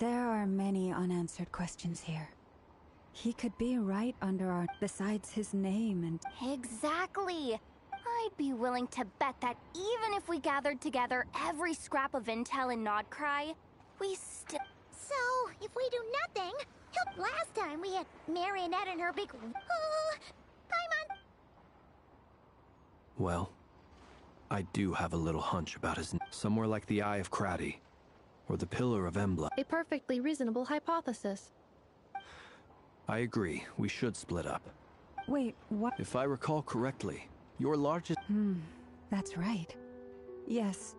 There are many unanswered questions here. He could be right under our... besides his name and... Exactly! I'd be willing to bet that even if we gathered together every scrap of intel in Nod-Craya, we still... So, if we do nothing, last time we had Marionette and her big... I'm on... Well, I do have a little hunch about his... somewhere like the Eye of Crati, or the Pillar of Embla. A perfectly reasonable hypothesis. I agree, we should split up. Wait, what? If I recall correctly, your largest... That's right. Yes.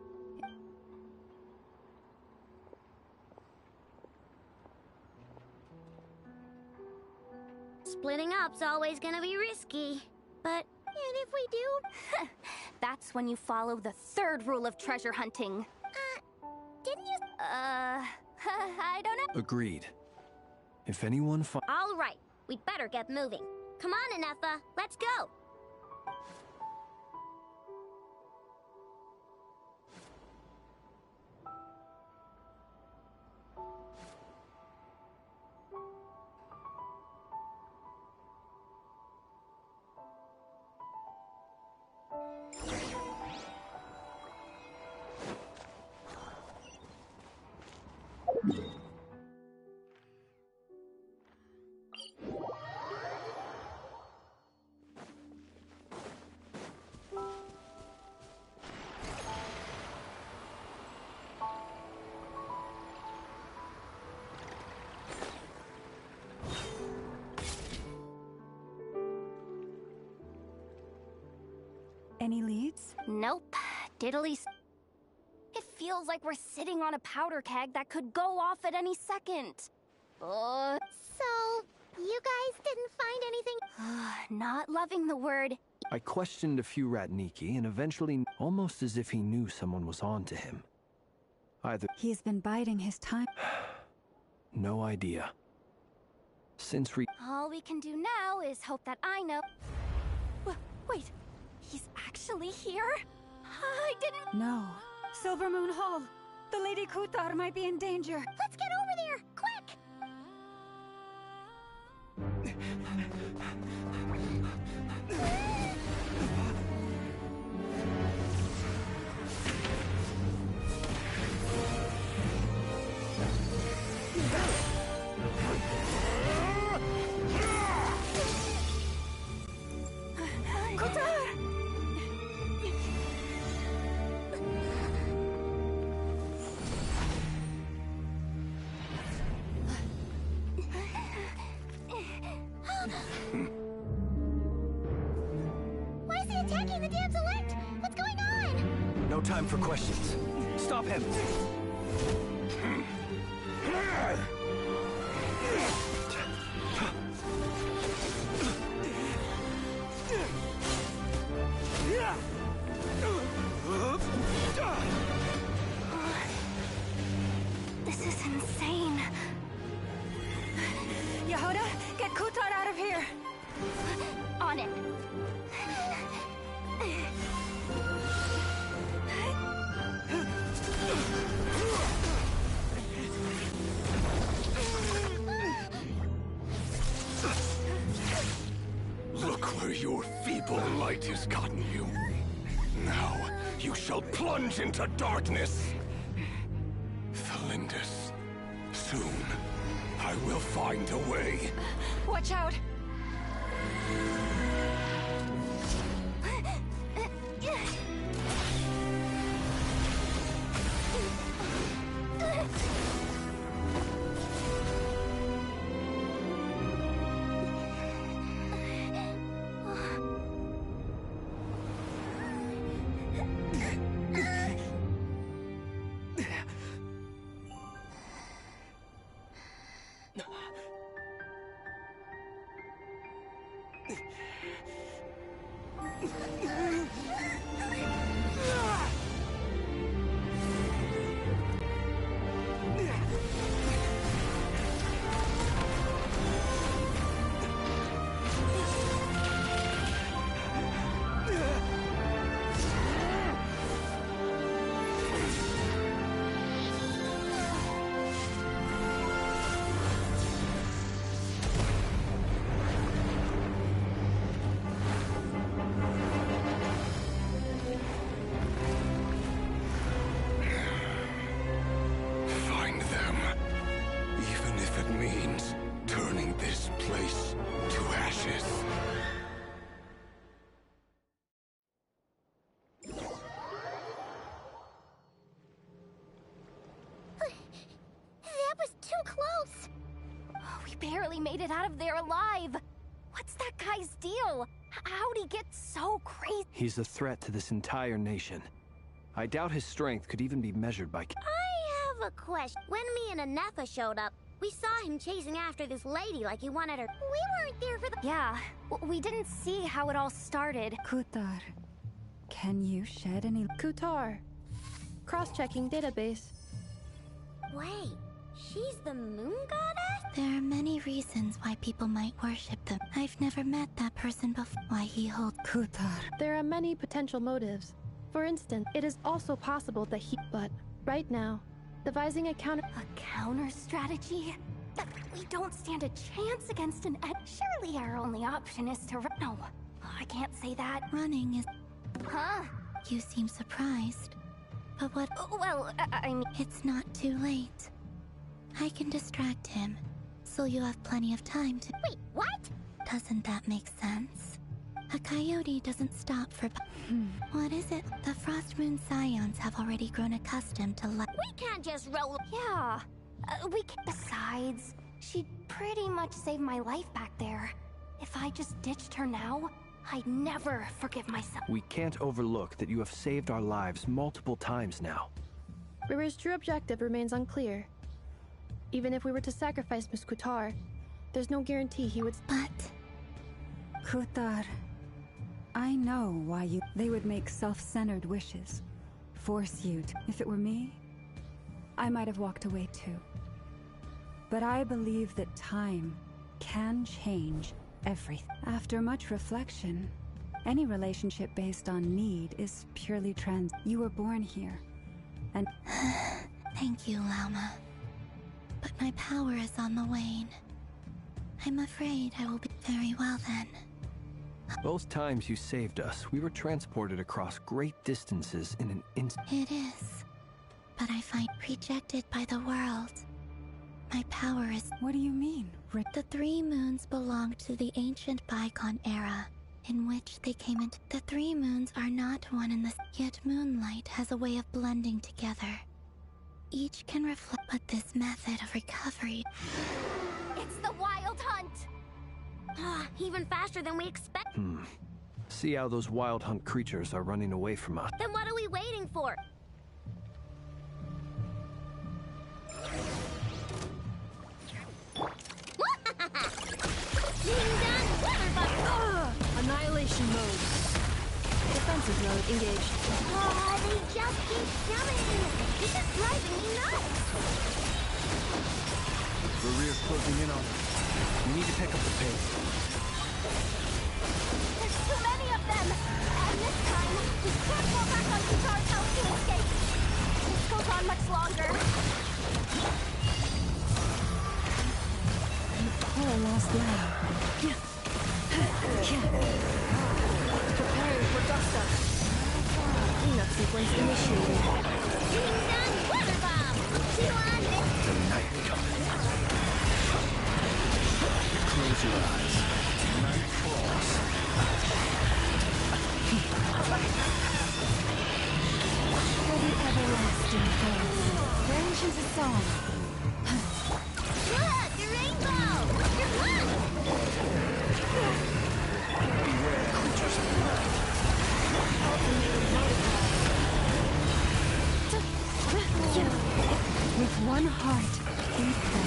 Splitting up's always gonna be risky. But, and if we do... That's when you follow the third rule of treasure hunting. Didn't you... I don't know. Agreed. If anyone All right, we'd better get moving. Come on, Inefa, let's go! Any leads? Nope. Diddly... It feels like we're sitting on a powder keg that could go off at any second. So, you guys didn't find anything? Not loving the word... I questioned a few Ratniki, and eventually, almost as if he knew someone was on to him. Either... He's been biding his time. No idea. Since All we can do now is hope that I know... Wait, he's actually here? I didn't... No. Silver Moon Hall. The Lady Kutar might be in danger. Let's get over there, quick! Why is he attacking the damselette? What's going on? No time for questions. Stop him! This is insane. Yahoda, get Kutar out of here! On it. Look where your feeble light has gotten you. Now, you shall plunge into darkness. Thalindus, soon, I will find a way. Watch out! That means turning this place to ashes. That was too close. We barely made it out of there alive. What's that guy's deal? How'd he get so crazy? He's a threat to this entire nation. I doubt his strength could even be measured by... I have a question. When me and Anefa showed up, we saw him chasing after this lady like he wanted her. We weren't there for the... Yeah, we didn't see how it all started. Kutar, can you shed any... Kutar. Cross-checking database. Wait, she's the moon goddess? There are many reasons why people might worship them. I've never met that person before. Why he holds... Kutar. There are many potential motives. For instance, it is also possible that he... But, right now, devising a counter... A counter strategy? We don't stand a chance against an ed. Surely our only option is to run. No, I can't say that. Running is... Huh? You seem surprised. But what... Well, I mean... It's not too late. I can distract him, so you have plenty of time to... Wait, what? Doesn't that make sense? A coyote doesn't stop for... What is it? The Frost Moon Scions have already grown accustomed to life. We can't just roll... Yeah, we can... Besides, she'd pretty much saved my life back there. If I just ditched her now, I'd never forgive myself. We can't overlook that you have saved our lives multiple times now. Riri's true objective remains unclear. Even if we were to sacrifice Miss Kutar, there's no guarantee he would... But... Kutar, I know why you... They would make self-centered wishes. Force you to... If it were me, I might have walked away too. But I believe that time can change everything. After much reflection, any relationship based on need is purely trans... You were born here, and... Thank you, Lauma. But my power is on the wane. I'm afraid I will be... Very well then. Both times you saved us, we were transported across great distances in an instant. It is. But I find rejected by the world. My power is... What do you mean? The 3 moons belong to the ancient bygone era, in which they came into... The 3 moons are not one and the... Yet moonlight has a way of blending together. Each can reflect... But this method of recovery... It's the Wild Hunt! Even faster than we expect. See how those Wild Hunt creatures are running away from us. Then what are we waiting for? Annihilation mode. Defensive mode engaged. They just keep coming. This is driving me nuts. Reri's closing in on us. We need to pick up the pace. There's too many of them! And this time, we can't fall back on Kutar's house to escape. This goes on much longer. Poor lost lamb. Preparing for dust up. Cleanup sequence initiated. Ding-dong water bomb. Chew on this. The night comes. Close your eyes. Night falls. For the everlasting forest, branches a song. Look, the rainbow. You're one. Beware creatures of the night. With one heart, we pray.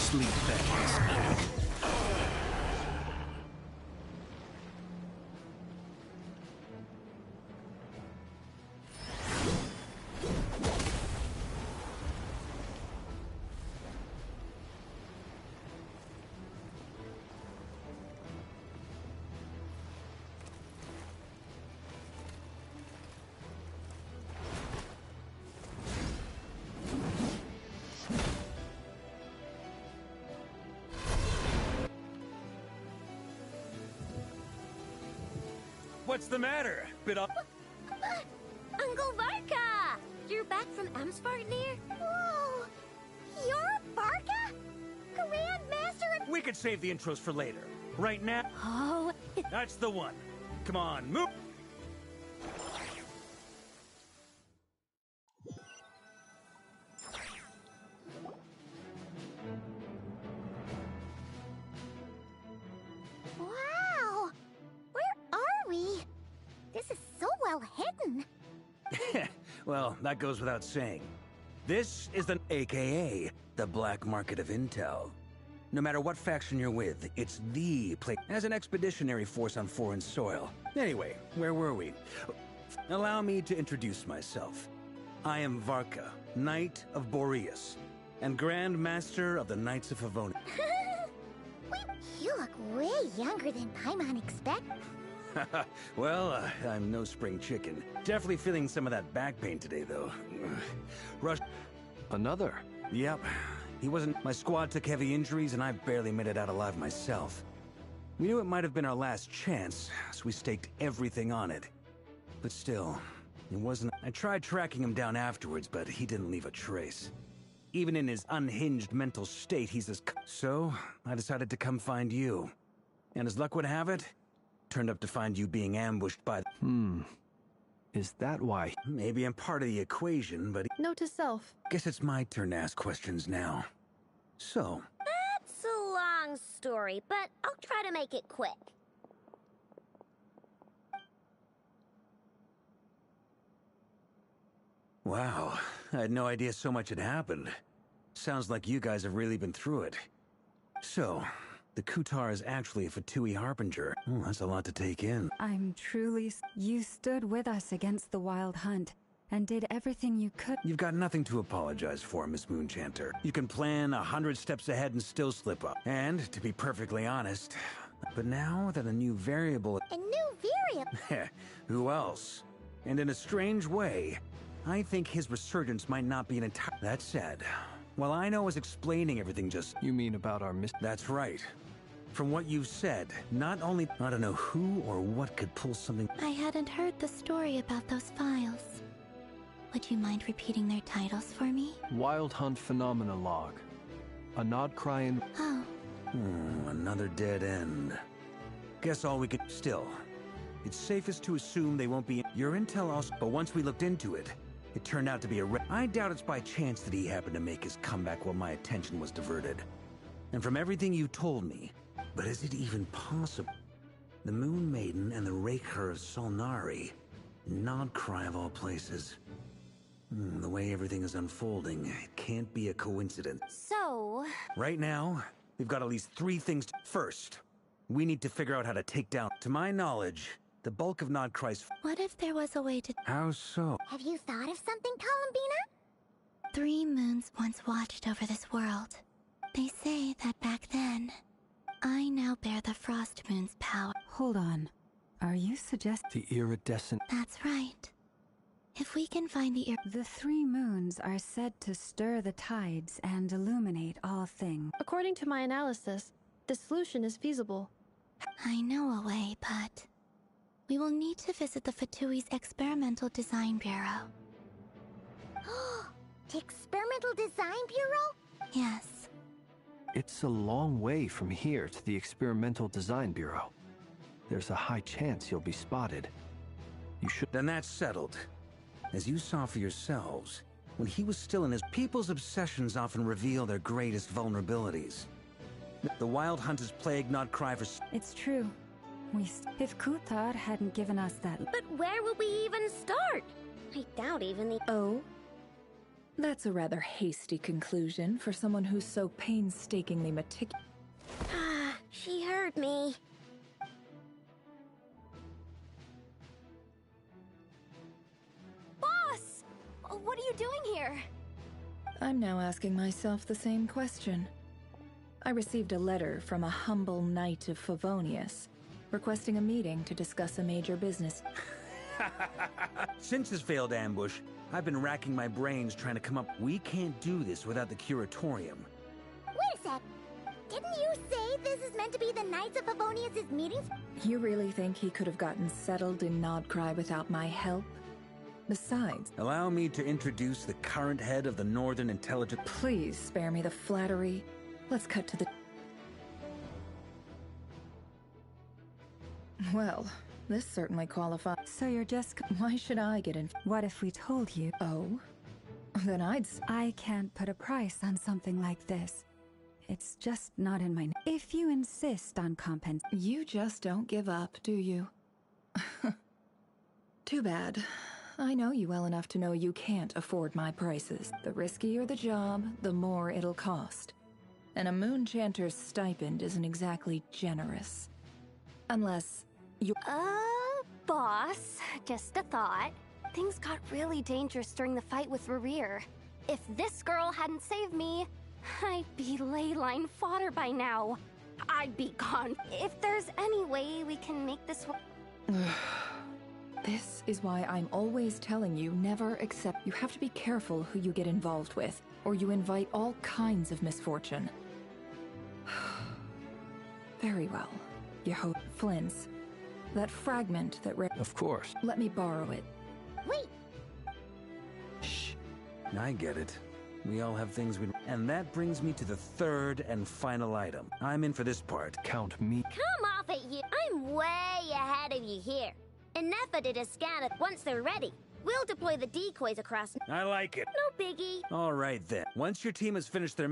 sleep beckons. What's the matter? Bit off? Uncle Varka! You're back from Amsvarnir? Whoa! You're Varka? Grandmaster? We could save the intros for later. Right now? Oh... That's the one. Come on, move! Wow! Where are we? This is so well hidden. Well, that goes without saying. This is the AKA, the black market of intel. No matter what faction you're with, it's the place as an expeditionary force on foreign soil. Anyway, where were we? Allow me to introduce myself. I am Varka, Knight of Boreas, and Grand Master of the Knights of Favonius. You look way younger than Paimon expected. Well, I'm no spring chicken. Definitely feeling some of that back pain today, though. Rush. Another? Yep. He wasn't. My squad took heavy injuries, and I barely made it out alive myself. We knew it might have been our last chance, so we staked everything on it. But still, it wasn't. I tried tracking him down afterwards, but he didn't leave a trace. Even in his unhinged mental state, he's as. So, I decided to come find you. And as luck would have it, turned up to find you being ambushed by. Is that why? Maybe I'm part of the equation, but. Note to self. Guess it's my turn to ask questions now. So. That's a long story, but I'll try to make it quick. Wow, I had no idea so much had happened. Sounds like you guys have really been through it. So, the Kutar is actually a Fatui Harbinger. That's a lot to take in. I'm truly... You stood with us against the Wild Hunt, and did everything you could. You've got nothing to apologize for, Miss Moonchanter. You can plan 100 steps ahead and still slip up. And, to be perfectly honest, but now that a new variable... A new variable? Who else? And in a strange way, I think his resurgence might not be an entire... That said, while I know is explaining everything just... You mean about our That's right. From what you've said, not only... I don't know who or what could pull something... I hadn't heard the story about those files. Would you mind repeating their titles for me? Wild Hunt Phenomena Log. A Nod-Craya... Oh. Another dead end. Guess all we could... Still, it's safest to assume they won't be... Your intel also... But once we looked into it, it turned out to be a... I doubt it's by chance that he happened to make his comeback while my attention was diverted. And from everything you told me... But is it even possible? The Moon Maiden and the Raker of Solnari. Nod-Craya of all places. The way everything is unfolding, it can't be a coincidence. So... Right now, we've got at least 3 things. First, we need to figure out how to take down... To my knowledge, the bulk of Nod-Craya's... What if there was a way to... How so? Have you thought of something, Columbina? 3 moons once watched over this world. They say that back then, I now bear the Frost Moon's power. Hold on. Are you suggesting... The iridescent... That's right. If we can find the... The 3 moons are said to stir the tides and illuminate all things. According to my analysis, the solution is feasible. I know a way, but... We will need to visit the Fatui's Experimental Design Bureau. The Experimental Design Bureau? Yes. It's a long way from here to the Experimental Design Bureau. There's a high chance you'll be spotted. You should... Then that's settled. As you saw for yourselves, when he was still in his... People's obsessions often reveal their greatest vulnerabilities. The Wild Hunt has plagued Nod-Craya for... It's true. If Kutar hadn't given us that... But where would we even start? I doubt even the... Oh? That's a rather hasty conclusion for someone who's so painstakingly meticulous. Ah, she heard me. Boss! What are you doing here? I'm now asking myself the same question. I received a letter from a humble knight of Favonius, requesting a meeting to discuss a major business. Since his failed ambush, I've been racking my brains trying to come up. We can't do this without the curatorium. Wait a sec. Didn't you say this is meant to be the Knights of Favonius' meetings? You really think he could have gotten settled in Nod-Craya without my help? Besides... Allow me to introduce the current head of the Northern Intelligence... Please spare me the flattery. Let's cut to the... Well, this certainly qualifies. So you're just... Why should I get in... What if we told you? Oh? Then I'd... I can't put a price on something like this. It's just not in my... If you insist on You just don't give up, do you? Too bad. I know you well enough to know you can't afford my prices. The riskier the job, the more it'll cost. And a moon chanter's stipend isn't exactly generous. Unless you... Boss, just a thought. Things got really dangerous during the fight with Reri. If this girl hadn't saved me, I'd be ley line fodder by now. I'd be gone. If there's any way we can make this work... This is why I'm always telling you never accept... You have to be careful who you get involved with, or you invite all kinds of misfortune. Very well. Your Flynn's. That fragment that... Of course. Let me borrow it. Wait! Shh. I get it. We all have things we... And that brings me to the third and final item. I'm in for this part. Count me. Come off it, you! I'm way ahead of you here. And Nefa did a scan once they're ready. We'll deploy the decoys across... I like it. No biggie. All right, then. Once your team has finished their...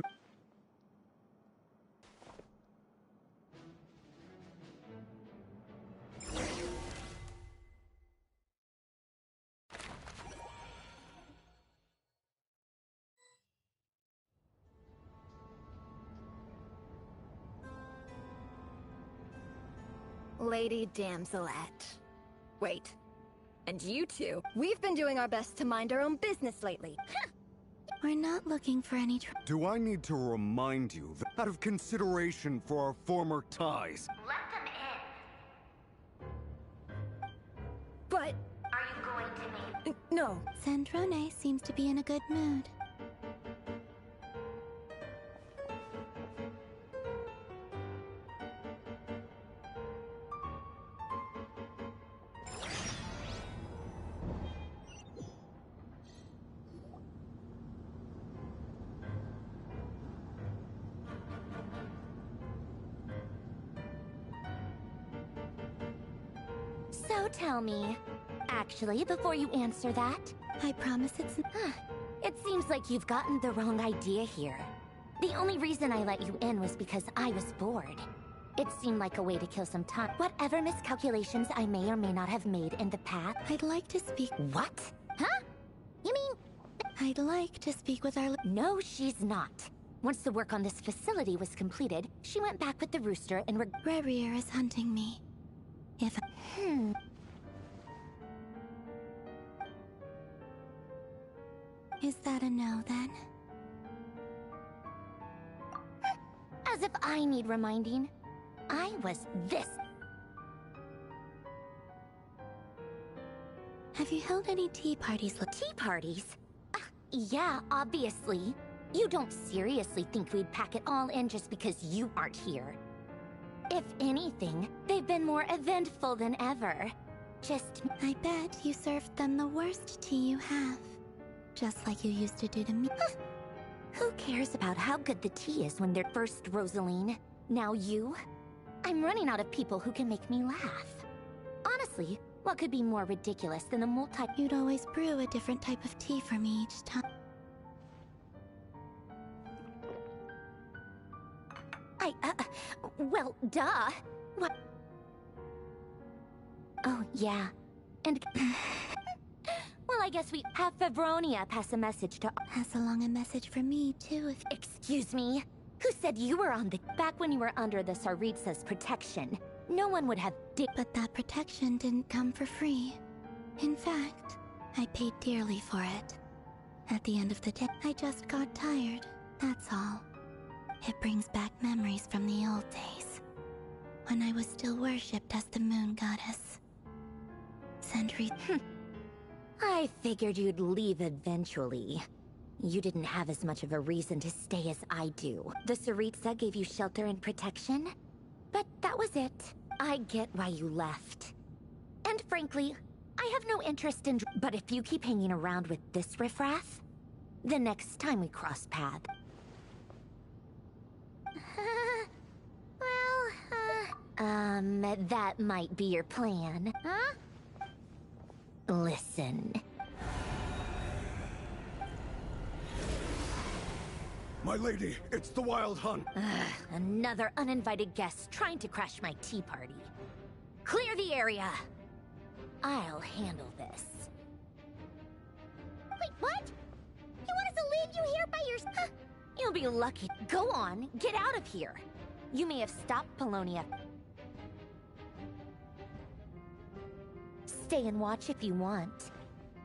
Lady Damselette. Wait. And you two? We've been doing our best to mind our own business lately. We're not looking for any Do I need to remind you that out of consideration for our former ties... Let them in. But... Are you going to meet... No. Sandrone seems to be in a good mood. So tell me, actually, before you answer that, I promise it's... It seems like you've gotten the wrong idea here. The only reason I let you in was because I was bored. It seemed like a way to kill some time. Whatever miscalculations I may or may not have made in the past... I'd like to speak... What? Huh? You mean... I'd like to speak with our... No, she's not. Once the work on this facility was completed, she went back with the rooster and... Reri is hunting me. If... Is that a no, then? As if I need reminding. I was this. Have you held any tea parties? Tea parties? Yeah, obviously. You don't seriously think we'd pack it all in just because you aren't here. If anything, they've been more eventful than ever. Just... I bet you served them the worst tea you have. Just like you used to do to me. Who cares about how good the tea is when they're first Rosaline? Now you? I'm running out of people who can make me laugh. Honestly, what could be more ridiculous than the You'd always brew a different type of tea for me each time. Well, duh. What? Oh, yeah. And... Well, I guess we have Favronia pass a message to... Pass along a message for me, too, if... Excuse me? Who said you were on the... Back when you were under the Tsaritsa's protection, no one would have... But that protection didn't come for free. In fact, I paid dearly for it. At the end of the day, I just got tired, that's all. It brings back memories from the old days, when I was still worshipped as the moon goddess. Centuries... I figured you'd leave eventually. You didn't have as much of a reason to stay as I do. The Tsaritsa gave you shelter and protection, but that was it. I get why you left. And frankly, I have no interest in... But if you keep hanging around with this riffraff, the next time we cross paths... that might be your plan. Huh? Listen. My lady, it's the Wild Hunt. Another uninvited guest trying to crash my tea party. Clear the area. I'll handle this. Wait, what? You want us to leave you here by yourself? You'll be lucky. Go on, get out of here. You may have stopped Polonia. Stay and watch if you want,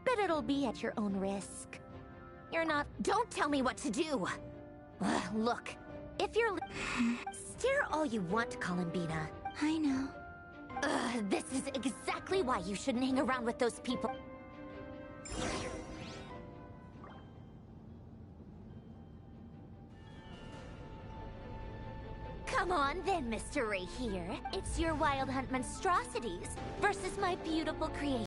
but it'll be at your own risk. You're not... Don't tell me what to do! Look, if you're... Stare all you want, Columbina. I know. This is exactly why you shouldn't hang around with those people. Come on then, Mr. Ray here. It's your Wild Hunt monstrosities versus my beautiful creation.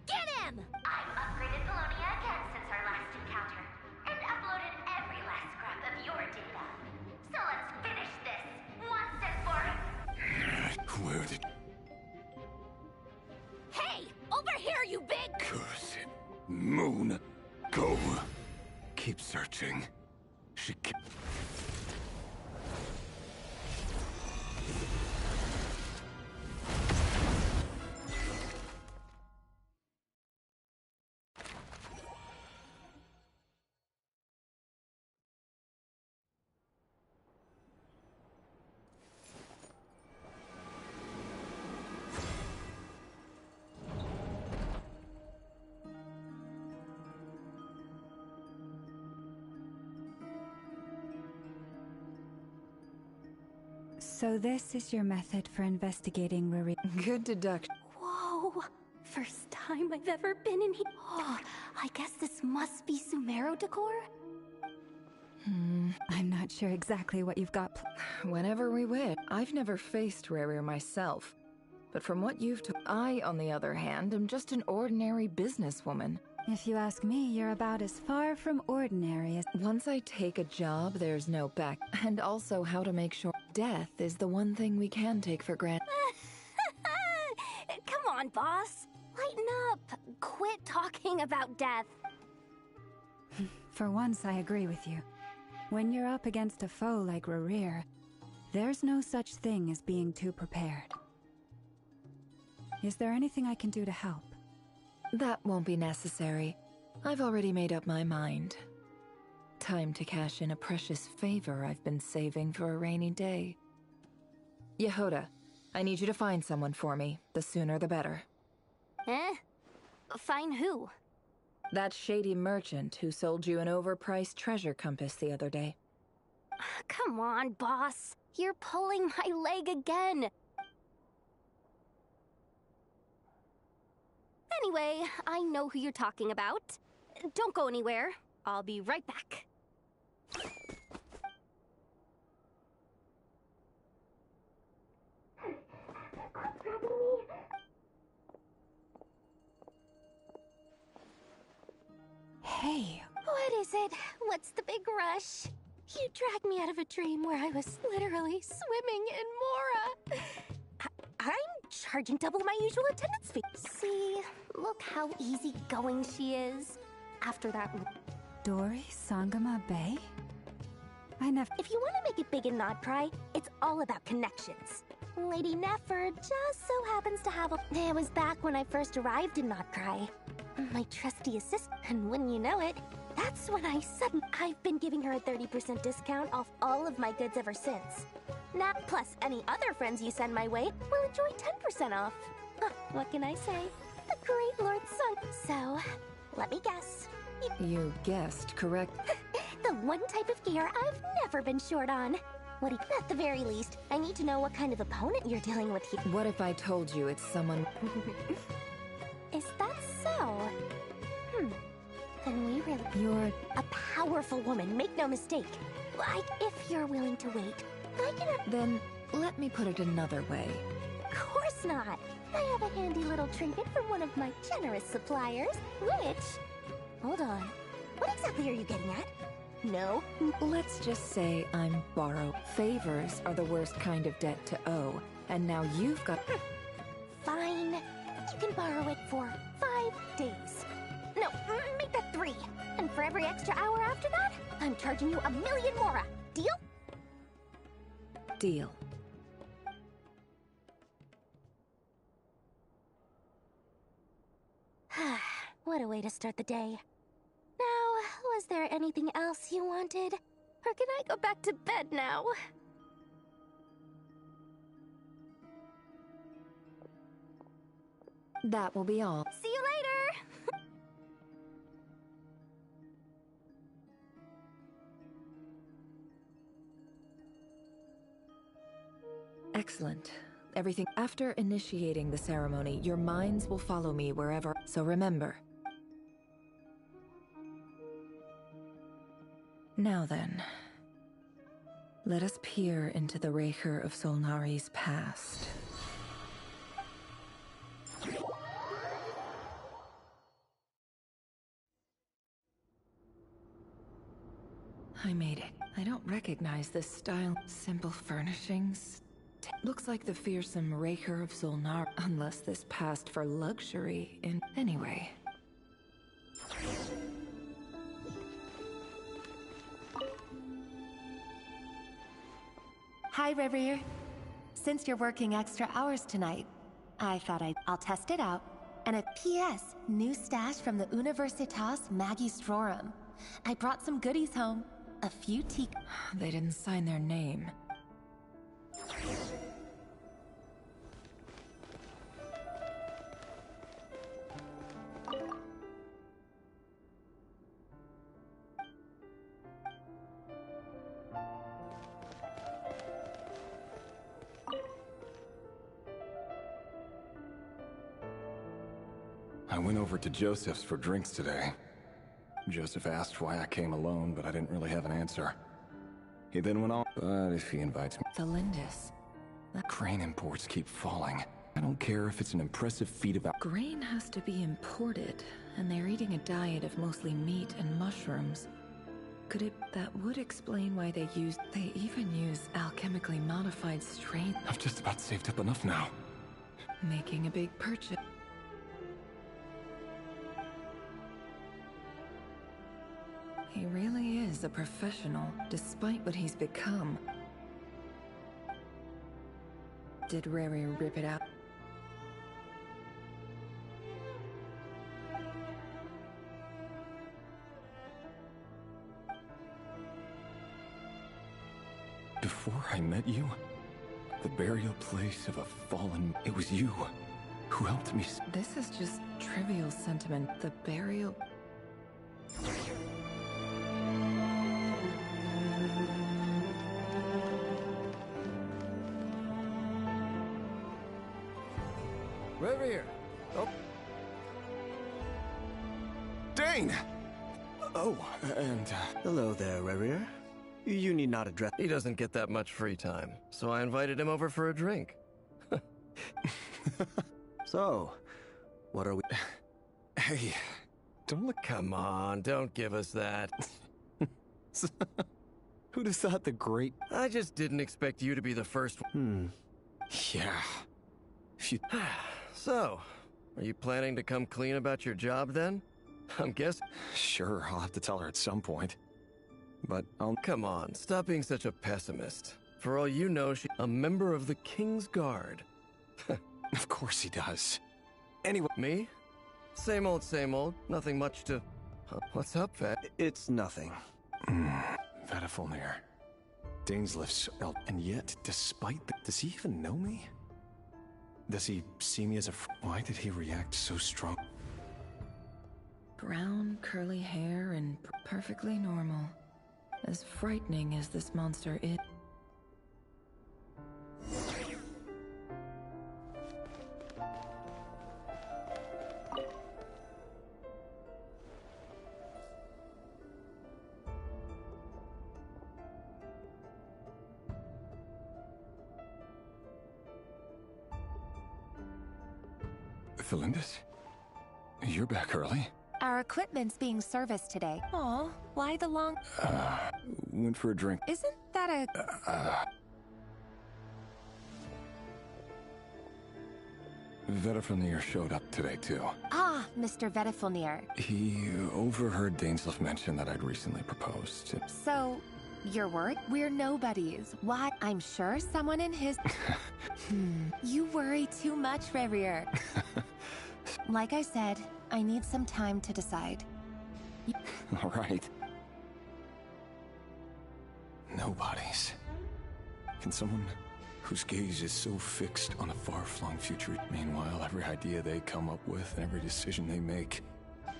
get him! I've upgraded Polonia again since our last encounter, and uploaded every last scrap of your data. So let's finish this, once and for... Where did... Hey! Over here, you big... Curse it. Moon, go. Keep searching. She can't... So this is your method for investigating Reri. Good deduction. Whoa! First time I've ever been in here. Oh, I guess this must be Sumero decor? I'm not sure exactly what you've got. Whenever we wish. I've never faced Reri myself. But from what you've told, I, on the other hand, am just an ordinary businesswoman. If you ask me, you're about as far from ordinary as... Once I take a job, there's no back. And also how to make sure death is the one thing we can take for granted. Come on, boss. Lighten up. Quit talking about death. For once, I agree with you. When you're up against a foe like Reri, there's no such thing as being too prepared. Is there anything I can do to help? That won't be necessary. I've already made up my mind. Time to cash in a precious favor I've been saving for a rainy day. Yehoda, I need you to find someone for me. The sooner the better. Eh? Find who? That shady merchant who sold you an overpriced treasure compass the other day. Come on, boss. You're pulling my leg again. Anyway, I know who you're talking about. Don't go anywhere. I'll be right back. Hey. What is it? What's the big rush? You dragged me out of a dream where I was literally swimming in Mora. I'm charging double my usual attendance fee. See, look how easygoing she is. After that... Dori Sangama Bay? I never... If you want to make it big in Nod-Craya, it's all about connections. Lady Nefer just so happens to have a... It was back when I first arrived in Nod-Craya. My trusty assistant, and wouldn't you know it, that's when I've been giving her a 30% discount off all of my goods ever since. Now, plus any other friends you send my way will enjoy 10% off. What can I say? The great Lord Sun. So, let me guess. You guessed correct. The one type of gear I've never been short on. At the very least, I need to know what kind of opponent you're dealing with here. What if I told you it's someone... Is that so? Then we really... You're... a powerful woman, make no mistake. Like, if you're willing to wait, I can... Then, let me put it another way. Of course not. I have a handy little trinket from one of my generous suppliers, which... Hold on. What exactly are you getting at? No? Let's just say I'm borrowed. Favors are the worst kind of debt to owe, and now you've got... Fine. You can borrow it for 5 days. No, make that 3. And for every extra hour after that, I'm charging you 1,000,000 Mora. Deal? Deal. What a way to start the day. Now, was there anything else you wanted? Or can I go back to bed now? That will be all. See you later! Excellent. Everything. After initiating the ceremony, your minds will follow me wherever. So remember. Now then, let us peer into the Raker of Solnari's past. I made it. I don't recognize this style. Simple furnishings. Looks like the fearsome raker of Zulnar, unless this passed for luxury in... Anyway. Hi, Reri. Since you're working extra hours tonight, I thought I'll test it out. And a P.S. New stash from the Universitas Magistrorum. I brought some goodies home. A few tea... They didn't sign their name. I went over to Joseph's for drinks today. Joseph asked why I came alone, but I didn't really have an answer. He then went on, but if he invites me... The Lindis. Grain imports keep falling. I don't care if it's an impressive feat of... Grain has to be imported, and they're eating a diet of mostly meat and mushrooms. Could it... That would explain why they even use alchemically modified strain... I've just about saved up enough now. Making a big purchase. He really is a professional, despite what he's become. Did Reri rip it out? Before I met you, the burial place of a fallen... It was you who helped me... This is just trivial sentiment. The burial... Reri! Oh. Dane! Oh, and... Hello there, Reri. You need not address... He doesn't get that much free time, so I invited him over for a drink. So, what are we... Hey, don't look... Come on, don't give us that. Who'd have thought the great... I just didn't expect you to be the first one. Yeah. If you... So, are you planning to come clean about your job then? I'm guessing... Sure, I'll have to tell her at some point. But I'll... Come on, stop being such a pessimist. For all you know, she's a member of the King's Guard. Of course he does. Anyway... Me? Same old, nothing much to... What's up, Vet? It's nothing. Vedifulnir. Dane's lives... And yet, despite the... Does he even know me? Does he see me as a... Why did he react so strong? Brown, curly hair, and perfectly normal. As frightening as this monster is. Felindis? You're back early? Our equipment's being serviced today. Aw, why the long... Went for a drink. Isn't that a... Vedifulnir showed up today, too. Ah, Mr. Vedifulnir. He overheard Dainsleif mention that I'd recently proposed. So, your word? We're nobodies. Why? I'm sure someone in his... You worry too much, Reri. Like I said, I need some time to decide. All right. Nobodies. Can someone whose gaze is so fixed on a far-flung future, meanwhile every idea they come up with and every decision they make,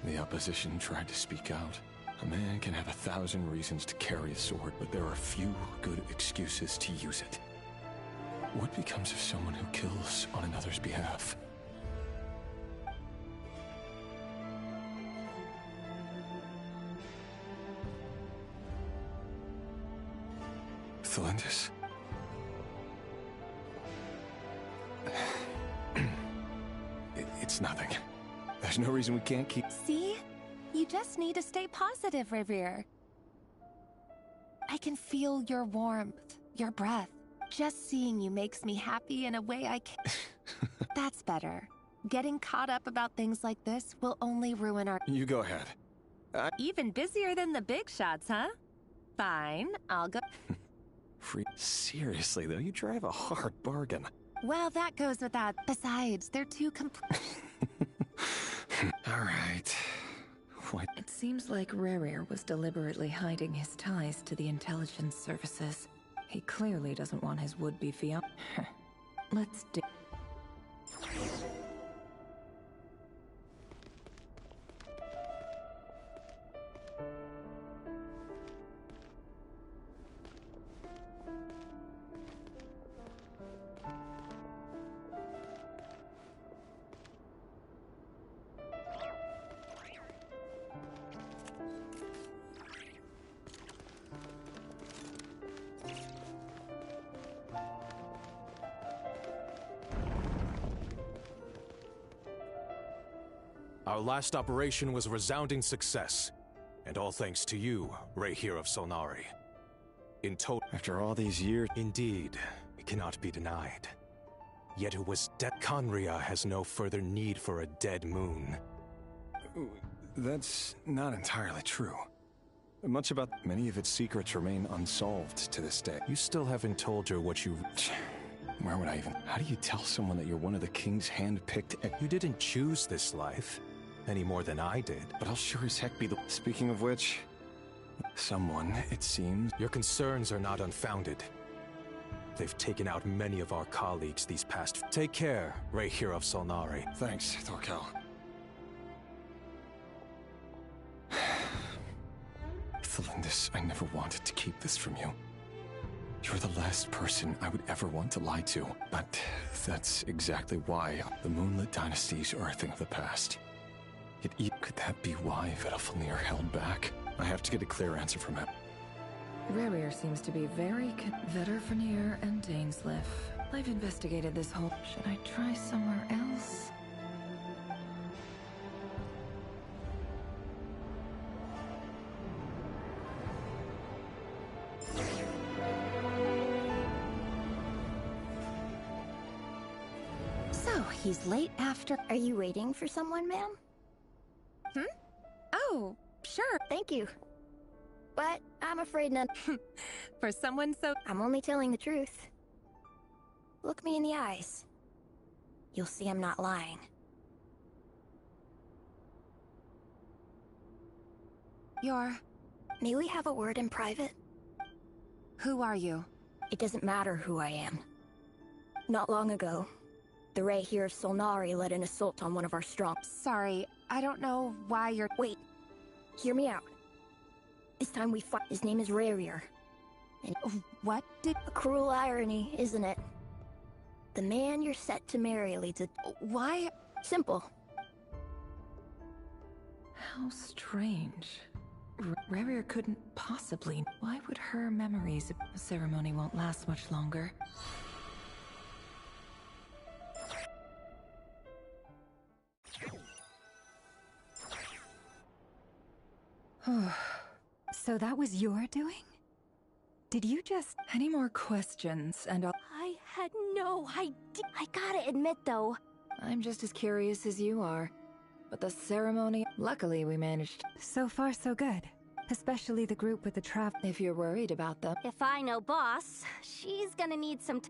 the opposition tried to speak out. A man can have 1,000 reasons to carry a sword, but there are few good excuses to use it. What becomes of someone who kills on another's behalf? Felindis? It's nothing. There's no reason we can't keep... See? You just need to stay positive, Reri. I can feel your warmth, your breath. Just seeing you makes me happy in a way I can't. That's better. Getting caught up about things like this will only ruin our— You go ahead. Even busier than the big shots, huh? Fine, I'll go. Seriously, though, you drive a hard bargain. Well, that goes without. Besides, they're too All right. What? It seems like Reri was deliberately hiding his ties to the intelligence services. He clearly doesn't want his would-be fiancé. Let's dig. Our last operation was a resounding success, and all thanks to you, Reri of Solnari. In total— After all these years— Indeed, it cannot be denied. Yet it was Khaenri'ah has no further need for a dead moon. That's not entirely true. Much about many of its secrets remain unsolved to this day. You still haven't told her what you— Where would I even— How do you tell someone that you're one of the king's hand-picked— You didn't choose this life, any more than I did. But I'll sure as heck be the— Speaking of which, someone, it seems— Your concerns are not unfounded. They've taken out many of our colleagues these past— Take care, Reri of Solnari. Thanks, Thorkel. Thalindis, I never wanted to keep this from you. You're the last person I would ever want to lie to. But that's exactly why the Moonlit Dynasties are a thing of the past. Yet could that be why Vedalfnir held back? I have to get a clear answer from him. Reri seems to be very Vedalfnir and Dainsleif. I've investigated this whole— Should I try somewhere else? So, he's late after— Are you waiting for someone, ma'am? Oh, sure. Thank you. But I'm afraid none. For someone so— I'm only telling the truth. Look me in the eyes. You'll see I'm not lying. May we have a word in private? Who are you? It doesn't matter who I am. Not long ago, the Reri of Solnari led an assault on one of our strong— Sorry, I don't know why you're— Wait. Hear me out. This time we fight. His name is Reri. And what did— A cruel irony, isn't it? The man you're set to marry leads a— Why? Simple. How strange. Reri couldn't possibly— Why would her memories— The ceremony won't last much longer. So that was your doing? Did you just— Any more questions and I'll— I had no idea. I gotta admit, though. I'm just as curious as you are. But the ceremony— Luckily we managed— So far so good. Especially the group with the trap. If you're worried about them. If I know Boss, she's gonna need some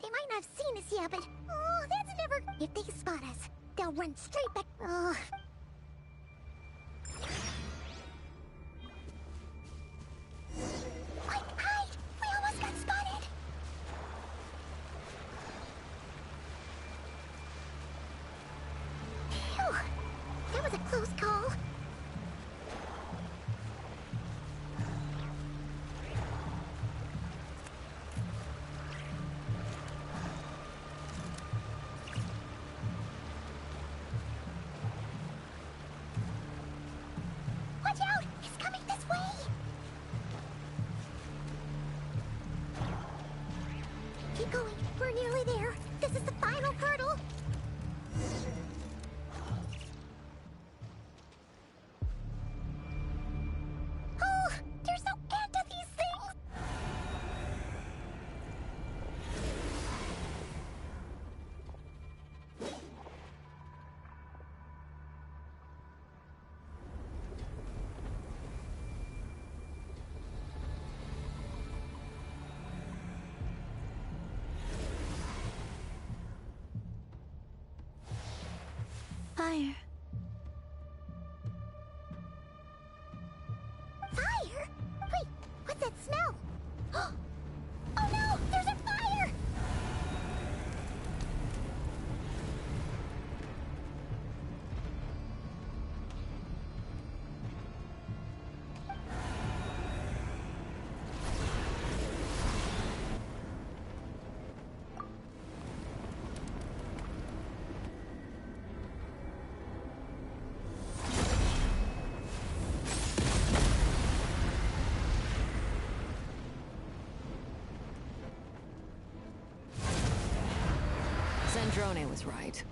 They might not have seen us yet, but that's never. If they spot us, they'll run straight back. Quick, hide! We almost got spotted. Phew, that was a close call. Keep going. We're nearly there. This is the final hurdle. Oh, they're so into these things. Fire. Fire? Wait, what's that smell? Oh no, there's a fire! Zandrone was right.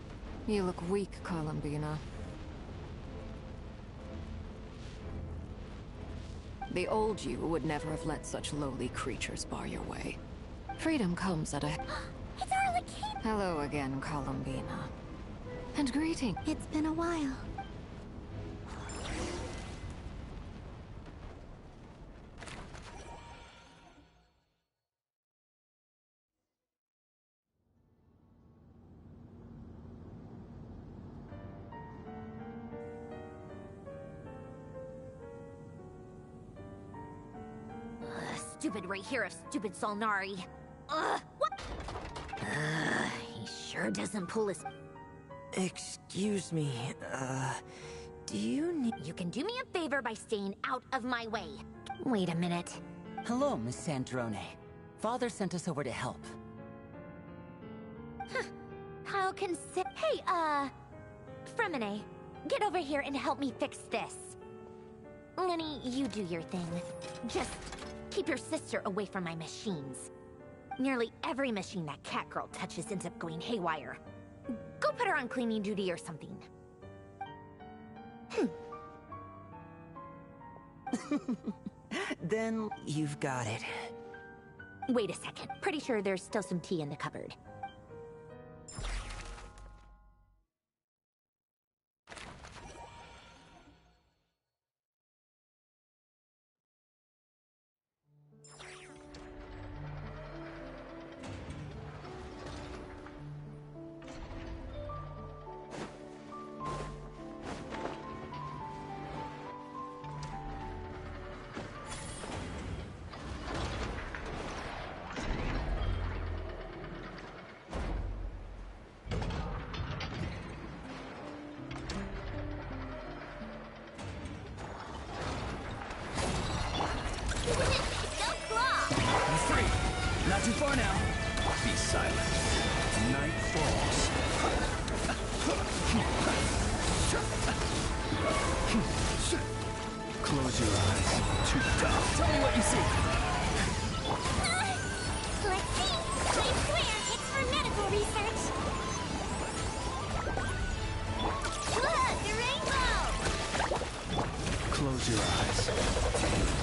You look weak, Columbina. The old you would never have let such lowly creatures bar your way. Freedom comes at a... It's Arlecchino! Hello again, Columbina. And greeting. It's been a while. Stupid right here of stupid Solnari. What? He sure doesn't pull his... Excuse me, do you need... You can do me a favor by staying out of my way. Wait a minute. Hello, Miss Sandrone. Father sent us over to help. How Hey, Fremine, get over here and help me fix this. Lenny, you do your thing. Just keep your sister away from my machines. Nearly every machine that cat girl touches ends up going haywire. Go put her on cleaning duty or something. Then you've got it. Wait a second. Pretty sure there's still some tea in the cupboard. Too far now. Be silent. Night falls. Close your eyes. Too dumb. Tell me what you see. Let's see. I swear it's for medical research. Look, the rainbow! Close your eyes.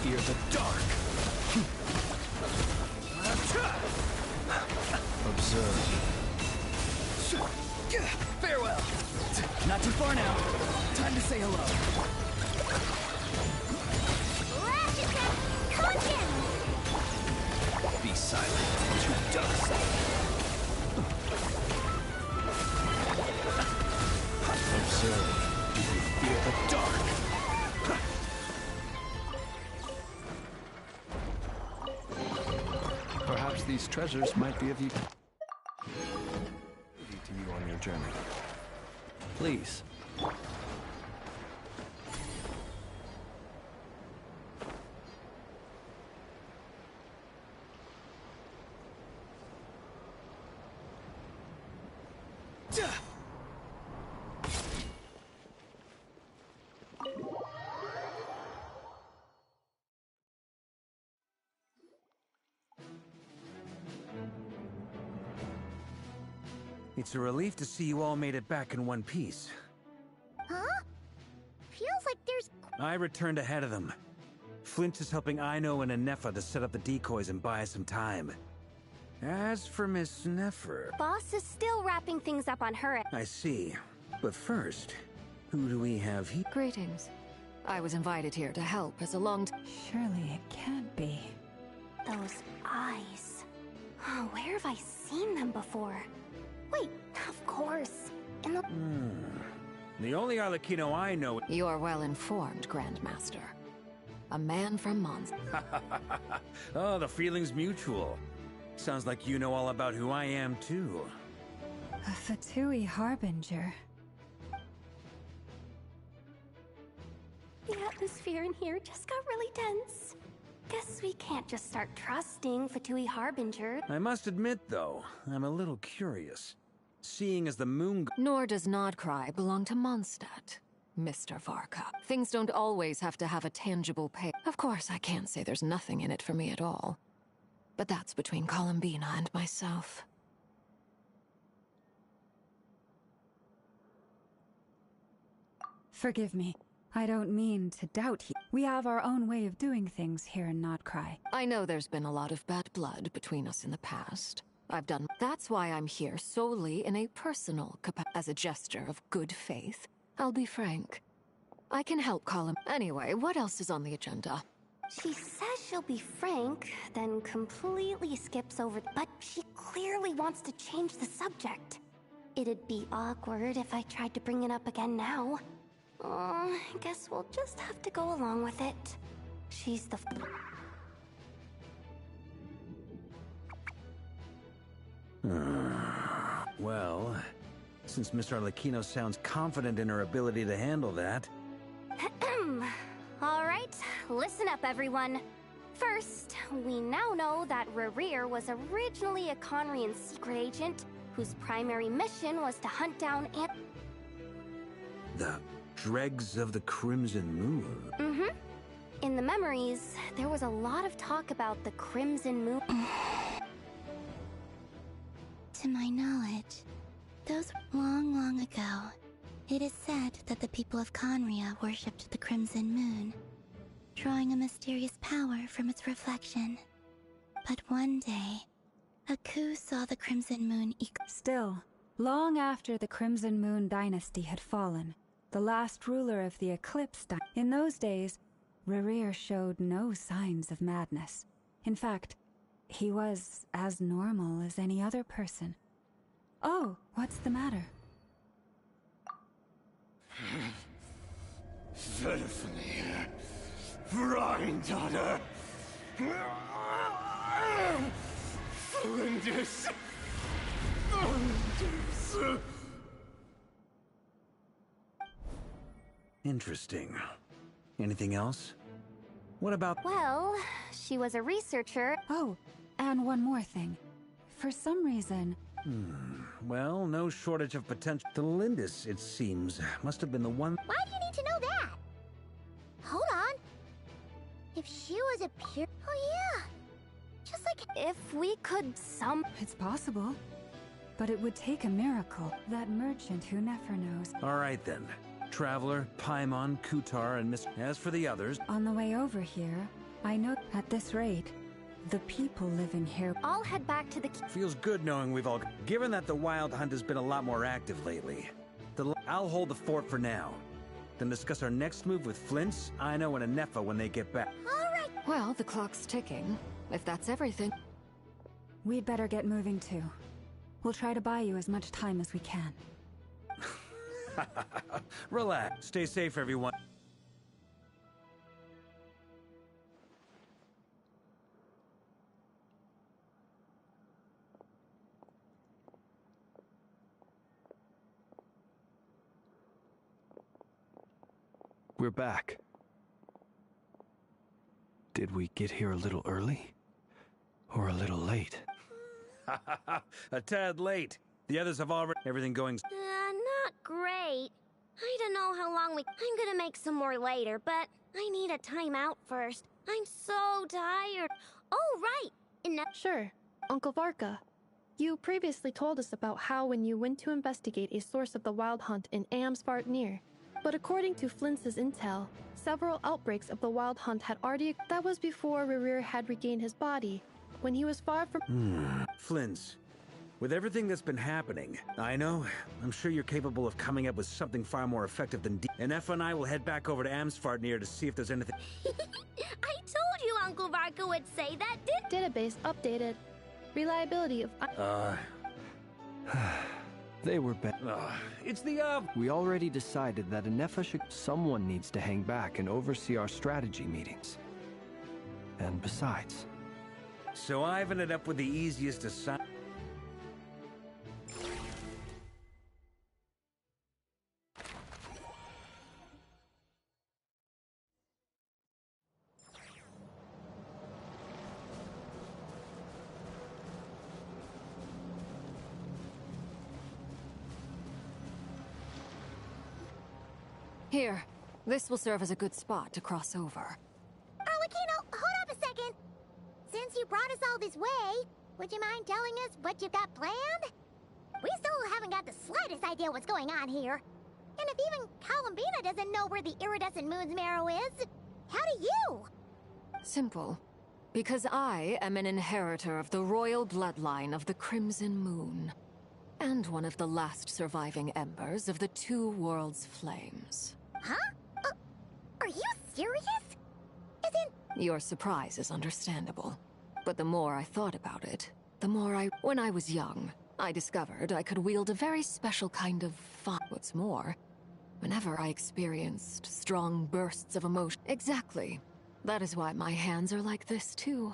Fear the dark. Observe. Farewell. Not too far now. Time to say hello. Lash attack! Caution! Be silent. Too docile. Observe. Do you fear the dark? Perhaps these treasures might be of use to you on your journey. Please. It's a relief to see you all made it back in one piece. Huh? Feels like there's... I returned ahead of them. Flint is helping Aino and Anefa to set up the decoys and buy us some time. As for Miss Nefer... Boss is still wrapping things up on her end. I see. But first, who do we have here? Greetings. I was invited here to help as a Surely it can't be. Those eyes. Oh, where have I seen them before? Wait, of course. In the... The only Arlecchino I know... You are well informed, Grandmaster. A man from Mons. Oh, the feeling's mutual. Sounds like you know all about who I am, too. A Fatui harbinger. The atmosphere in here just got really tense. Guess we can't just start trusting Fatui Harbinger. I must admit, though, I'm a little curious. Seeing as the moon... Nor does Nod-Craya belong to Mondstadt, Mr. Varka. Things don't always have to have a tangible pay. Of course, I can't say there's nothing in it for me at all. But that's between Columbina and myself. Forgive me. I don't mean to doubt you. We have our own way of doing things here in Nod-Craya. I know there's been a lot of bad blood between us in the past. That's why I'm here solely in a personal capacity. As a gesture of good faith, I'll be frank. I can help Colin. Anyway, what else is on the agenda? She says she'll be frank, then completely skips over. But she clearly wants to change the subject. It'd be awkward if I tried to bring it up again now. I guess we'll just have to go along with it. She's the... Well, since Miss Arlecchino sounds confident in her ability to handle that... All right, listen up, everyone. First, we now know that Reri was originally a Conrian secret agent whose primary mission was to hunt down and... The dregs of the Crimson Moon. Mm-hmm. In the memories, there was a lot of talk about the Crimson Moon. To my knowledge, those long ago, it is said that the people of Conria worshipped the Crimson Moon, drawing a mysterious power from its reflection. But one day, a coup saw the Crimson Moon Still, long after the Crimson Moon dynasty had fallen, the last ruler of the Eclipse in those days, Reri showed no signs of madness. In fact, he was as normal as any other person. Oh, what's the matter? Verfnir, Vrindaughter, Flinders. Interesting. Anything else? What about... Well, she was a researcher. Oh, and one more thing. For some reason... Well, no shortage of potential. The Lindis, it seems, must have been the one... Why do you need to know that? Hold on. If she was a pure... Oh yeah. Just like... If we could It's possible. But it would take a miracle. That merchant who never knows. All right, then. Traveler, Paimon, Kutar, and Miss... As for the others... On the way over here, I know at this rate, the people living here... I'll head back to the... Feels good knowing we've all... Given that the Wild Hunt has been a lot more active lately, I'll hold the fort for now. Then discuss our next move with Flints, Aino, and Anefa when they get back. All right. Well, the clock's ticking. If that's everything... We'd better get moving too. We'll try to buy you as much time as we can. Relax. Stay safe, everyone. We're back. Did we get here a little early? Or a little late? A tad late. The others have already... Everything going... Not great. I don't know how long I'm gonna make some more later, but I need a timeout first. I'm so tired. Oh, right! Sure, Uncle Varka. You previously told us about how when you went to investigate a source of the Wild Hunt in Amsvartnir. But according to Flintz's intel, several outbreaks of the Wild Hunt had already... That was before Reri had regained his body, when he was far from... Flintz, with everything that's been happening, I'm sure you're capable of coming up with something far more effective than and Effa and I will head back over to Amsvartnir to see if there's anything... I told you Uncle Varka would say that, Database updated. Reliability of... They were bad. It's the, We already decided that someone needs to hang back and oversee our strategy meetings. And besides... So I've ended up with the easiest assignment. Here, this will serve as a good spot to cross over. Arlecchino, hold up a second. Since you brought us all this way, would you mind telling us what you got planned? We still haven't got the slightest idea what's going on here. And if even Columbina doesn't know where the iridescent moon's marrow is, how do you? Simple. Because I am an inheritor of the royal bloodline of the Crimson Moon. And one of the last surviving embers of the Two Worlds' flames. Huh? Are you serious? Your surprise is understandable. But the more I thought about it, the more When I was young, I discovered I could wield a very special kind of fire. What's more, whenever I experienced strong bursts of emotion... Exactly. That is why my hands are like this, too.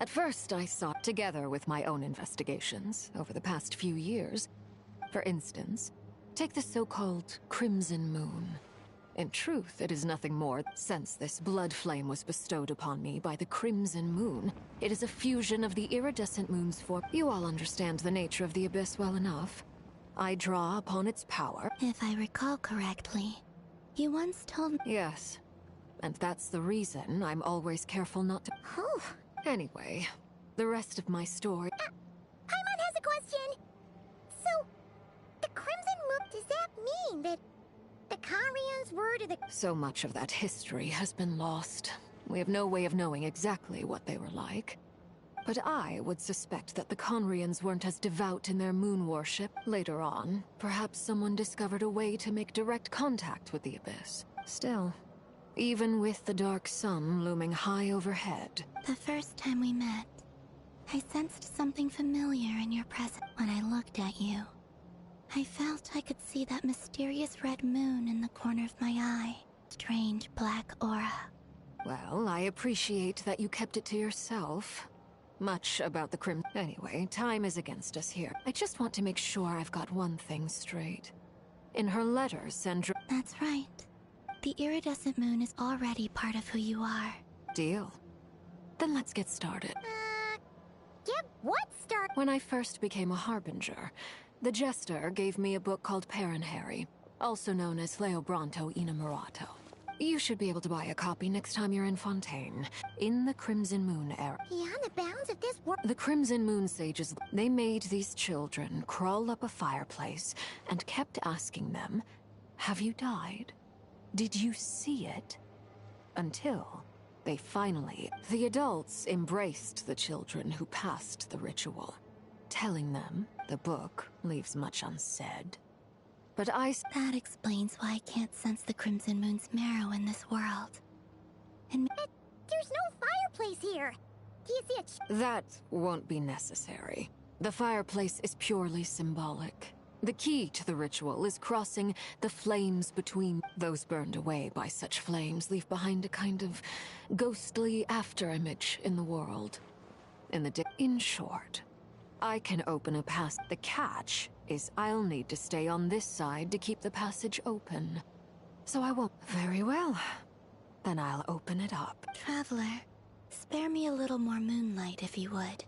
At first, I sought together with my own investigations over the past few years. For instance, take the so-called Crimson Moon. In truth, it is nothing more. Since this blood flame was bestowed upon me by the Crimson Moon, it is a fusion of the iridescent moon's form. You all understand the nature of the Abyss well enough. I draw upon its power. If I recall correctly, you once told me... Yes. And that's the reason I'm always careful not to... Anyway, the rest of my story... Paimon has a question. So, the Crimson Moon, does that mean that the Conrians were to the... So much of that history has been lost. We have no way of knowing exactly what they were like. But I would suspect that the Conrians weren't as devout in their moon worship. Later on, perhaps someone discovered a way to make direct contact with the Abyss. Still, even with the dark sun looming high overhead... The first time we met, I sensed something familiar in your presence. When I looked at you, I felt I could see that mysterious red moon in the corner of my eye. Strange black aura. Well, I appreciate that you kept it to yourself. Much about the Crimson... Anyway, time is against us here. I just want to make sure I've got one thing straight. In her letter, Sandra... That's right. The iridescent moon is already part of who you are. Deal. Then let's get started. Get what started? When I first became a Harbinger, the Jester gave me a book called Harry, also known as Leobranto Inamorato. You should be able to buy a copy next time you're in Fontaine, in the Crimson Moon era. Beyond the bounds of this world. The Crimson Moon sages, they made these children crawl up a fireplace and kept asking them, "Have you died? Did you see it?" Until they finally... The adults embraced the children who passed the ritual, telling them the book leaves much unsaid. But That explains why I can't sense the Crimson Moon's marrow in this world. And... There's no fireplace here! Do you see a... That won't be necessary. The fireplace is purely symbolic. The key to the ritual is crossing the flames between... Those burned away by such flames leave behind a kind of ghostly afterimage in the world. In short, I can open a passage. The catch is I'll need to stay on this side to keep the passage open. So I won't... Very well. Then I'll open it up. Traveler, spare me a little more moonlight if you would.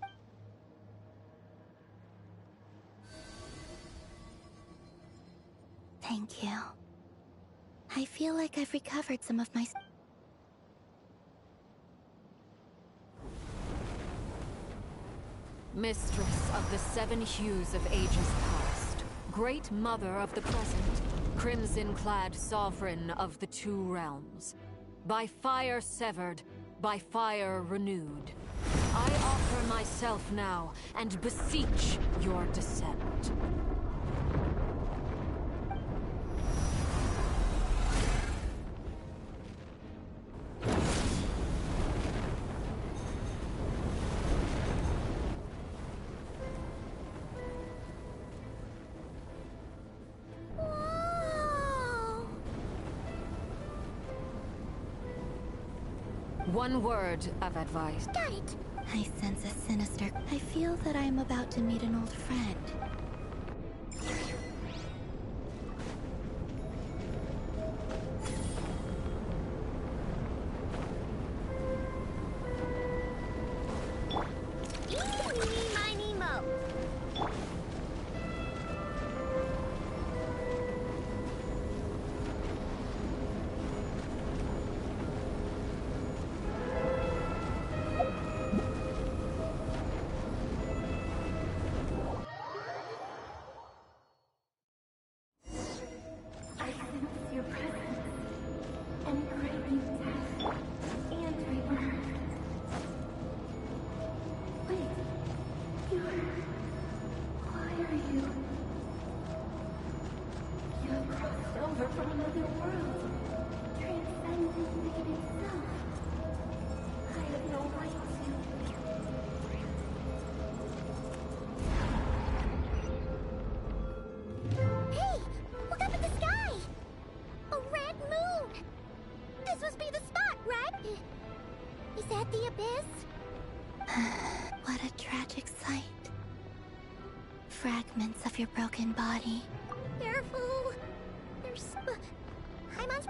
Thank you. I feel like I've recovered some of my... Mistress of the 7 hues of ages past, Great Mother of the present, crimson-clad sovereign of the 2 realms. By fire severed, by fire renewed. I offer myself now, and beseech your descent. One word of advice. Got it. I sense a sinister. I feel that I am about to meet an old friend. Eeny, miny, mo. What a tragic sight. Fragments of your broken body. Careful. There's... I'm on...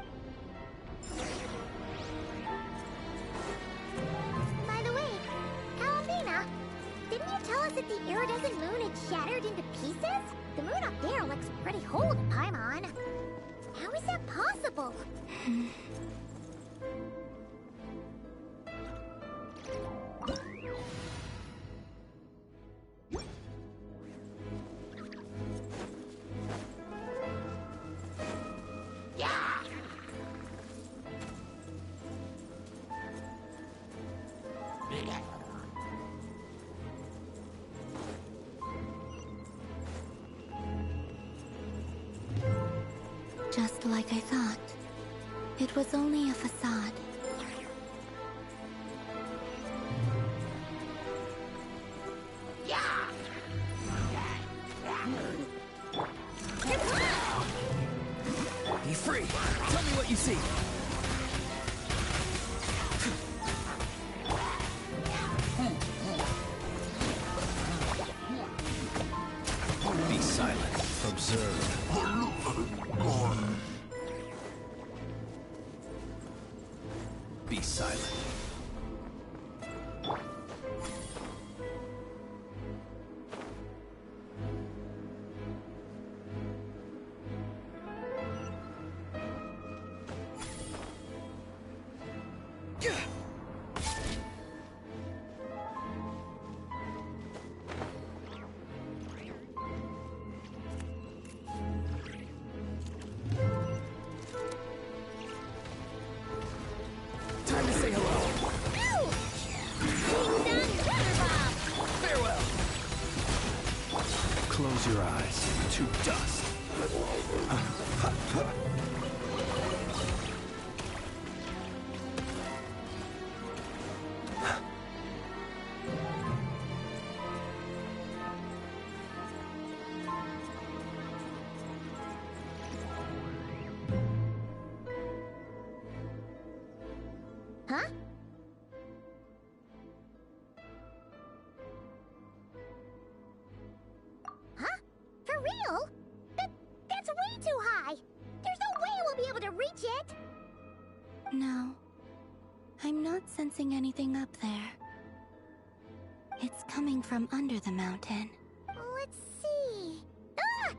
By the way, Alabina, didn't you tell us that the iridescent moon had shattered into pieces? The moon up there looks pretty whole to Paimon. How is that possible? Just like I thought. It was only a facade. Be free! Tell me what you see! Be silent. Observe. Be silent. Time to say hello. Farewell. Close your eyes. To dust. Huh? Huh? For real? That's way too high! There's no way we'll be able to reach it! No. I'm not sensing anything up there. It's coming from under the mountain. Let's see... Ah!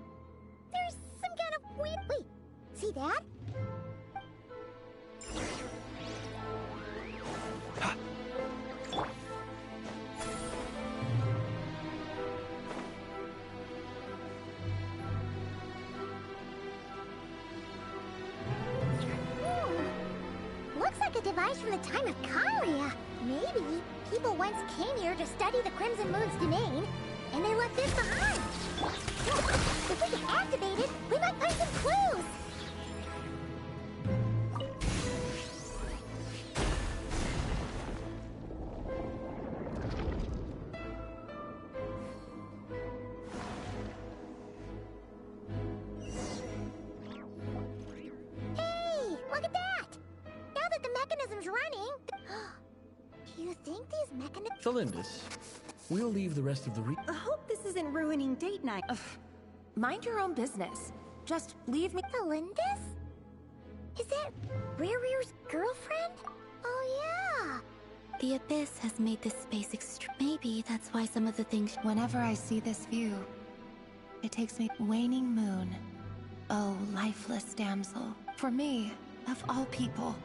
There's some kind of weird... Wait, see that? device from the time of Kalia. Maybe people once came here to study the Crimson Moon's domain, and they left this behind. If we can activate it, we might find some clues. Hey, look at that! Now that the mechanism's running... Do you think these mechanisms... Felindis, we'll leave the rest of the I hope this isn't ruining date night. Mind your own business. Just leave me. Felindis? Is that Rere's girlfriend? Oh, yeah. The Abyss has made this space extreme. Maybe that's why some of the things. Whenever I see this view, it takes me. Waning moon. Oh, lifeless damsel. For me, of all people.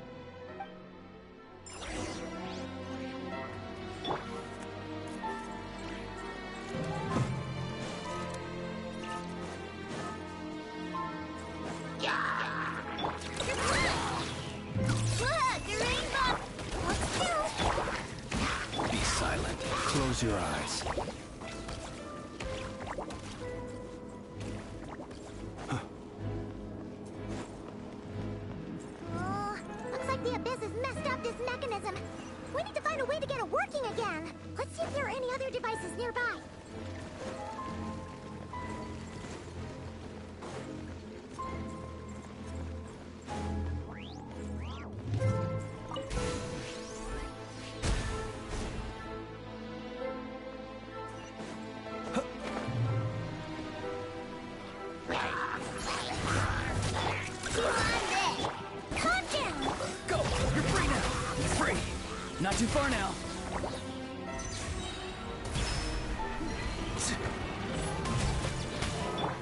Be silent. Close your eyes. Looks like the Abyss has messed up this mechanism. We need to find a way to get it working again. Let's see if there are any other devices nearby. Not too far now.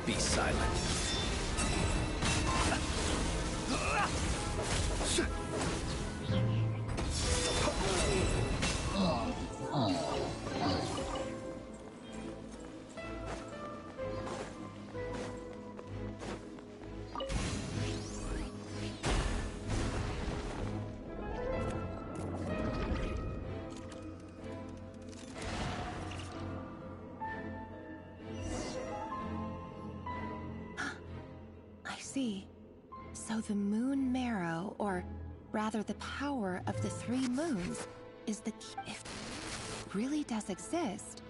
Be silent. So the moon marrow, or rather the power of the 3 moons, is the key. If it really does exist.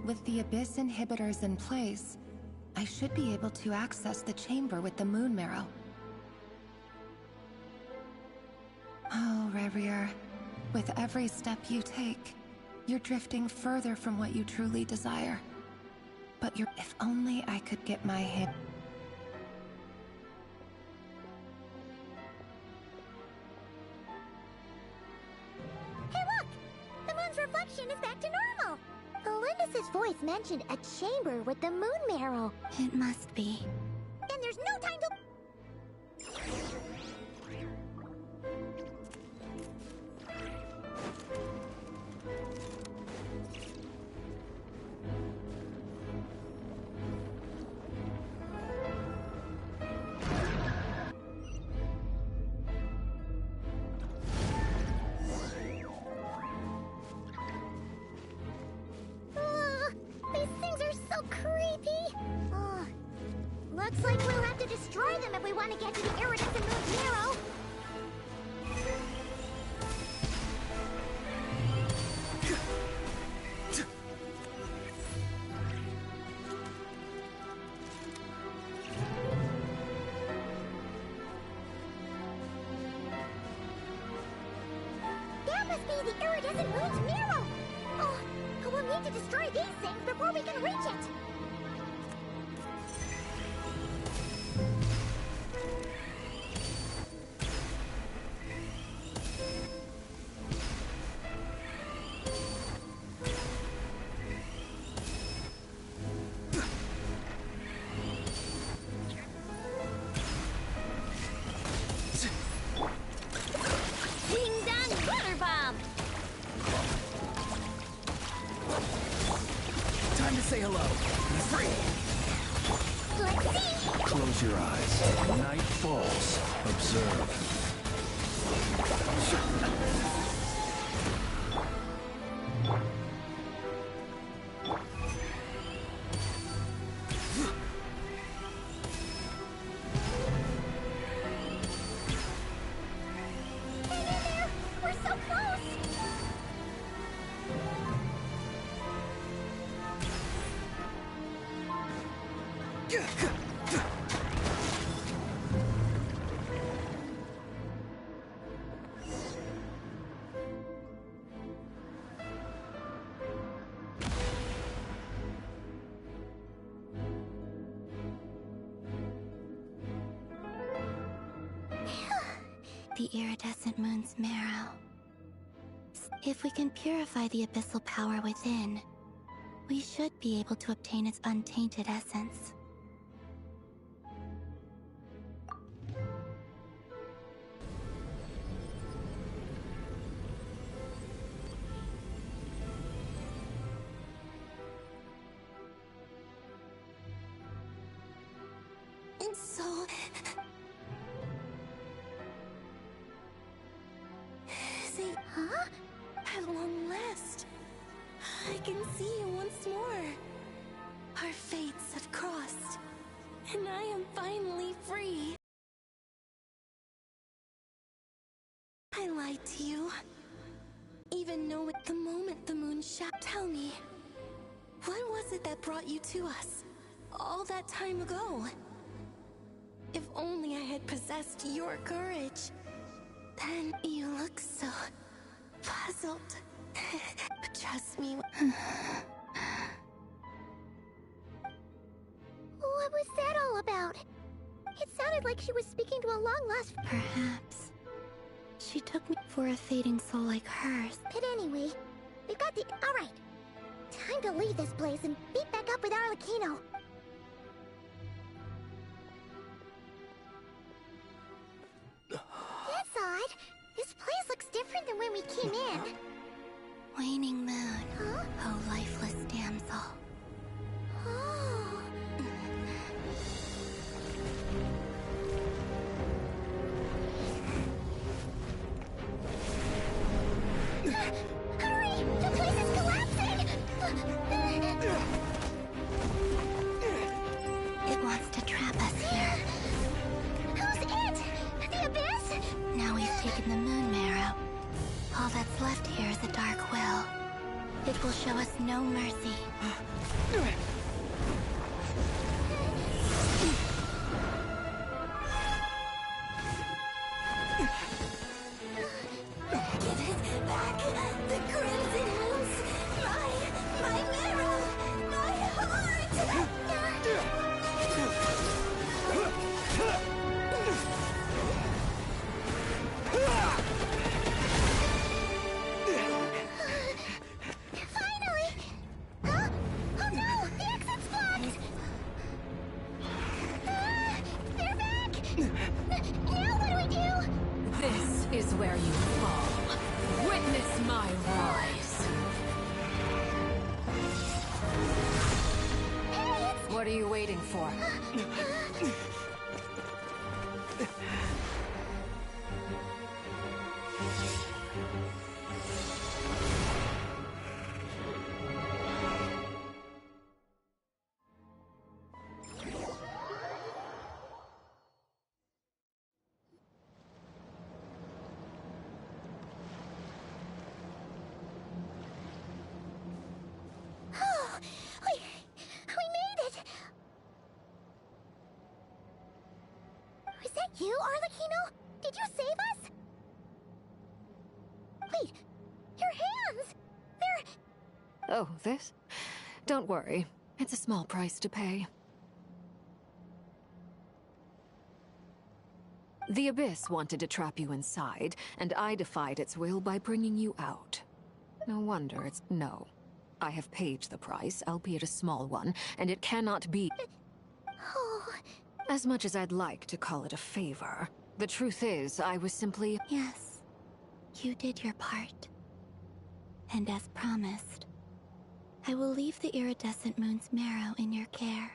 With the Abyss inhibitors in place, I should be able to access the chamber with the moon marrow. Oh, Reri, with every step you take, you're drifting further from what you truly desire. But if only I could get my hand... Hey, look! The moon's reflection is back to normal! Felindis' voice mentioned a chamber with the moon marrow. It must be. Then there's no time to... Looks like we'll have to destroy them if we want to get to the iridescent moon's marrow. must be the iridescent moon's mirror! Oh, we'll need to destroy these things before we can reach it! Say hello. Free. Let's see. Close your eyes. Night falls. Observe. Hang in there. We're so close. The iridescent moon's marrow. If we can purify the abyssal power within, we should be able to obtain its untainted essence. And so... Huh? At long last, I can see you once more. Our fates have crossed, and I am finally free. I lied to you. Even knowing the moment the moon shone. Tell me, what was it that brought you to us all that time ago? If only I had possessed your courage. Then you look so puzzled. But trust me. What was that all about? It sounded like she was speaking to a long-lost... Perhaps she took me for a fading soul like hers. But anyway, we've got the... Alright. Time to leave this place and meet back up with Arlecchino. That's odd. This place looks different than when we came in. Waning moon. Huh? Oh, lifeless damsel. Oh. Hurry! The place is collapsing! It wants to trap us here. Who's it? The Abyss? Now we've taken the moon marrow. All that's left here is a dark will. It will show us no mercy. Give it back! The crimson moons! My marrow! My heart! Finally! Huh? Oh no! The exit's blocked! They're back! Now what do we do? This is where you fall. Witness my rise. Hey, it's... What are you waiting for? Oh, we made it! Was that you, Arlecchino? Did you save us? Wait, hands! They're... Oh, this? Don't worry. It's a small price to pay. The Abyss wanted to trap you inside, and I defied its will by bringing you out. No wonder it's... No. I have paid the price, albeit a small one, and it cannot be... Oh... As much as I'd like to call it a favor, the truth is, I was simply... Yes, you did your part. And as promised, I will leave the iridescent moon's marrow in your care.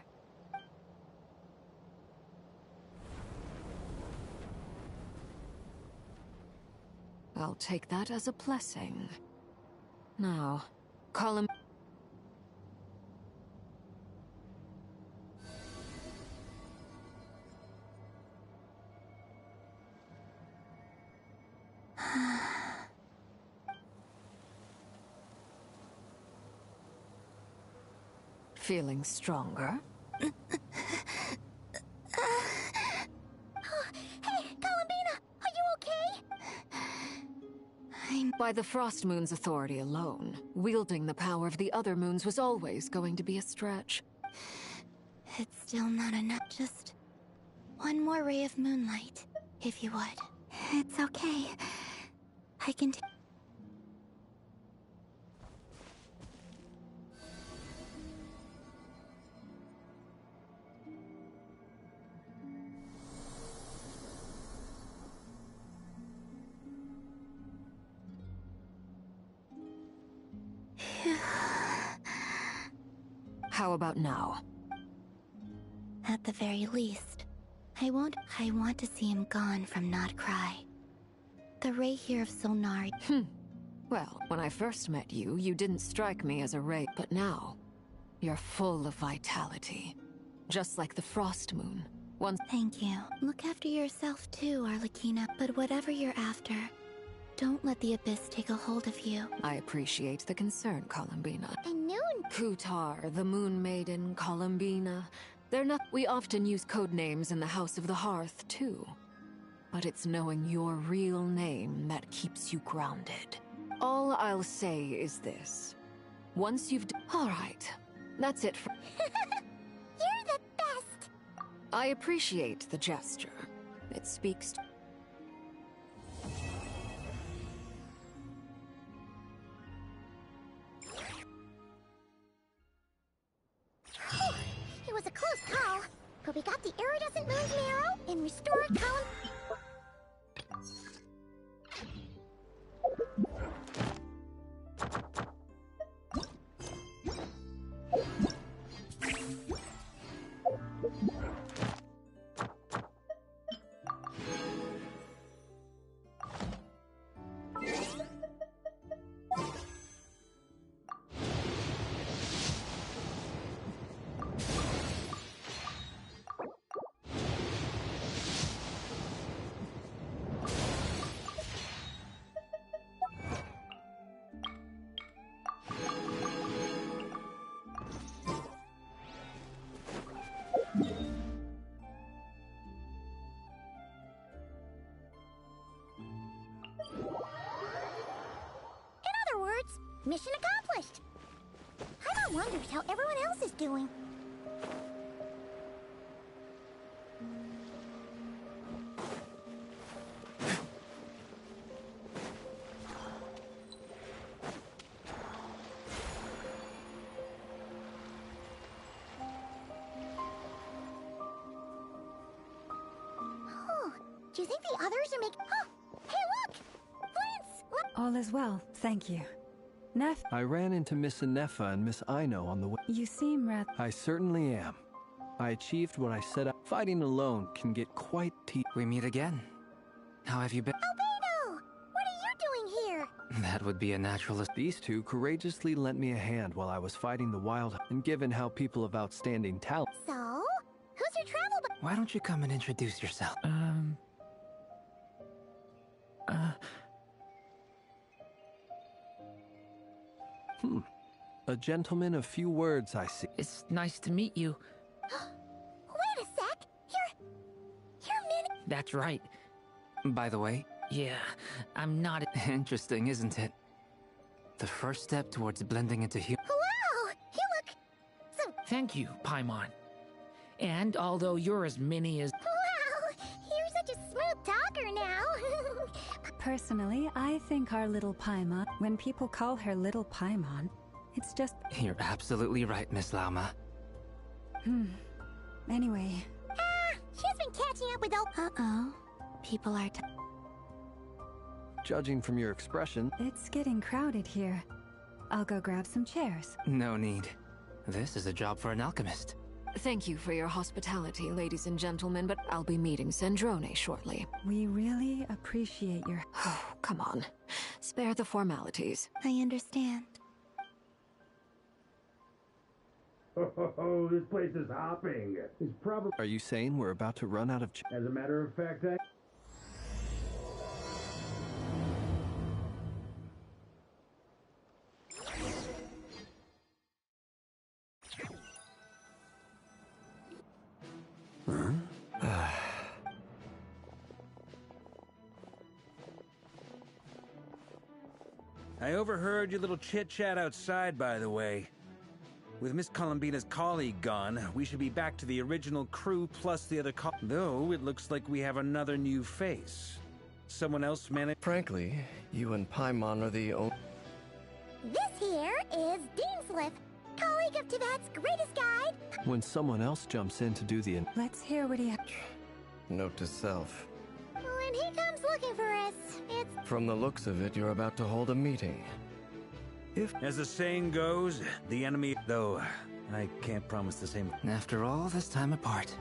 I'll take that as a blessing. Now, call him... Feeling stronger? Hey, Columbina! Are you okay? By the Frost Moon's authority alone, wielding the power of the other moons was always going to be a stretch. It's still not enough. Just one more ray of moonlight, if you would. It's okay. I can take... How about now? At the very least, I want to see him gone from Nod-Craya. The ray here of Solnari. Well, when I first met you, you didn't strike me as a ray, but now, you're full of vitality. Just like the Frost Moon. Thank you. Look after yourself too, Arlecchina. But whatever you're after, don't let the Abyss take a hold of you. I appreciate the concern, Columbina. And Noon. Kutar, the Moon Maiden, Columbina. They're not... We often use code names in the House of the Hearth, too. But it's knowing your real name that keeps you grounded. All I'll say is this. Once you've... All right. That's it for... You're the best! I appreciate the gesture. It speaks to... It was a close call, but we got the iridescent moon's marrow and restored column. Mission accomplished! Paimon wonders how everyone else is doing. Oh, do you think the others are making... Oh, hey look! Flint's! Look! All is well, thank you. Neff... I ran into Miss Anefa and Miss Aino on the way. You seem rather... I certainly am. I achieved what I set out. Fighting alone can get quite We meet again. How have you been? Albino! What are you doing here? That would be a naturalist. These two courageously lent me a hand while I was fighting the wild, and given how people of outstanding talent... So? Who's your travel buddy? Why don't you come and introduce yourself? A gentleman of few words, I see. It's nice to meet you. Wait a sec! You're Min... That's right. By the way... Yeah, I'm not... Interesting, isn't it? The first step towards blending into human. Wow! You look so... Thank you, Paimon. And although you're as mini as... Wow! You're such a smooth talker now! Personally, I think our little Paimon, when people call her Little Paimon, it's just... You're absolutely right, Miss Lauma. Anyway... she's been catching up with old... Uh-oh. People are... Judging from your expression... It's getting crowded here. I'll go grab some chairs. No need. This is a job for an alchemist. Thank you for your hospitality, ladies and gentlemen, but I'll be meeting Sandrone shortly. We really appreciate your... Oh, come on. Spare the formalities. I understand. Oh, this place is hopping. It's probably... Are you saying we're about to run out of... As a matter of fact, I overheard your little chit-chat outside, by the way. With Miss Columbina's colleague gone, we should be back to the original crew plus the other though it looks like we have another new face. Someone else managed... Frankly, you and Paimon are the only... This here is Deanslip, colleague of Tibet's greatest guide. When someone else jumps in to do the... Let's hear what he... Note to self. When he comes looking for us, it's... From the looks of it, you're about to hold a meeting. As the saying goes, the enemy... Though, I can't promise the same... After all this time apart,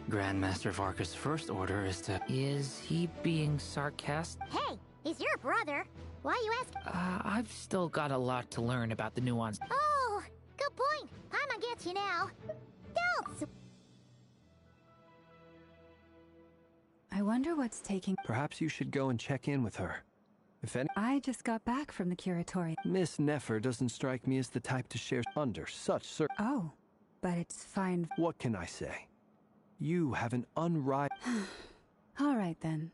Grandmaster Varka's first order is to... Is he being sarcastic? Hey, he's your brother. Why you ask? I've still got a lot to learn about the nuance. Oh, good point. Paimon gets you now. Don't... I wonder what's taking... Perhaps you should go and check in with her. If any... I just got back from the curatory. Miss Nefer doesn't strike me as the type to share under such Oh, but it's fine. What can I say? You have an unrivaled... All right, then.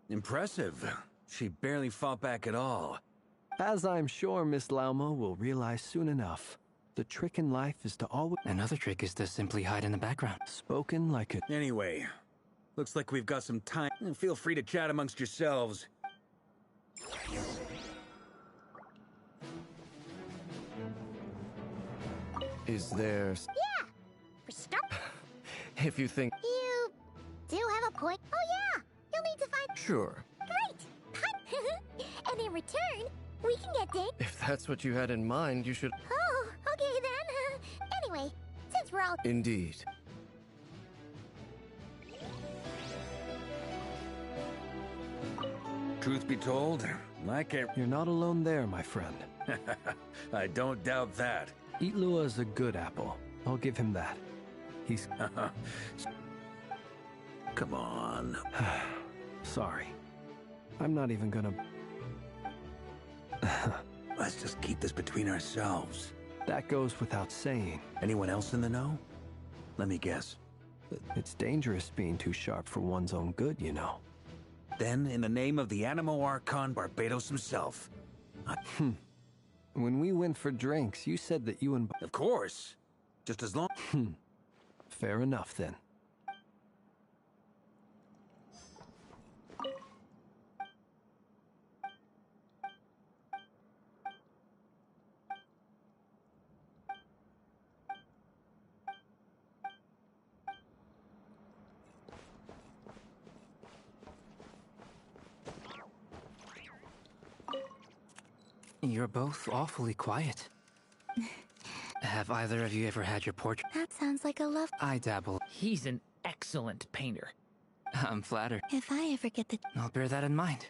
Impressive. She barely fought back at all. As I'm sure Miss Lauma will realize soon enough, the trick in life is to always... Another trick is to simply hide in the background. Spoken like a... Anyway, looks like we've got some time. Feel free to chat amongst yourselves. Is there... Yeah! For start... If you think... You... do have a point. Oh yeah! You'll need to find... Sure. Great! And in return, we can get Dane... If that's what you had in mind, you should... Oh, okay then. Anyway, since we're all... Indeed. Truth be told, I can't... You're not alone there, my friend. I don't doubt that. Itlua is a good apple. I'll give him that. He's... Come on. Sorry. I'm not even gonna... Let's just keep this between ourselves. That goes without saying. Anyone else in the know? Let me guess. It's dangerous being too sharp for one's own good, you know. Then, in the name of the Animo Archon Barbados himself... When we went for drinks, you said that you and... Of course. Just as long... Fair enough, then. You're both awfully quiet. Have either of you ever had your portrait? That sounds like a love... I dabble. He's an excellent painter. I'm flattered. If I ever get the... I'll bear that in mind.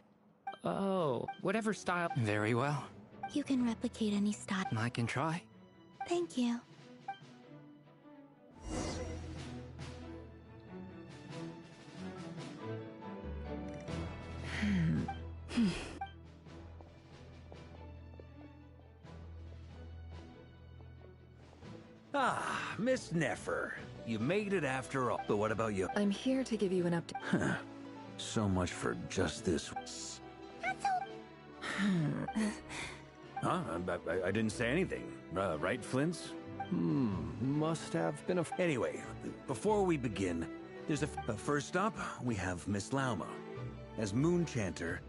Oh, whatever style... Very well. You can replicate any style. I can try. Thank you. Ah, Miss Nefer. You made it after all. But what about you? I'm here to give you an update. So much for just this. Huh? I didn't say anything. Right, Flints? Must have been a... Anyway, before we begin, there's first up, we have Miss Lauma. As Moon Chanter,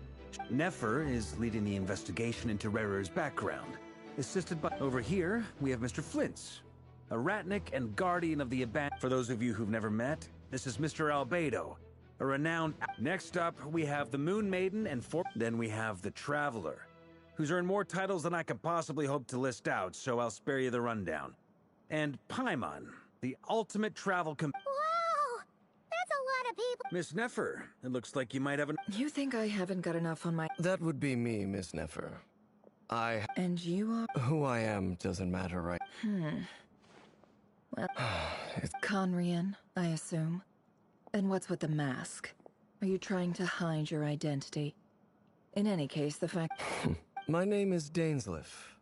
Nefer is leading the investigation into Reri's background. Assisted by... Over here, we have Mr. Flints, a Ratnik and guardian of the abandoned... For those of you who've never met, this is Mr. Albedo, a renowned... Next up, we have the Moon Maiden and Then we have the Traveler, who's earned more titles than I could possibly hope to list out, so I'll spare you the rundown. And Paimon, the ultimate travel Wow! That's a lot of people. Miss Nefer, it looks like you might have an... You think I haven't got enough on my... That would be me, Miss Nefer. And you are... Who I am doesn't matter, right? Well, it's Conrian, I assume. And what's with the mask? Are you trying to hide your identity? In any case, the fact... My name is Dainsleif.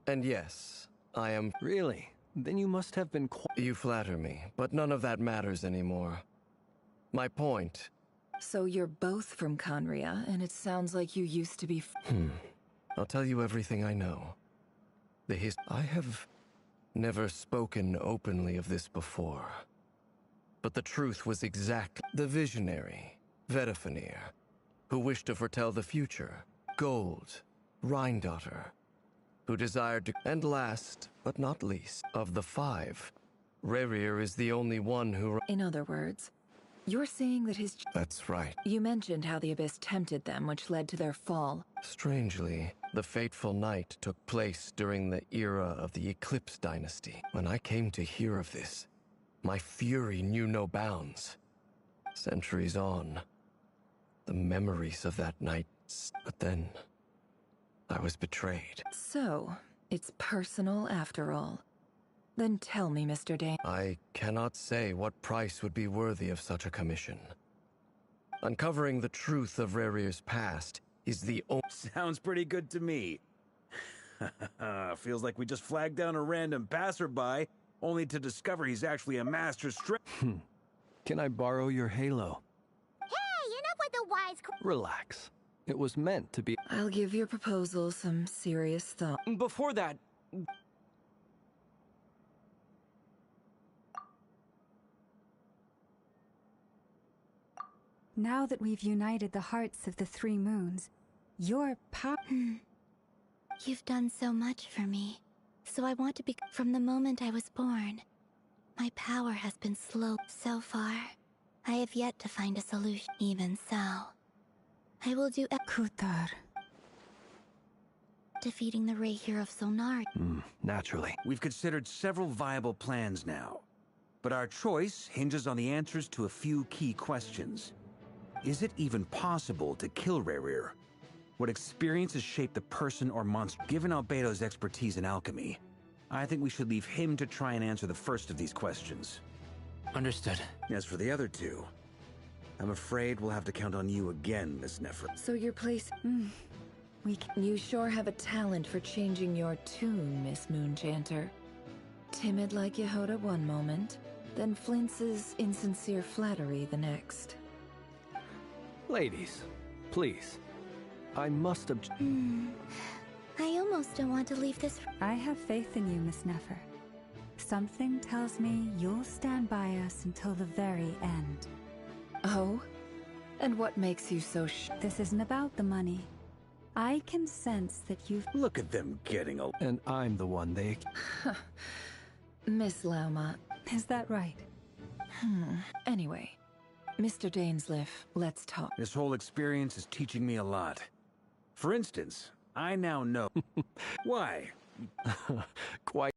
And yes, I am... Really? Then you must have been You flatter me, but none of that matters anymore. My point... So you're both from Conria, and it sounds like you used to be... I'll tell you everything I know. I have never spoken openly of this before. But the truth was exactly... The visionary, Vedifenir, who wished to foretell the future, Gold, Rhine-daughter, who desired to... And last, but not least, of the five, Reri is the only one who... In other words, you're saying that his... That's right. You mentioned how the Abyss tempted them, which led to their fall. Strangely, the fateful night took place during the era of the Eclipse Dynasty. When I came to hear of this, my fury knew no bounds. Centuries on, the memories of that night... But then, I was betrayed. So, it's personal after all. Then tell me, Mr. Dane. I cannot say what price would be worthy of such a commission. Uncovering the truth of Rerir's past is the only... Sounds pretty good to me. Feels like we just flagged down a random passerby, only to discover he's actually a master Can I borrow your halo? Hey, enough with the wise... Relax. It was meant to be... I'll give your proposal some serious thought. Before that... Now that we've united the hearts of the three moons, your power... You've done so much for me, so I want to be... From the moment I was born, my power has been slow. So far, I have yet to find a solution. Even so, I will do... Kutar. Defeating the Rehir of Solnari. Naturally. We've considered several viable plans now, but our choice hinges on the answers to a few key questions. Is it even possible to kill Rerir? What experiences shape the person or monster? Given Albedo's expertise in alchemy, I think we should leave him to try and answer the first of these questions. Understood. As for the other two, I'm afraid we'll have to count on you again, Miss Nefer. So your place... You sure have a talent for changing your tune, Miss Moonchanter. Timid like Yehoda one moment, then Flints's insincere flattery the next. Ladies, please. I must have... I almost don't want to leave this... I have faith in you, Miss Nefer. Something tells me you'll stand by us until the very end. Oh? And what makes you so This isn't about the money. I can sense that you've... Look at them getting a... And I'm the one they... Miss Lauma. Is that right? Anyway, Mr. Dainsleif, let's talk. This whole experience is teaching me a lot. For instance, I now know... Why? Quite...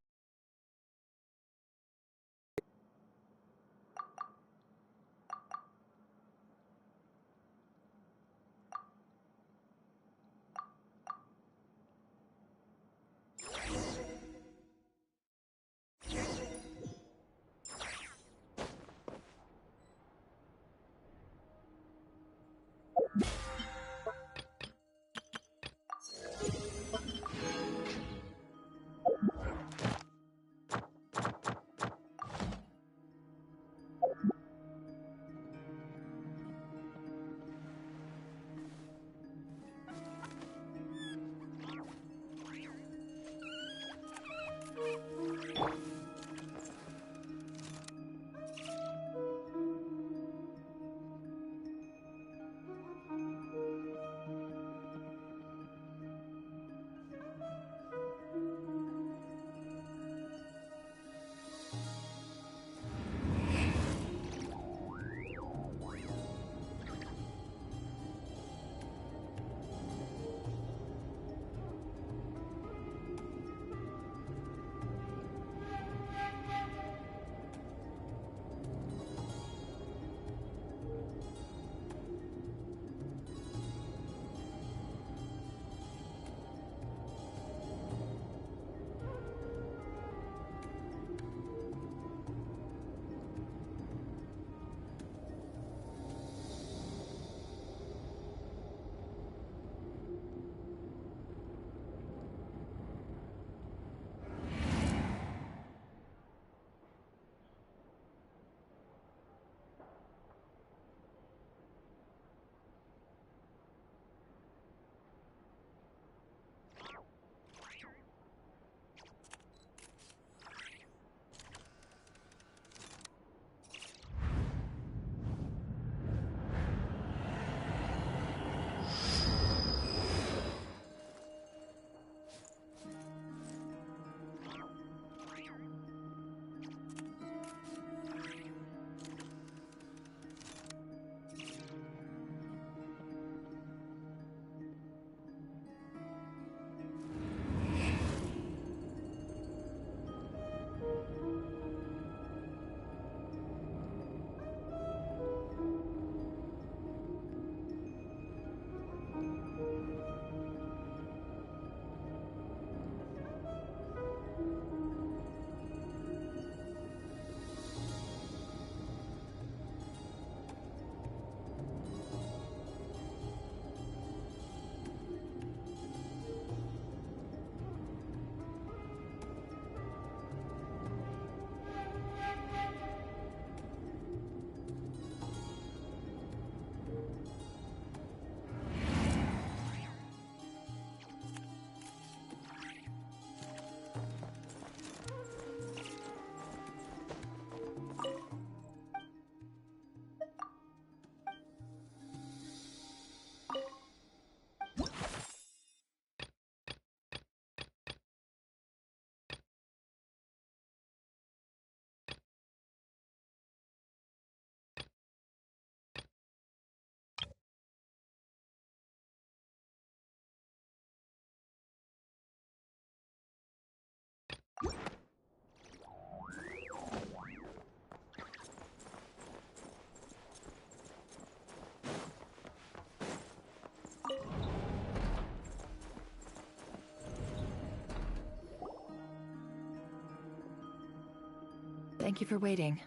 Thank you for waiting.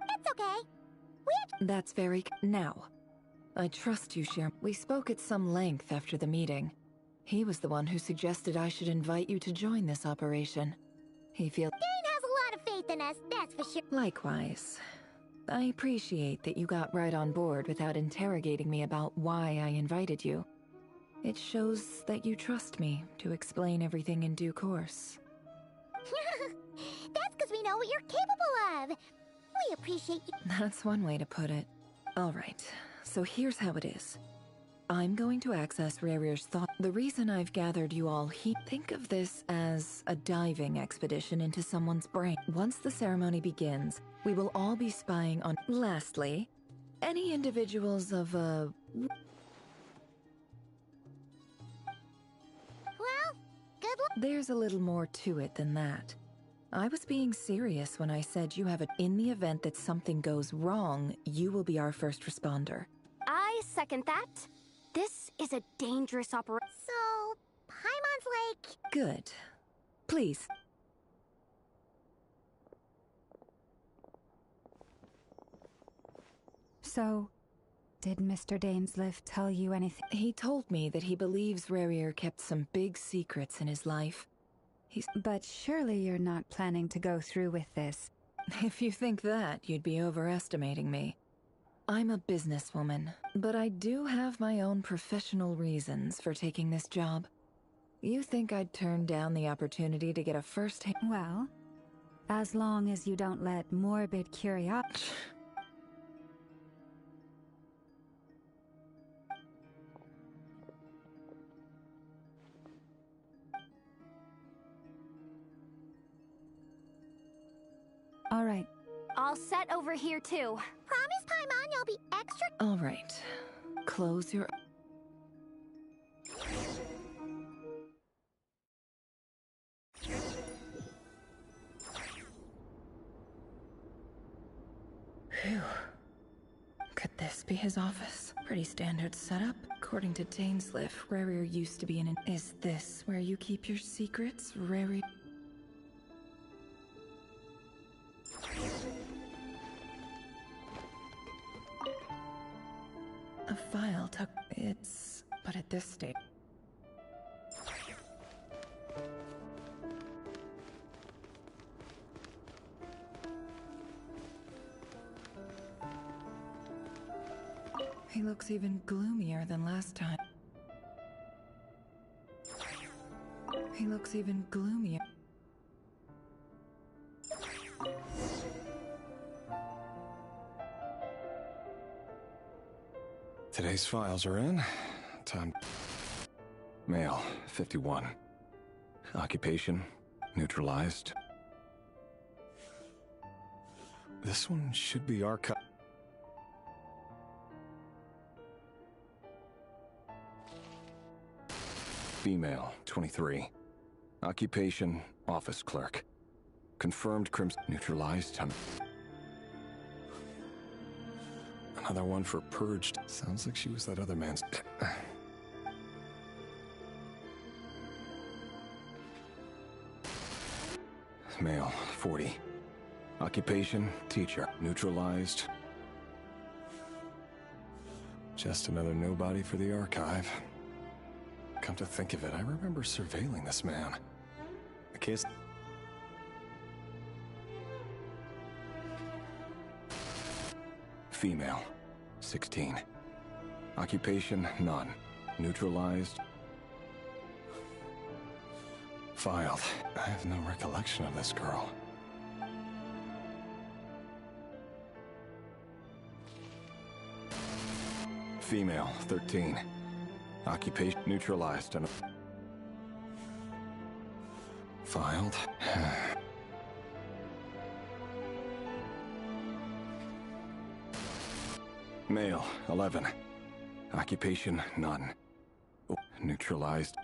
It's okay. That's very... Now, I trust you, Cher. We spoke at some length after the meeting. He was the one who suggested I should invite you to join this operation. He feels... Dane has a lot of faith in us, that's for sure. Likewise. I appreciate that you got right on board without interrogating me about why I invited you. It shows that you trust me to explain everything in due course. That's because we know what you're capable of. We appreciate you. That's one way to put it. Alright, so here's how it is. I'm going to access Rerir's thought. The reason I've gathered you all here, think of this as a diving expedition into someone's brain. Once the ceremony begins, we will all be spying on... Lastly, any individuals of Well, good luck. There's a little more to it than that. I was being serious when I said you have a... In the event that something goes wrong, you will be our first responder. I second that. This is a dangerous operation. So, Paimon's like... Good. Please. So, did Mr. Dainsliff tell you anything? He told me that he believes Reri kept some big secrets in his life. But surely you're not planning to go through with this. If you think that, you'd be overestimating me. I'm a businesswoman, but I do have my own professional reasons for taking this job. You think I'd turn down the opportunity to get a first-hand... Well, as long as you don't let morbid curiosity... All right. All set over here, too. Promise, Paimon, you'll be extra... All right. Close your... Phew. Could this be his office? Pretty standard setup. According to Dainsliff, Reri used to be in an... Is this where you keep your secrets, Reri? A file took... It's... But at this stage... He looks even gloomier than last time. He looks even gloomier. Today's files are in. Time. Male, 51. Occupation, neutralized. This one should be archived. Female, 23. Occupation, office clerk. Confirmed crimson. Neutralized. Another one for purged. Sounds like she was that other man's... Male, 40. Occupation, teacher. Neutralized. Just another nobody for the archive. Come to think of it, I remember surveilling this man. The case... Female, 16. Occupation, none. Neutralized. Filed. I have no recollection of this girl. Female, 13. Occupation neutralized and... Filed. Male, 11. Occupation, none. Oh, neutralized.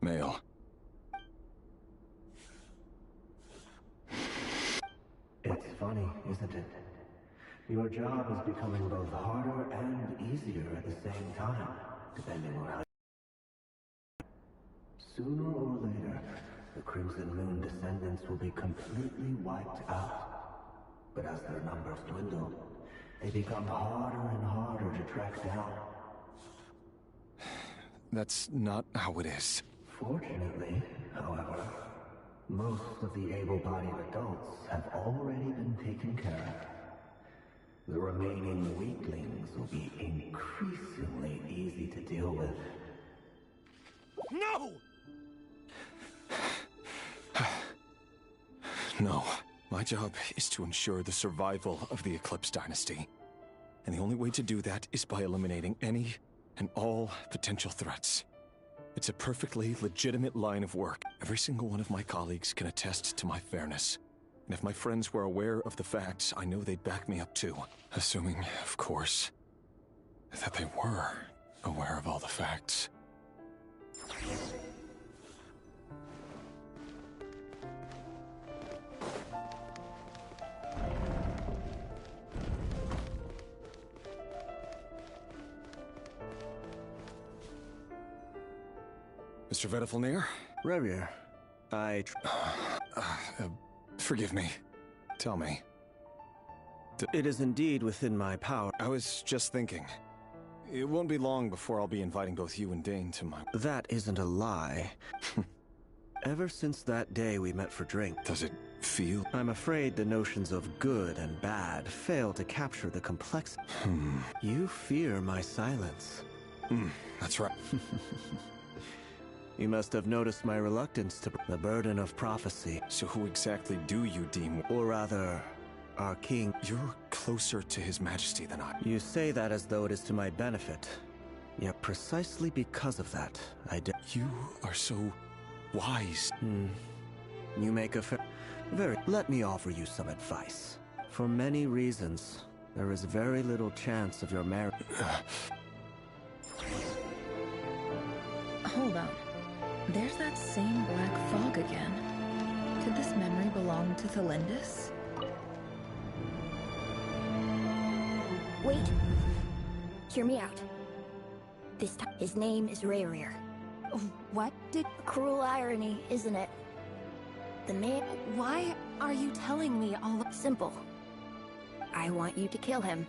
Male. It's funny, isn't it? Your job is becoming both harder and easier at the same time, depending on how... Sooner or later, the Crimson Moon descendants will be completely wiped out. But as their numbers dwindle, they become harder and harder to track down. That's not how it is. Fortunately, however, most of the able-bodied adults have already been taken care of. The remaining weaklings will be increasingly easy to deal with. No! No. My job is to ensure the survival of the Eclipse Dynasty. And the only way to do that is by eliminating any and all potential threats. It's a perfectly legitimate line of work. Every single one of my colleagues can attest to my fairness. And if my friends were aware of the facts, I know they'd back me up too. Assuming, of course, that they were aware of all the facts. Mr. Vedifalnir? Reri, forgive me. Tell me. It is indeed within my power. I was just thinking. It won't be long before I'll be inviting both you and Dane to my... That isn't a lie. Ever since that day we met for drink... Does it feel... I'm afraid the notions of good and bad fail to capture the complexity. You fear my silence. That's right. You must have noticed my reluctance to the burden of prophecy. So who exactly do you deem... Or rather, our king... You're closer to his majesty than I... You say that as though it is to my benefit. Yet precisely because of that, I do... You are so... wise. You make a very... Let me offer you some advice. For many reasons, there is very little chance of your marriage... Hold on. There's that same black fog again. Did this memory belong to Thelindis? Wait. Hear me out. This time, his name is Reri. What did... Cruel irony, isn't it? The man... Why are you telling me all of... Simple. I want you to kill him.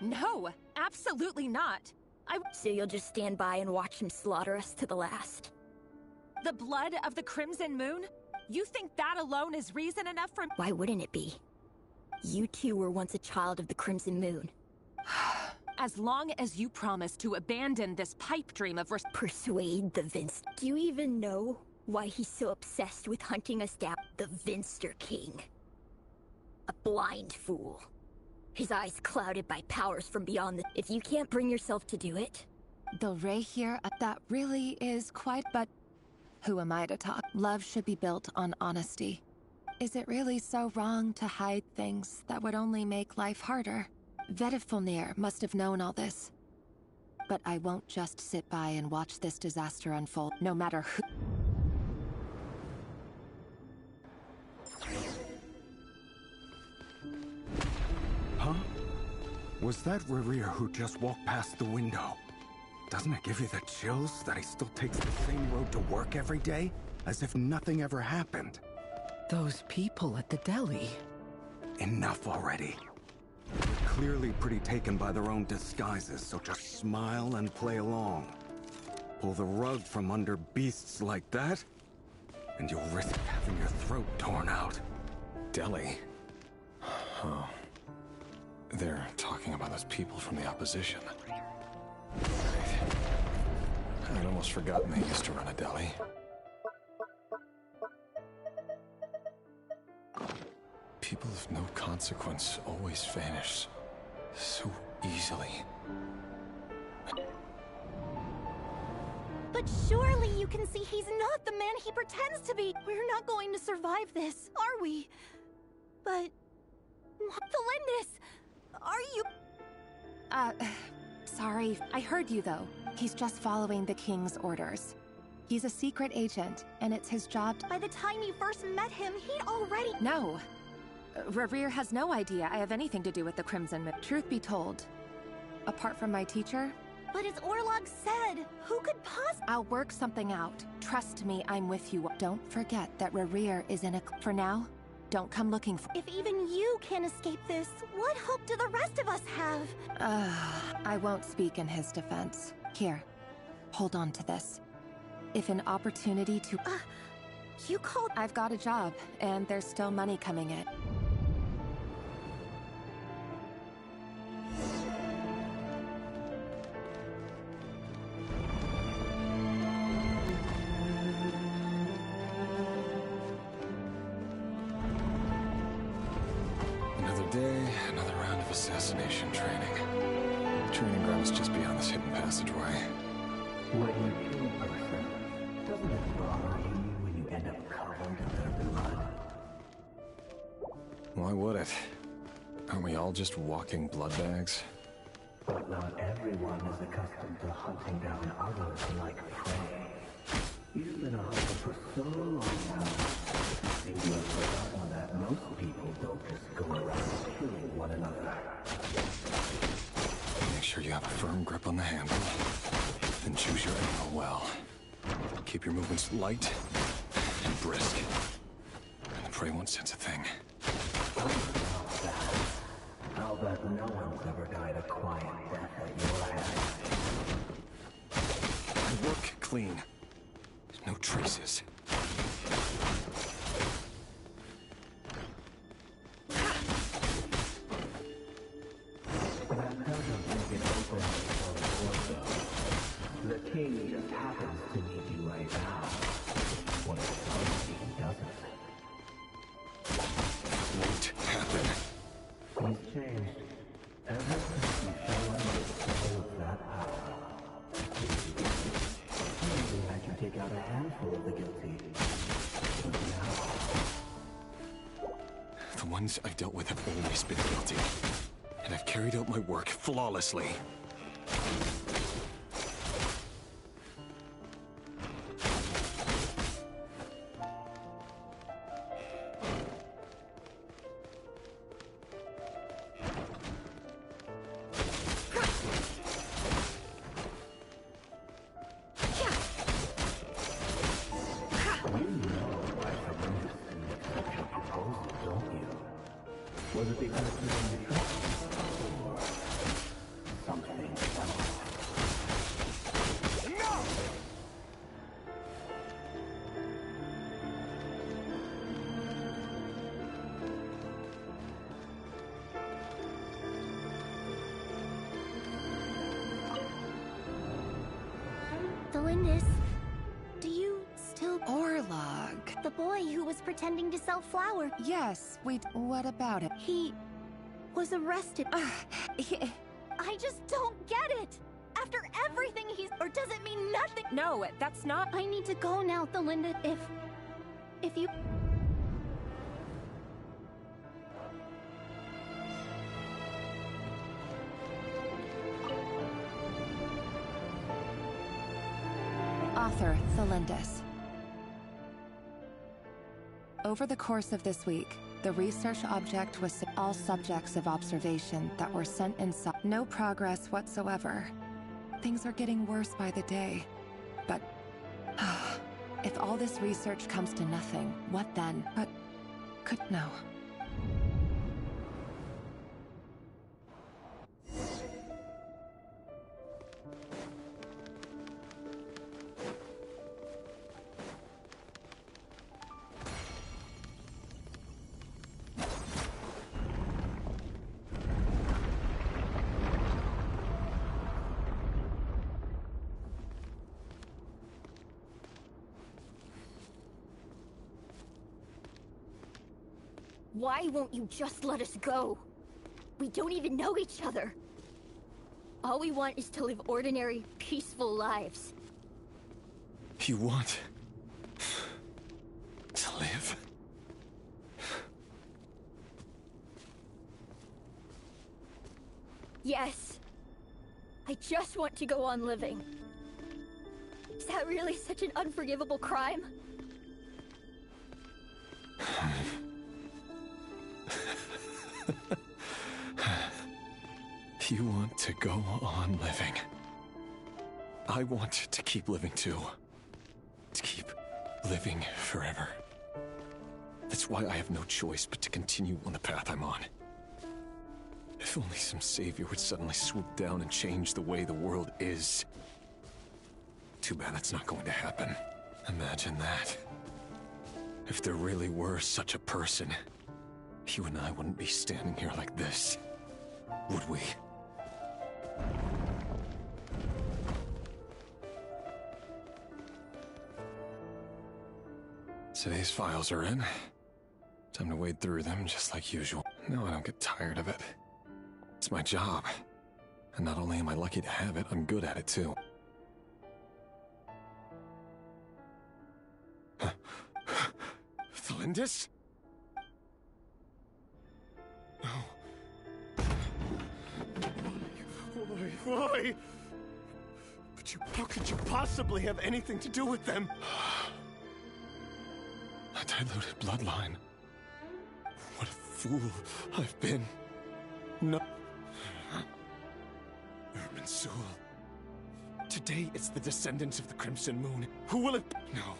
No, absolutely not. So you'll just stand by and watch him slaughter us to the last? The blood of the Crimson Moon? You think that alone is reason enough for... Why wouldn't it be? You two were once a child of the Crimson Moon. As long as you promise to abandon this pipe dream of... Persuade the Vinster. Do you even know why he's so obsessed with hunting us down? The Vinster King. A blind fool. His eyes clouded by powers from beyond the... If you can't bring yourself to do it... The Rei here, that really is quite... But who am I to talk? Love should be built on honesty. Is it really so wrong to hide things that would only make life harder? Vedifalnir must have known all this. But I won't just sit by and watch this disaster unfold, no matter who... Huh? Was that Reri who just walked past the window? Doesn't it give you the chills that he still takes the same road to work every day? As if nothing ever happened. Those people at the deli. Enough already. They're clearly pretty taken by their own disguises, so just smile and play along. Pull the rug from under beasts like that, and you'll risk having your throat torn out. Deli? Oh. They're talking about those people from the opposition. Right. I'd almost forgotten they used to run a deli. People of no consequence always vanish so easily. But surely you can see he's not the man he pretends to be. We're not going to survive this, are we? But... Thelindis! Are you... Sorry. I heard you, though. He's just following the King's orders. He's a secret agent, and it's his job... By the time you first met him, he'd already... No. Reri has no idea I have anything to do with the Crimson Moon. Truth be told, apart from my teacher... But as Orlog said, who could possibly... I'll work something out. Trust me, I'm with you. Don't forget that Reri is in a... For now, don't come looking for... If even you can't escape this, what hope do the rest of us have? I won't speak in his defense. Here, hold on to this. If an opportunity to... You called... I've got a job, and there's still money coming in. Another day, another round of assassination training. The training ground is just beyond this hidden passageway. When you kill a person, doesn't it bother you when you end up covered in their blood? Why would it? Aren't we all just walking blood bags? But not everyone is accustomed to hunting down others like prey. You've been a hunter for so long now, it seems you have forgotten that most people don't just go around killing one another. Make sure you have a firm grip on the handle, then choose your angle well. Keep your movements light and brisk. And the prey won't sense a thing. I'll bet no one's ever died a quiet death at your hands. I work clean. There's no traces. That doesn't make it open for the torso. The king just happens to need you right now. What if he doesn't? Won't happen. He's changed. Ever since you showed him that power. He even had you take out a handful of the guilty. But now... The ones I've dealt with have always been guilty. And I've carried out my work flawlessly. Was it because you didn't trust or something else? No! Delindis, do you still... Orlog. The boy who was pretending to sell flour. Yes, what about it? He was arrested. I just don't get it. After everything he's... Or does it mean nothing? No, that's not... I need to go now, Thelinda. If you... Author, Thelindis. Over the course of this week, the research object was all subjects of observation that were sent inside. No progress whatsoever. Things are getting worse by the day. But if all this research comes to nothing, what then? But no. Why won't you just let us go? We don't even know each other. All we want is to live ordinary, peaceful lives. You want... to live? Yes. I just want to go on living. Is that really such an unforgivable crime? You want to go on living. I want to keep living too. To keep living forever. That's why I have no choice but to continue on the path I'm on. If only some savior would suddenly swoop down and change the way the world is. Too bad that's not going to happen. Imagine that. If there really were such a person, you and I wouldn't be standing here like this, would we? Today's files are in. Time to wade through them just like usual. No, I don't get tired of it. It's my job. And not only am I lucky to have it, I'm good at it too. Flindus? No. Why? But how could you possibly have anything to do with them? A diluted bloodline. What a fool I've been. No. Urban-Sul. Today it's the descendants of the Crimson Moon. Who will it be? No.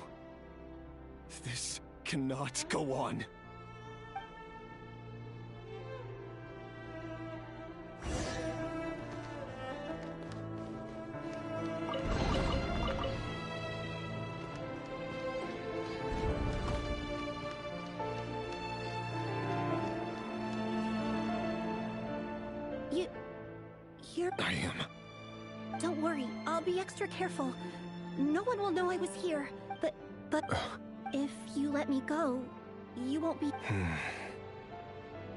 This cannot go on. I am. Don't worry, I'll be extra careful. No one will know I was here. But if you let me go, you won't be...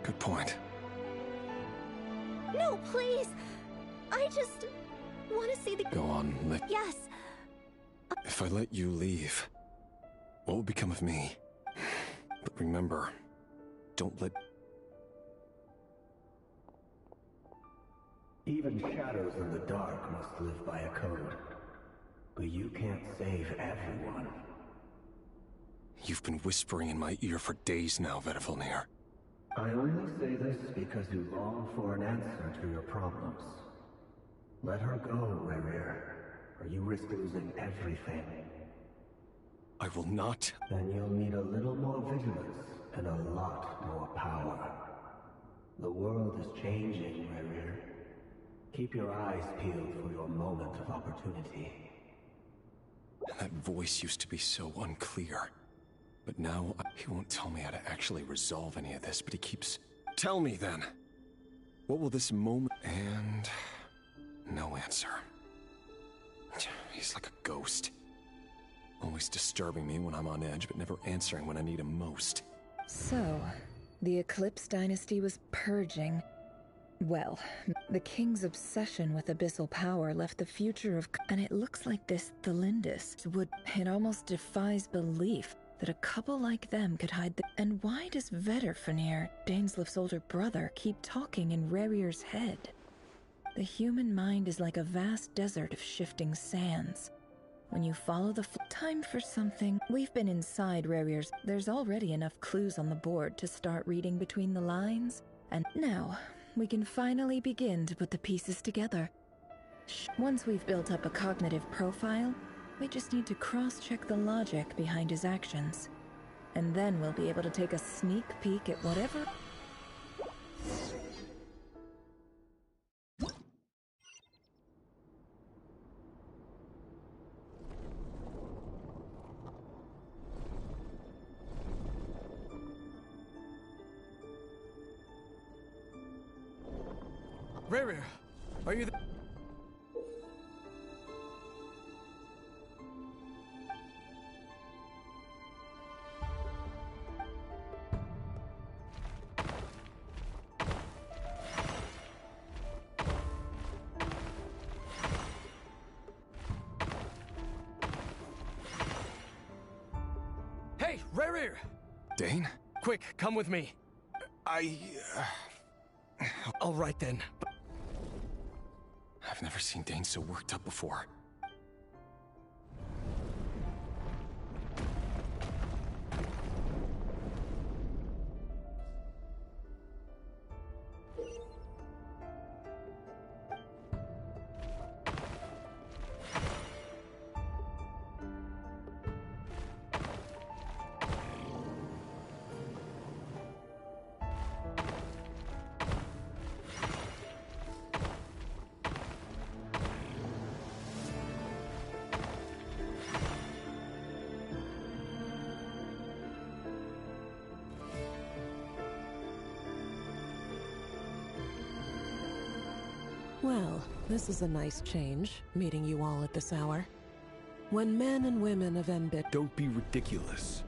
Good point. No, please! I just want to see the... Go on, Yes! If I let you leave, what will become of me? But remember, don't let... Even shadows in the dark must live by a code. But you can't save everyone. You've been whispering in my ear for days now, Vedifilnir. I only say this because you long for an answer to your problems. Let her go, Reri, or you risk losing everything. I will not. Then you'll need a little more vigilance and a lot more power. The world is changing, Reri. Keep your eyes peeled for your moment of opportunity. And that voice used to be so unclear. But now, he won't tell me how to actually resolve any of this, but he keeps... Tell me then! What will this moment... And... no answer. He's like a ghost. Always disturbing me when I'm on edge, but never answering when I need him most. So, the Eclipse Dynasty was purging. Well, the king's obsession with abyssal power left the future of... And it looks like this Thelindis would... It almost defies belief that a couple like them could hide the... And why does Vedifilnir, Dainsleif's older brother, keep talking in Rerir's head? The human mind is like a vast desert of shifting sands. When you follow the time for something... We've been inside Rerir's... There's already enough clues on the board to start reading between the lines. And now... we can finally begin to put the pieces together. Once we've built up a cognitive profile, we just need to cross-check the logic behind his actions. And then we'll be able to take a sneak peek at whatever... Reri, are you there? Hey, Reri! Dane? Quick, come with me. All right then. I've never seen Dane so worked up before. Well, this is a nice change, meeting you all at this hour. When men and women of Embit... Don't be ridiculous.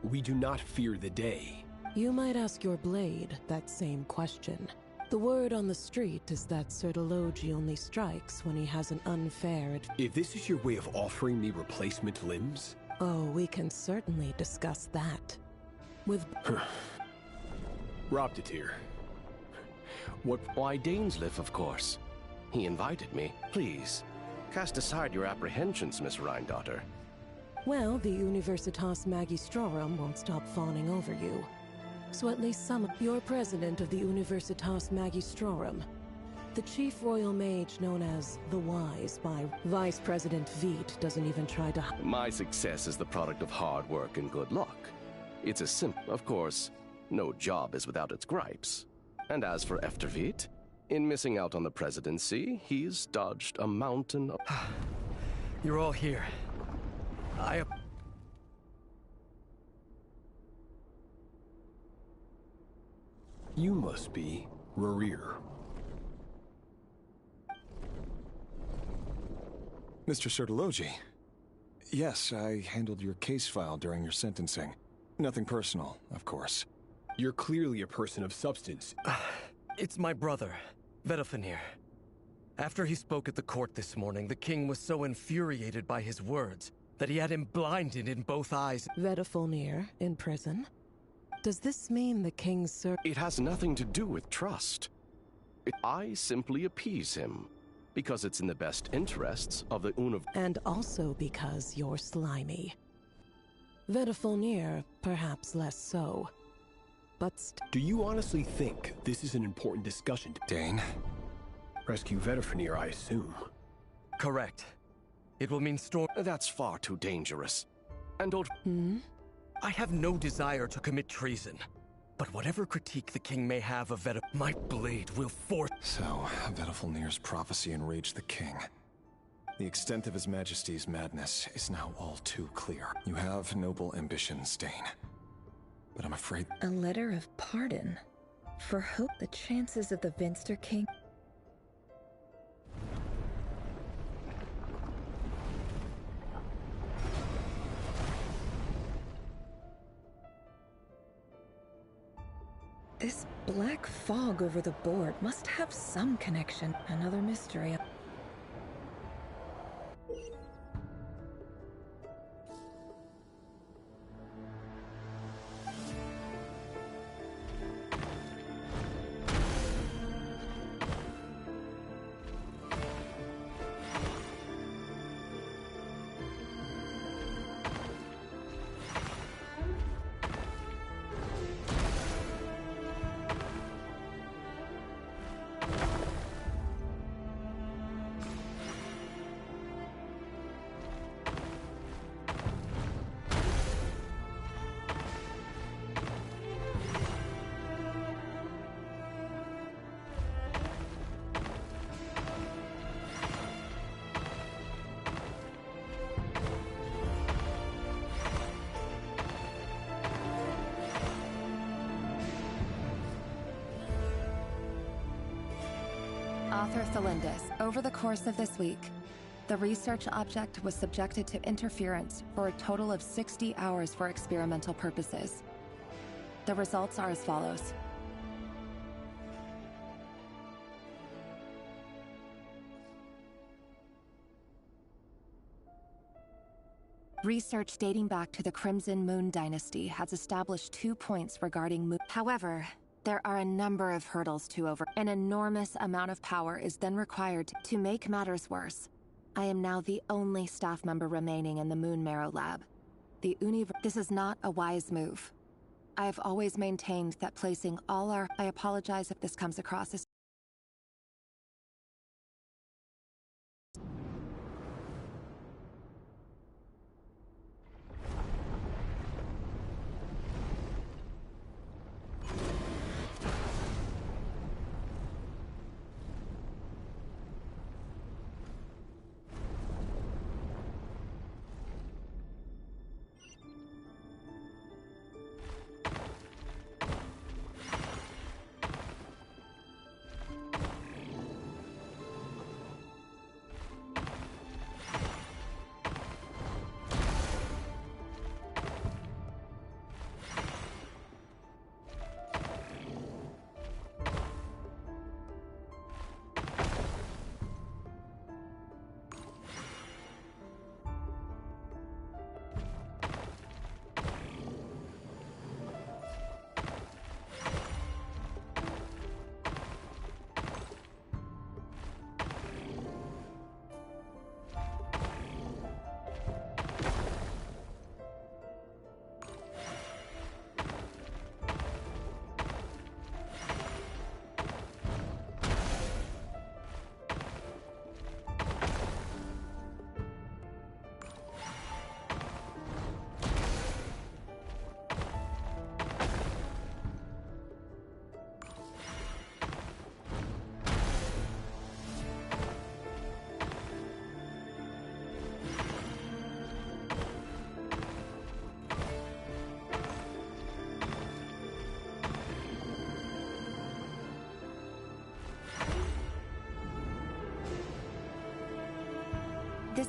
We do not fear the day. You might ask your blade that same question. The word on the street is that Sertology only strikes when he has an unfair... If this is your way of offering me replacement limbs... Oh, we can certainly discuss that. With... Robtatir. What? Why, Dainsliff, of course. He invited me. Please, cast aside your apprehensions, Miss Rheindotter. Well, the Universitas Magistrorum won't stop fawning over you. So at least some of... You're president of the Universitas Magistrorum. The chief royal mage known as the Wise by Vice President Veit doesn't even try to... My success is the product of hard work and good luck. It's a simple... Of course, no job is without its gripes. And as for Efterveit, in missing out on the presidency, he's dodged a mountain of... You're all here. You must be Reri. Mr. Sertology. Yes, I handled your case file during your sentencing. Nothing personal, of course. You're clearly a person of substance. It's my brother, Vedofenir. After he spoke at the court this morning, the king was so infuriated by his words that he had him blinded in both eyes. Vedofenir in prison? Does this mean the king's It has nothing to do with trust. I simply appease him, because it's in the best interests of the And also because you're slimy. Vedofenir, perhaps less so. But do you honestly think this is an important discussion? Dane? Rescue Vedofenir, I assume. Correct. It will mean storm... That's far too dangerous. And don't... I have no desire to commit treason. But whatever critique the king may have of my blade will force... So, Vedofenir's prophecy enraged the king. The extent of His Majesty's madness is now all too clear. You have noble ambitions, Dane. But I'm afraid... A letter of pardon? For who? The chances of the Vinster King... This black fog over the board must have some connection. Another mystery. Author Thelindis. Over the course of this week, the research object was subjected to interference for a total of 60 hours for experimental purposes. The results are as follows. Research dating back to the Crimson Moon Dynasty has established 2 points regarding moon. However, there are a number of hurdles to overcome. An enormous amount of power is then required to make matters worse. I am now the only staff member remaining in the Moon Marrow lab. This is not a wise move. I have always maintained that placing all our... I apologize if this comes across as...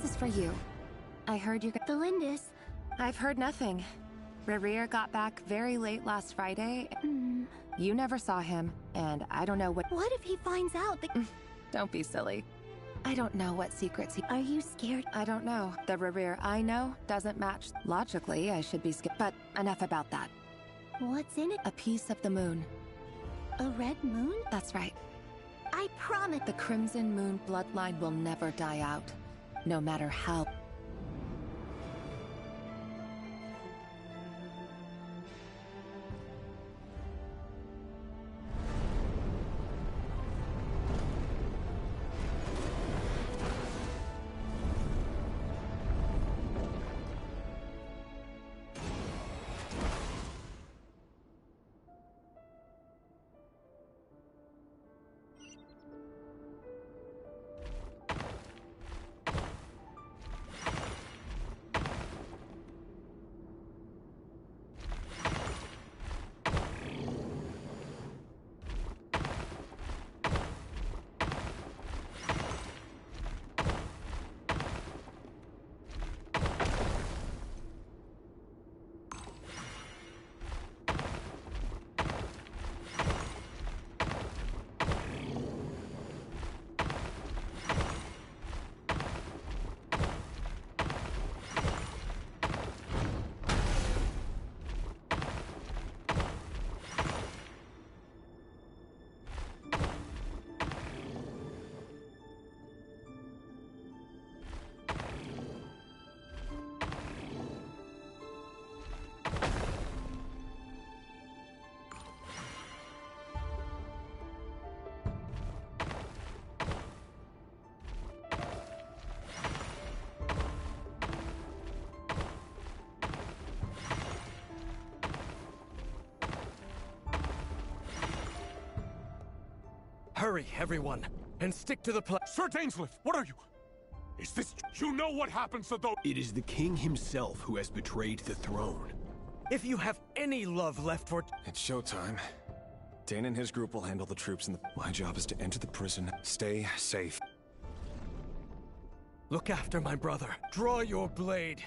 This is for you. I heard you got the Lindis. I've heard nothing. Reri got back very late last Friday. You never saw him, and I don't know what... What if he finds out that... Don't be silly. I don't know what secrets he... Are you scared? I don't know. The Reri I know doesn't match. Logically, I should be scared. But enough about that. What's in it? A piece of the moon. A red moon? That's right. I promise. The Crimson Moon bloodline will never die out. No matter how... Hurry, everyone, and stick to the plan. Sir Dainsleif, what are you? Is this... You know what happens to those... It is the king himself who has betrayed the throne. If you have any love left for... It's showtime. Dane and his group will handle the troops, and my job is to enter the prison. Stay safe. Look after my brother. Draw your blade.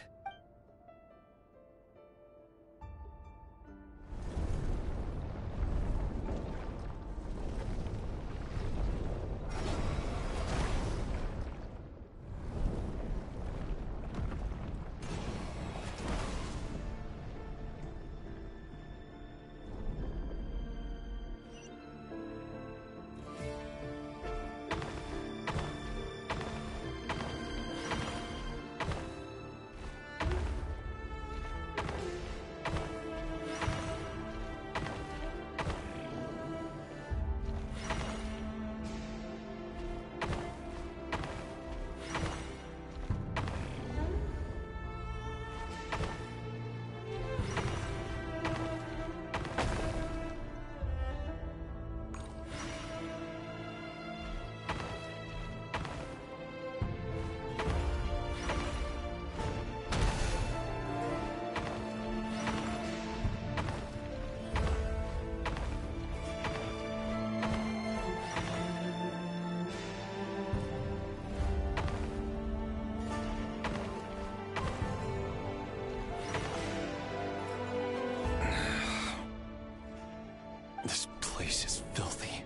This place is filthy.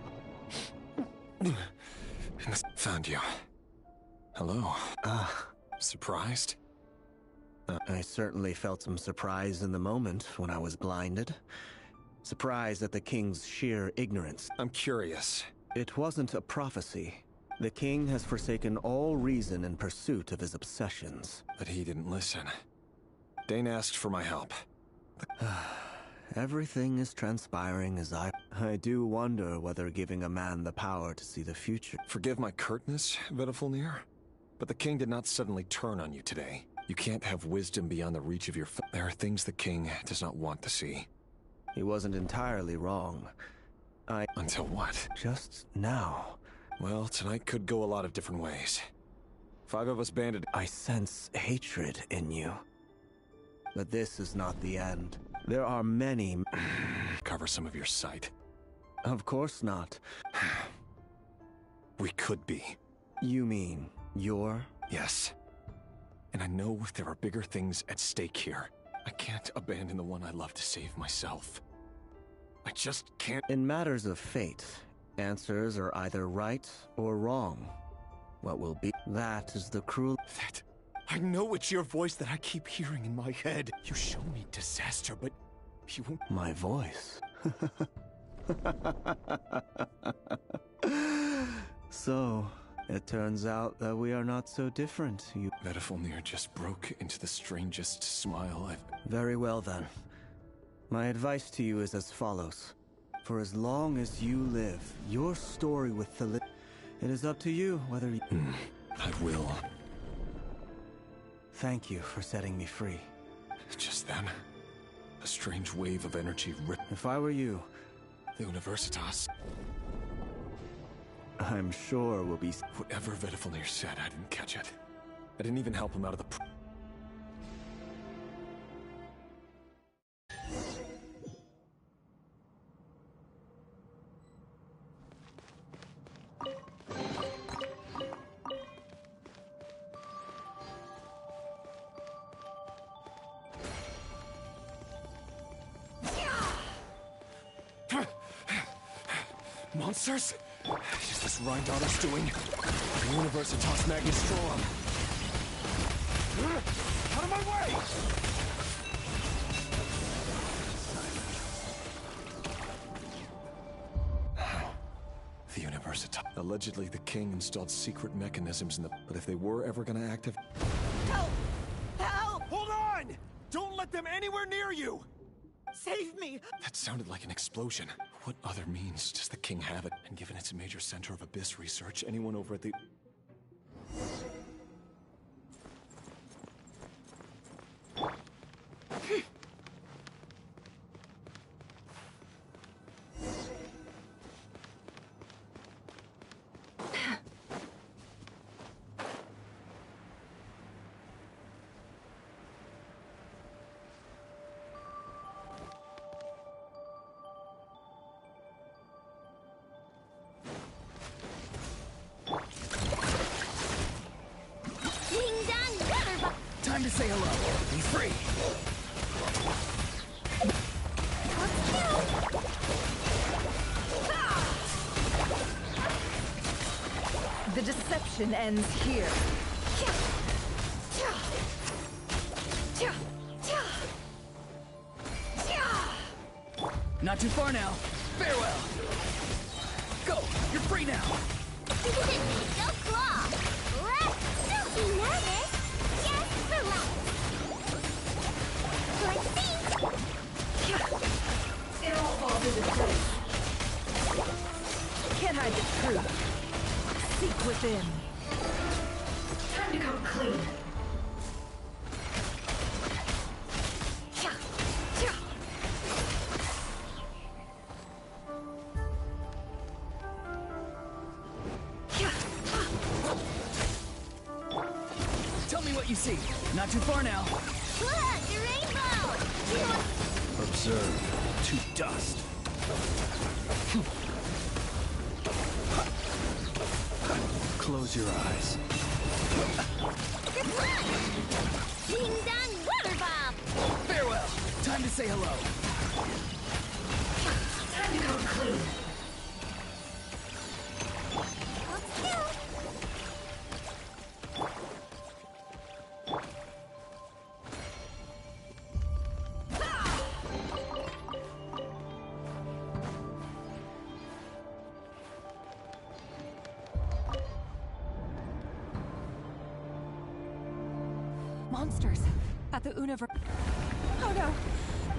Found you. Hello. Surprised? I certainly felt some surprise in the moment when I was blinded. Surprise at the king's sheer ignorance. I'm curious. It wasn't a prophecy. The king has forsaken all reason in pursuit of his obsessions. But he didn't listen. Dane asked for my help. Everything is transpiring as I do wonder whether giving a man the power to see the future... Forgive my curtness, Vedafulnir, but the king did not suddenly turn on you today. You can't have wisdom beyond the reach of your... There are things the king does not want to see. He wasn't entirely wrong. Until what? Just now. Well, tonight could go a lot of different ways. 5 of us banded... I sense hatred in you. But this is not the end. There are many... Cover some of your sight. Of course not. We could be. You mean, you're... Yes. And I know there are bigger things at stake here. I can't abandon the one I love to save myself. I just can't. In matters of fate, answers are either right or wrong. What will be, that is the cruel... That... I know it's your voice that I keep hearing in my head. You show me disaster, but you won't... My voice? So, it turns out that we are not so different, you... Vedifilnir just broke into the strangest smile I've... Very well then. My advice to you is as follows. For as long as you live, your story with the it is up to you whether you... I will. Thank you for setting me free. Just then, a strange wave of energy ripped... If I were you... The Universitas... I'm sure we'll be... Whatever Vedifilnir said, I didn't catch it. I didn't even help him out of the... Monsters? Is this Rhindotter's doing? The Universitas Magistrorum. Out of my way! The Universitas. Allegedly, the king installed secret mechanisms in the... But if they were ever gonna activate... Help! Help! Hold on! Don't let them anywhere near you! Save me! That sounded like an explosion. What other means does the king have it? And given it's a major center of abyss research, anyone over at the... Time to say hello. Be free. The deception ends here. Not too far now. Farewell. Go. You're free now. Go claw. Don't be nervous. Just relax. Let's see. It all falls into place. Can't hide the truth. Seek within. Time to come clean. Tell me what you see. Not too far now. Look, the rainbow. Observe to dust. Close your eyes. Good luck. Ding dong water bomb. Farewell. Time to say hello. Time to come clean. Monsters at the universe. Oh no,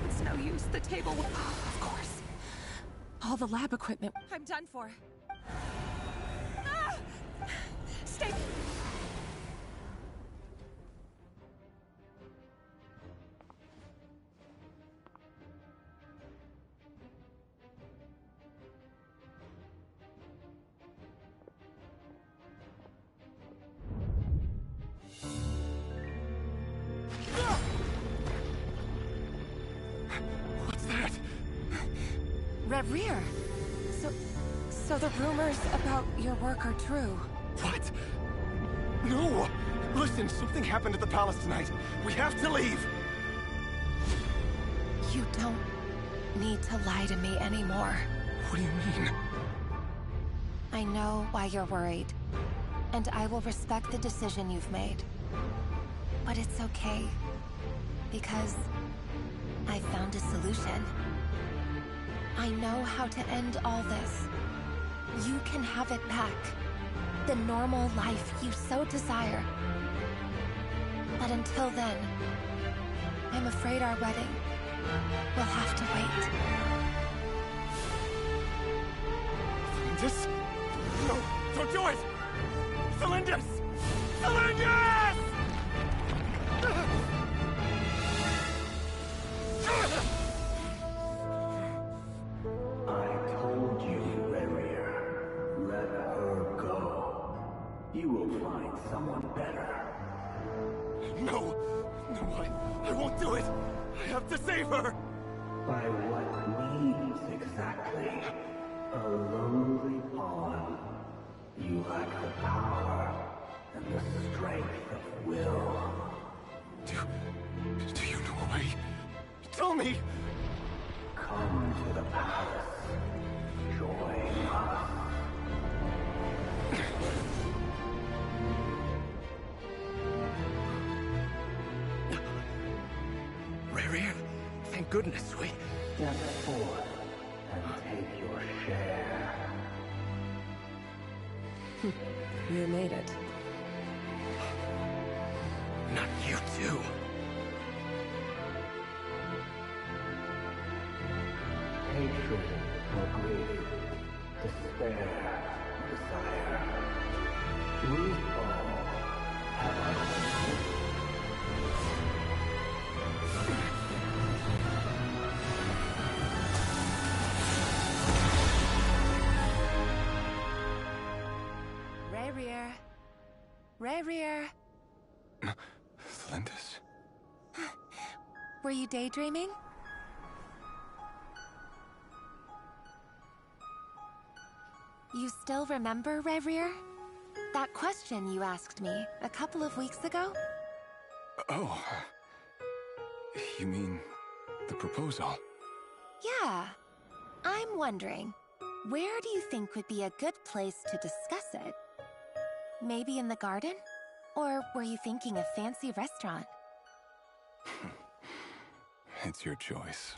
it's no use. The table will... Of course. All the lab equipment. I'm done for. Ah! Stay... Reri. So the rumors about your work are true. What? No! Listen, something happened at the palace tonight. We have to leave! You don't need to lie to me anymore. What do you mean? I know why you're worried, and I will respect the decision you've made. But it's okay, because I found a solution. I know how to end all this. You can have it back. The normal life you so desire. But until then, I'm afraid our wedding will have to wait. This? No, don't do it! Celindus! Celindus! I told you, Reri. Let her go. You will find someone better. No! No, I won't do it! I have to save her! By what means exactly? A lonely pawn. You lack the power and the strength of will. Do you know a way? Tell me! Come to the palace. Join us. Reri, thank goodness we... Step forth and take your share. You made it. Not you too. Hatred or grief, despair, desire. We all have our own. Reri. Celindus? Were you daydreaming? You still remember, Reri? That question you asked me a couple of weeks ago? Oh. You mean the proposal? Yeah. I'm wondering, where do you think would be a good place to discuss it? Maybe in the garden? Or were you thinking a fancy restaurant? It's your choice.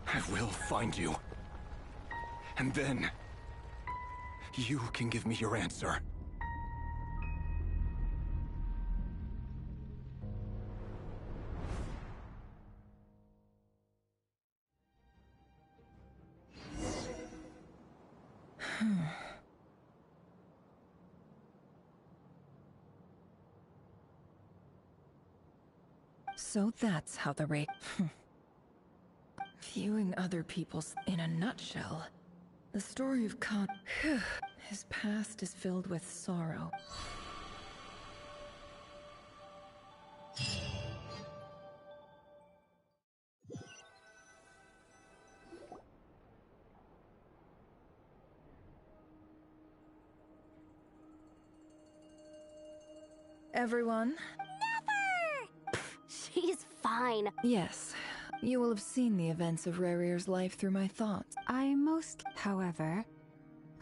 I will find you. And then... you can give me your answer. So that's how the raid... Viewing other people's... In a nutshell, the story of Khan... His past is filled with sorrow. Everyone? Never! She's fine. Yes. You will have seen the events of Rerir's life through my thoughts. However,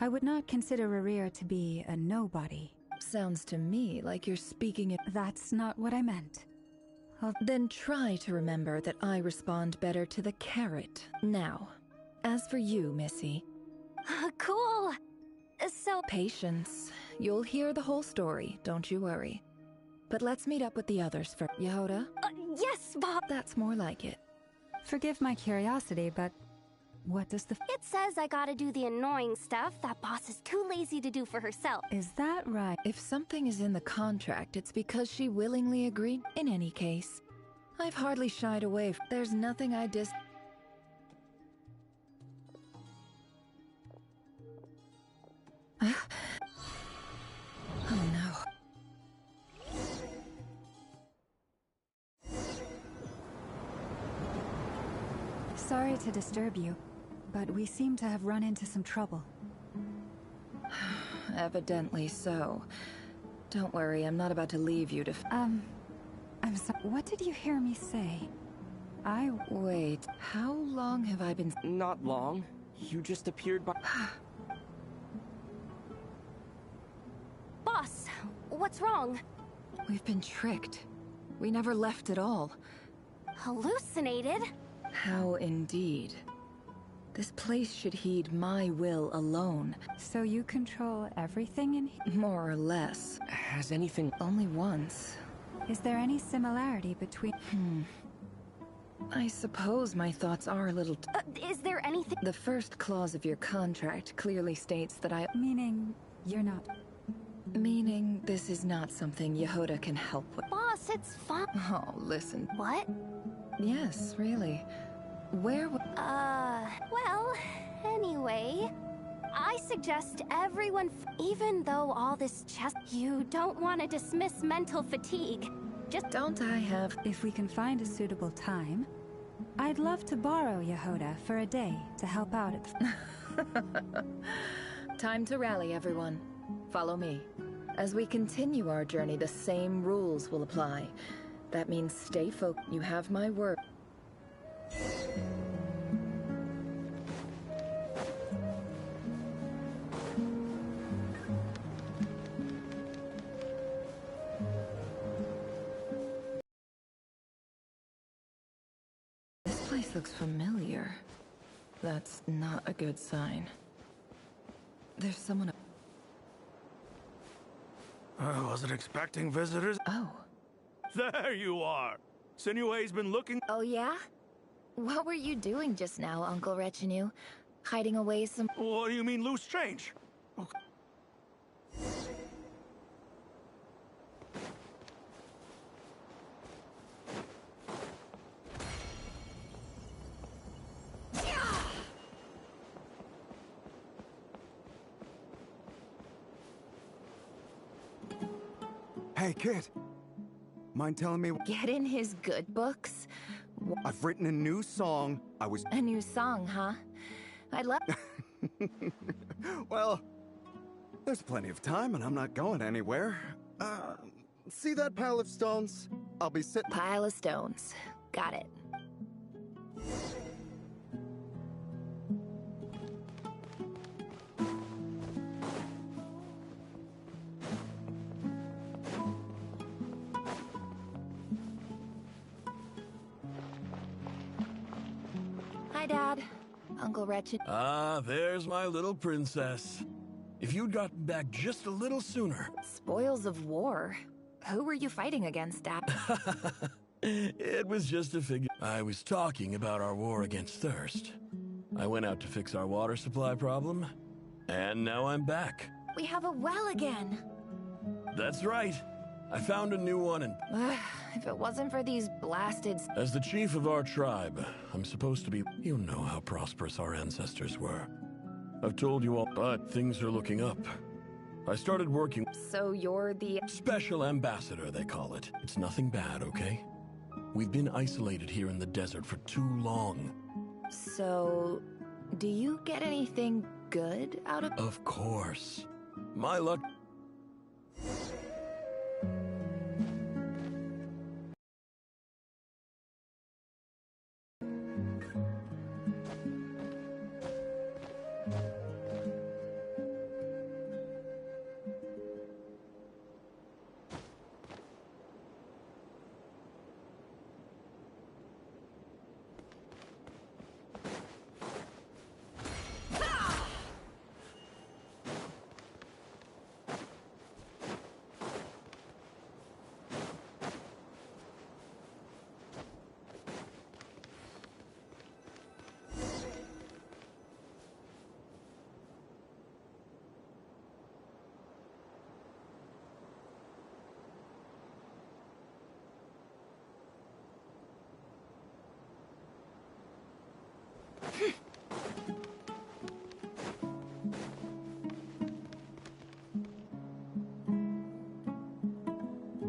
I would not consider Rerir to be a nobody. Sounds to me like you're speaking it. That's not what I meant. Then try to remember that I respond better to the carrot. Now, as for you, Missy. Cool. So... Patience. You'll hear the whole story, don't you worry. But let's meet up with the others first. Yehoda? Yes, Bob! That's more like it. Forgive my curiosity, but what does the... It says I gotta do the annoying stuff that boss is too lazy to do for herself. Is that right? If something is in the contract, it's because she willingly agreed. In any case, I've hardly shied away. There's nothing I Oh no. Sorry to disturb you, but we seem to have run into some trouble. Evidently so. Don't worry, I'm not about to leave you to I'm sorry. What did you hear me say? Wait, how long have I been... Not long. You just appeared by... Boss, what's wrong? We've been tricked. We never left at all. Hallucinated? How indeed. This place should heed my will alone. So you control everything in here? More or less. Has anything... Only once. Is there any similarity between... I suppose my thoughts are a little... Is there anything... The first clause of your contract clearly states that I... Meaning, you're not... Meaning this is not something Yehoda can help with. Boss, it's fun. Oh, listen. What? Yes, really. Where well, anyway... I suggest everyone, even though all this you don't want to dismiss mental fatigue. Just... Don't I have... If we can find a suitable time, I'd love to borrow Yehoda for a day to help out at... Time to rally, everyone. Follow me. As we continue our journey, the same rules will apply. That means stay focused. You have my word. This place looks familiar. That's not a good sign. There's someone... I wasn't expecting visitors. Oh. There you are! Sinue's been looking... Oh, yeah? What were you doing just now, Uncle Retinue? Hiding away some... What do you mean, loose change? Okay. Hey, kid. Mind telling me... Get in his good books? I've written a new song. A new song, huh? I'd love... Well, there's plenty of time and I'm not going anywhere. See that pile of stones? I'll be sitting... Pile of stones. Got it. Hi, Dad. Uncle Wretched. Ah, there's my little princess. If you'd gotten back just a little sooner... Spoils of war? Who were you fighting against, Dad? It was just a figure. I was talking about our war against thirst. I went out to fix our water supply problem, and now I'm back. We have a well again. That's right. I found a new one and... If it wasn't for these blasted... As the chief of our tribe, I'm supposed to be... You know how prosperous our ancestors were. I've told you all, but things are looking up. I started working... So you're the... Special ambassador, they call it. It's nothing bad, okay? We've been isolated here in the desert for too long. So... do you get anything good out of... Of course. My luck...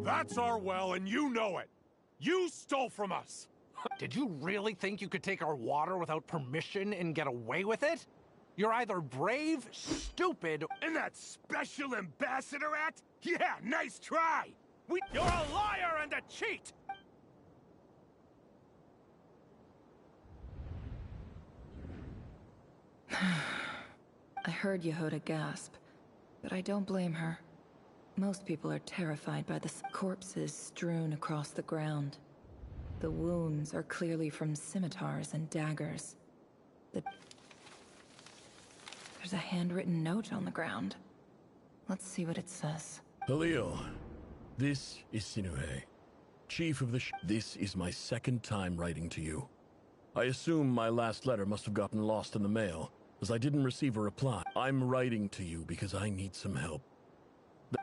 That's our well, and you know it. You stole from us. Did you really think you could take our water without permission and get away with it? You're either brave, stupid, and that special ambassador act? Yeah, nice try. You're a liar and a cheat. I heard Yehuda gasp, but I don't blame her. Most people are terrified by the corpses strewn across the ground. The wounds are clearly from scimitars and daggers. There's a handwritten note on the ground. Let's see what it says. Halil, this is Sinuhe, chief of the This is my second time writing to you. I assume my last letter must have gotten lost in the mail, as I didn't receive a reply. I'm writing to you because I need some help.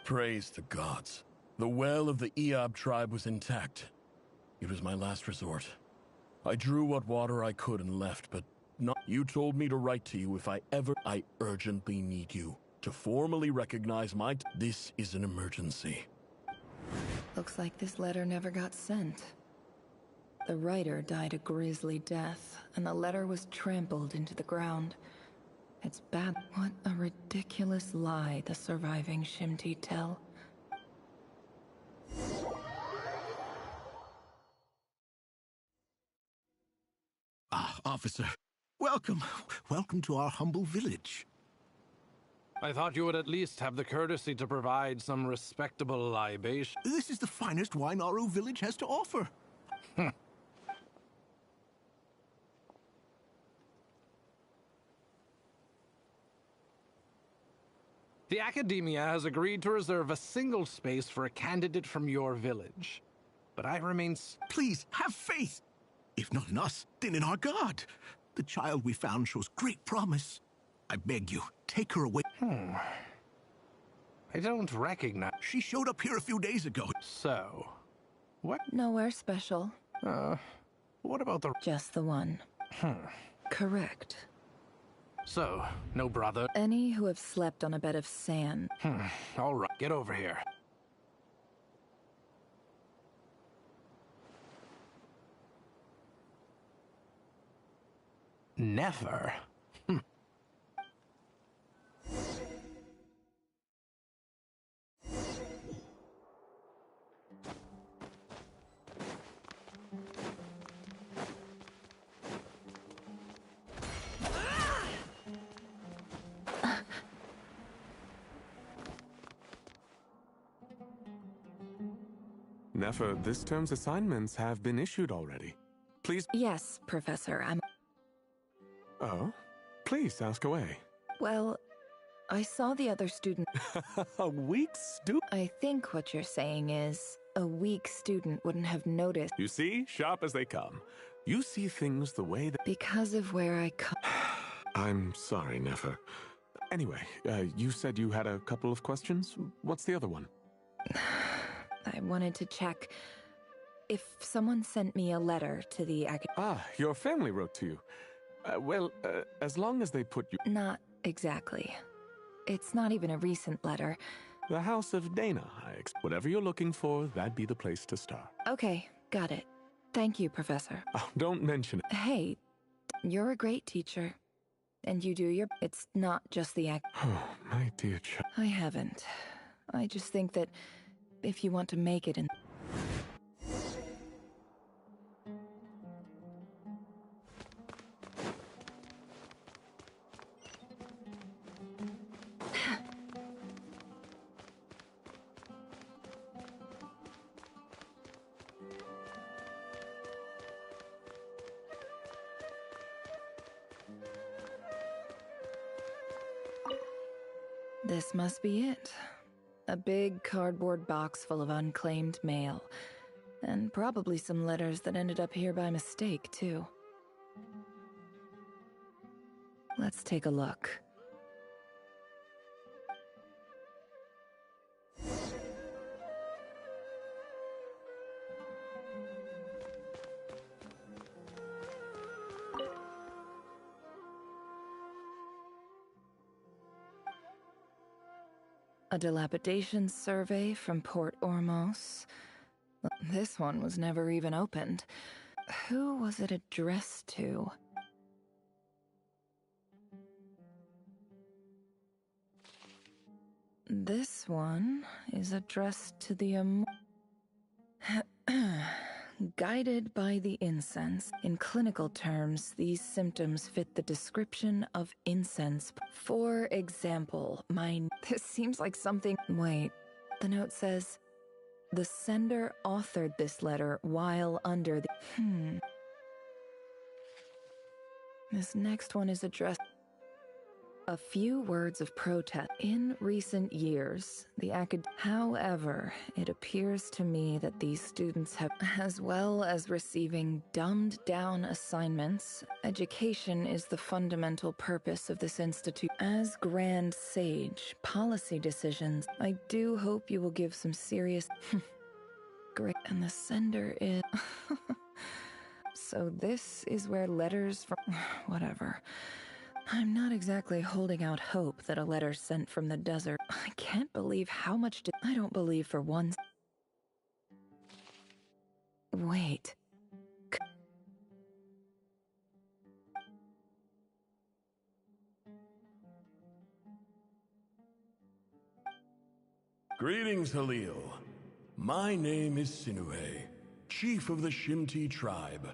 Praise the gods. The well of the Eob tribe was intact. It was my last resort. I drew what water I could and left, but not. You told me to write to you if I urgently need you to formally recognize This is an emergency. Looks like this letter never got sent. The writer died a grisly death, and the letter was trampled into the ground. It's bad. What a ridiculous lie the surviving Shimti tell. Ah, officer. Welcome. Welcome to our humble village. I thought you would at least have the courtesy to provide some respectable libation. This is the finest wine Aru village has to offer. The Academia has agreed to reserve a single space for a candidate from your village. But I remain... Please, have faith! If not in us, then in our god. The child we found shows great promise. I beg you, take her away. I don't recognize... She showed up here a few days ago. So, what? Nowhere special. What about the... Just the one. Correct. So, no brother? Any who have slept on a bed of sand. All right, get over here. Never. Nefer, this term's assignments have been issued already. Please... Yes, Professor, Oh? Please, ask away. Well, I saw the other student... A weak student? I think what you're saying is, a weak student wouldn't have noticed... You see? Sharp as they come. You see things the way that... Because of where I come... I'm sorry, Nefer. Anyway, you said you had a couple of questions? What's the other one? I wanted to check if someone sent me a letter to the your family wrote to you. As long as they put you... Not exactly. It's not even a recent letter. The House of Dana. Whatever you're looking for, that'd be the place to start. Okay, got it. Thank you, Professor. Oh, don't mention it. Hey, you're a great teacher. And you do your... It's not just the Oh, my dear child. I haven't. I just think that if you want to make it in... This must be it. A big cardboard box full of unclaimed mail. And probably some letters that ended up here by mistake, too. Let's take a look. A dilapidation survey from Port Ormos. This one was never even opened. Who was it addressed to? This one is addressed to the Guided by the incense. In clinical terms, these symptoms fit the description of incense. For example, This seems like something... Wait. The note says, the sender authored this letter while under the... This next one is addressed... A few words of protest. In recent years, However, it appears to me that these students have, as well as receiving dumbed-down assignments, education is the fundamental purpose of this institute. As Grand Sage, policy decisions, I do hope you will give some serious... Great. And the sender is... So this is where letters from... Whatever. I'm not exactly holding out hope that a letter sent from the desert. I can't believe how much I don't believe for once. Wait. Greetings, Halil. My name is Sinue, chief of the Shimti tribe.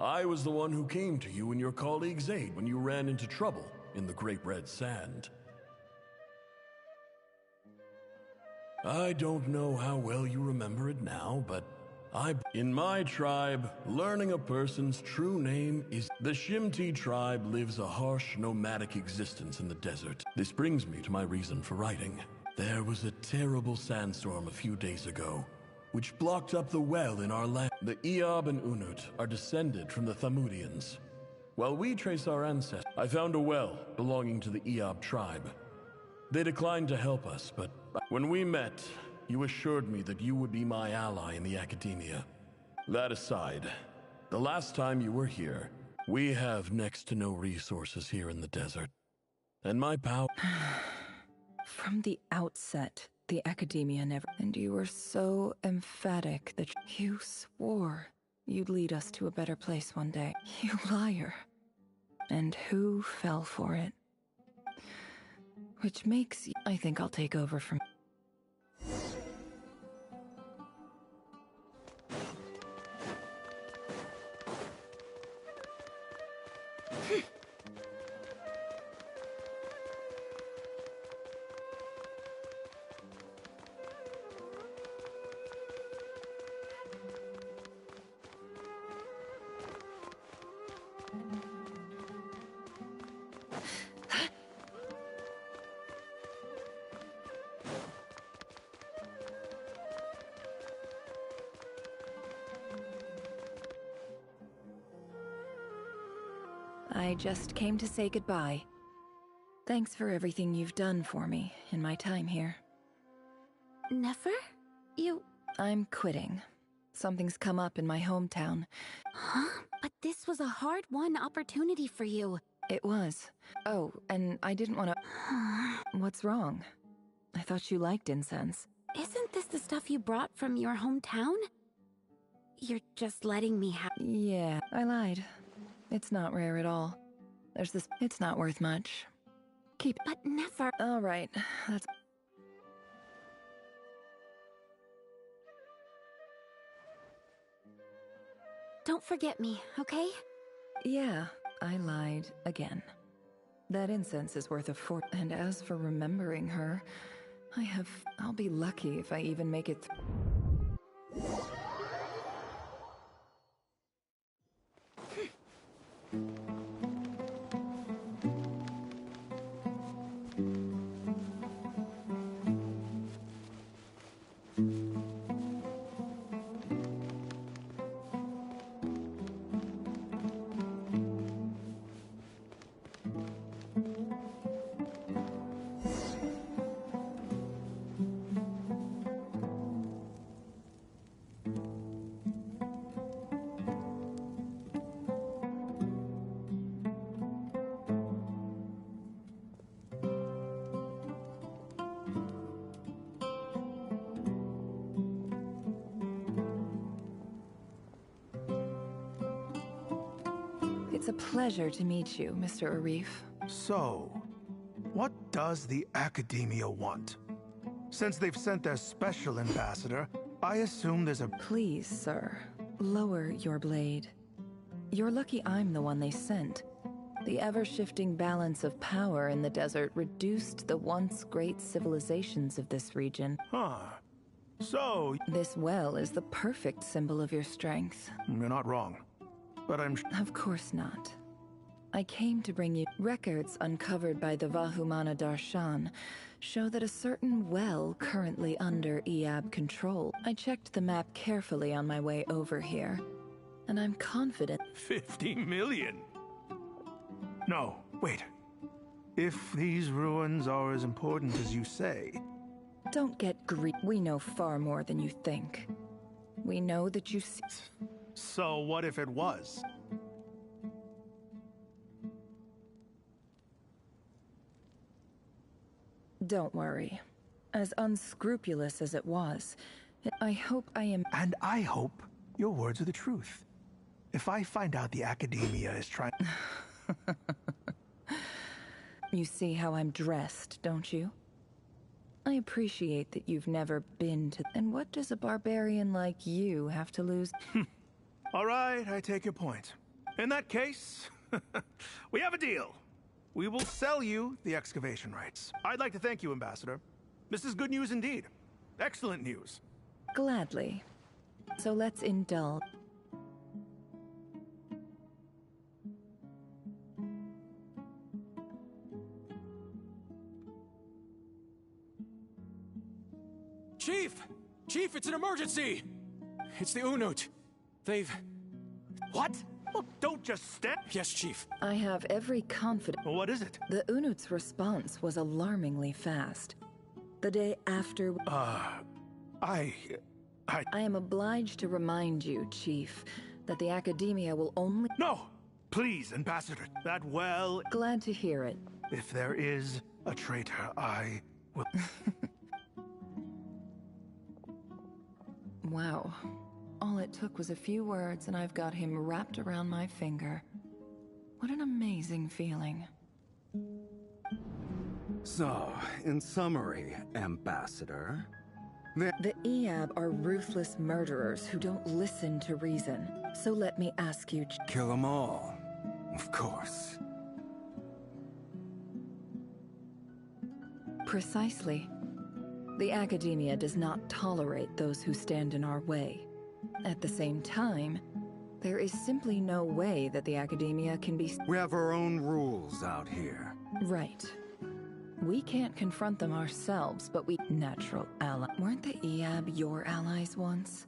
I was the one who came to you and your colleague's aid when you ran into trouble in the Great Red Sand. I don't know how well you remember it now, but in my tribe, learning a person's true name is... The Shimti tribe lives a harsh, nomadic existence in the desert. This brings me to my reason for writing. There was a terrible sandstorm a few days ago, which blocked up the well in our land. The Eob and Unut are descended from the Thamudians. While we trace our ancestors, I found a well belonging to the Eob tribe. They declined to help us, but when we met, you assured me that you would be my ally in the academia. That aside, the last time you were here, we have next to no resources here in the desert. And my power... From the outset, the academia never... And you were so emphatic that you swore you'd lead us to a better place one day. You liar. And who fell for it? Which makes... I think I'll take over from... I just came to say goodbye. Thanks for everything you've done for me in my time here. Nefer? You... I'm quitting. Something's come up in my hometown. Huh? But this was a hard-won opportunity for you. It was. Oh, and I didn't want to... What's wrong? I thought you liked incense. Isn't this the stuff you brought from your hometown? You're just letting me have... Yeah, I lied. It's not rare at all. There's this... It's not worth much. Keep... But Nefer... All right, that's... Don't forget me, okay? Yeah, I lied again. That incense is worth a fort. And as for remembering her, I'll be lucky if I even make it through. It's a pleasure to meet you, Mr. Arif. So, what does the Academia want? Since they've sent their special ambassador, I assume there's a... Please, sir, lower your blade. You're lucky I'm the one they sent. The ever-shifting balance of power in the desert reduced the once great civilizations of this region. Huh. So... This well is the perfect symbol of your strength. You're not wrong. But I'm... Of course not. I came to bring you records uncovered by the Vahumana Darshan show that a certain well currently under Iab control. I checked the map carefully on my way over here, and I'm confident... 50 million? No, wait. If these ruins are as important as you say... Don't get greedy. We know far more than you think. We know that you... So what if it was? Don't worry. As unscrupulous as it was, I hope I am... And I hope your words are the truth. If I find out the Academia is trying... You see how I'm dressed, don't you? I appreciate that you've never been to... And what does a barbarian like you have to lose? All right, I take your point. In that case, we have a deal. We will sell you the excavation rights. I'd like to thank you, Ambassador. This is good news indeed. Excellent news. Gladly. So let's indulge. Chief! Chief, it's an emergency! It's the Unut. They've... What? Well, don't just step. Yes, Chief. I have every confidence. What is it? The Unut's response was alarmingly fast. The day after... I am obliged to remind you, Chief, that the Academia will only... No! Please, Ambassador. That well... Glad to hear it. If there is a traitor, I will... Wow. All it took was a few words and I've got him wrapped around my finger. What an amazing feeling. So, in summary, Ambassador... The Iab are ruthless murderers who don't listen to reason. So let me ask you... Kill them all. Of course. Precisely. The Academia does not tolerate those who stand in our way. At the same time, there is simply no way that the Academia can be... We have our own rules out here. Right. We can't confront them ourselves, but we... Natural ally. Weren't the Iab your allies once?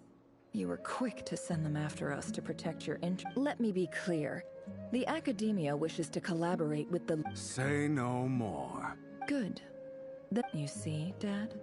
You were quick to send them after us to protect your interest. Let me be clear. The Academia wishes to collaborate with the... Say no more. Good. Then you see, Dad?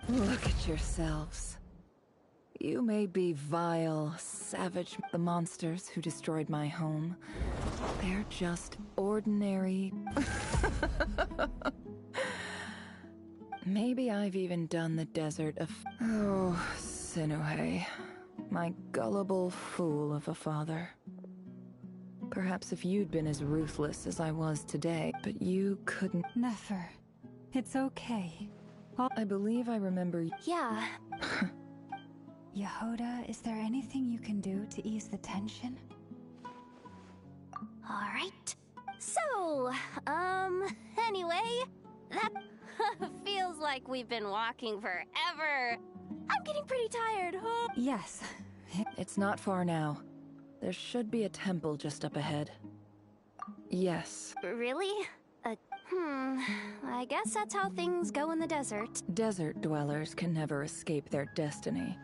Look at yourselves. You may be vile, savage, the monsters who destroyed my home. They're just ordinary... Maybe I've even done the desert of... Oh, Sinuhe. My gullible fool of a father. Perhaps if you'd been as ruthless as I was today, but you couldn't... Nefer, it's okay. I believe I remember... Yeah. Yehoda, is there anything you can do to ease the tension? All right. So, anyway, that feels like we've been walking forever. I'm getting pretty tired. Huh? Yes. It's not far now. There should be a temple just up ahead. Yes. Really? I guess that's how things go in the desert. Desert dwellers can never escape their destiny.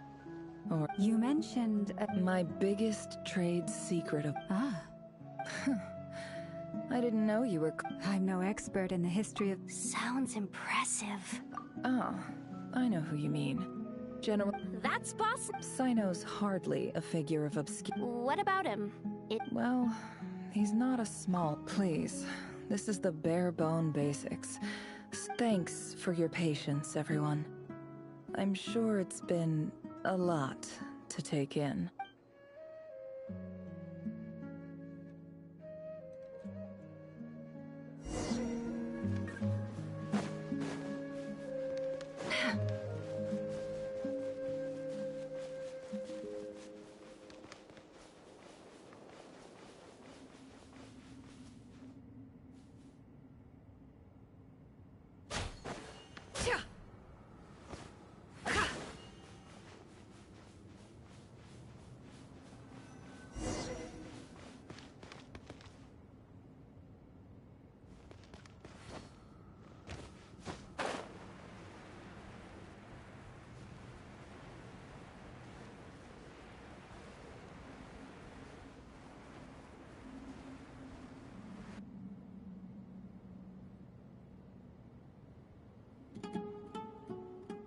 Or You mentioned my biggest trade secret of... Ah. I didn't know you were... I'm no expert in the history of... Sounds impressive. Oh, I know who you mean. General... That's boss... Sino's hardly a figure of obscure... What about him? Well, he's not a small... Please, this is the bare-bone basics. Thanks for your patience, everyone. I'm sure it's been a lot to take in.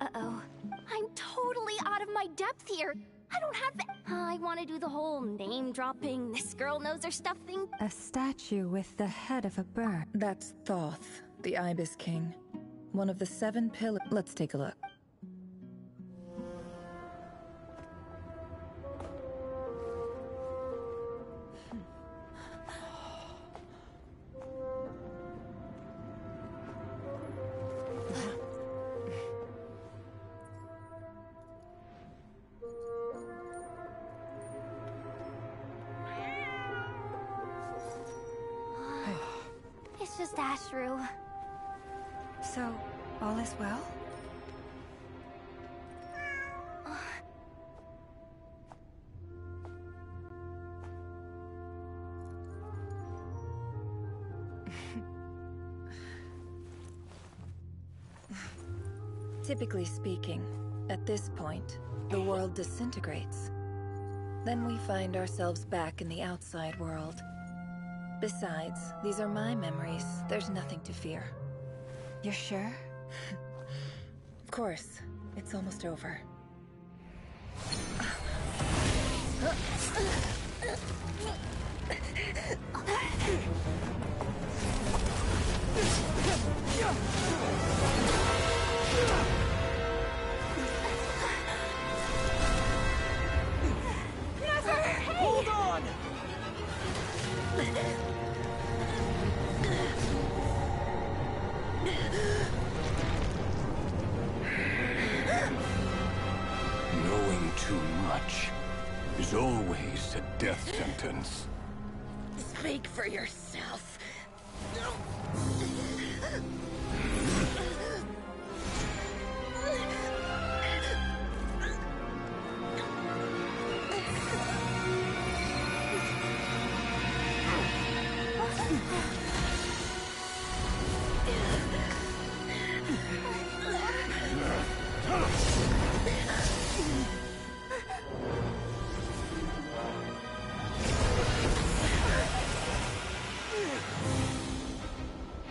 Uh-oh. I'm totally out of my depth here. I don't have the... I want to do the whole name-dropping, this girl knows her stuff thing. A statue with the head of a bird. That's Thoth, the Ibis King. One of the 7 pillars. Let's take a look. It's just Ashru. So, all is well? Typically speaking, at this point, the world disintegrates. Then we find ourselves back in the outside world. Besides, these are my memories. There's nothing to fear. You're sure? Of course. It's almost over. Never! Hey! Hold on! Knowing too much is always a death sentence. Speak for yourself.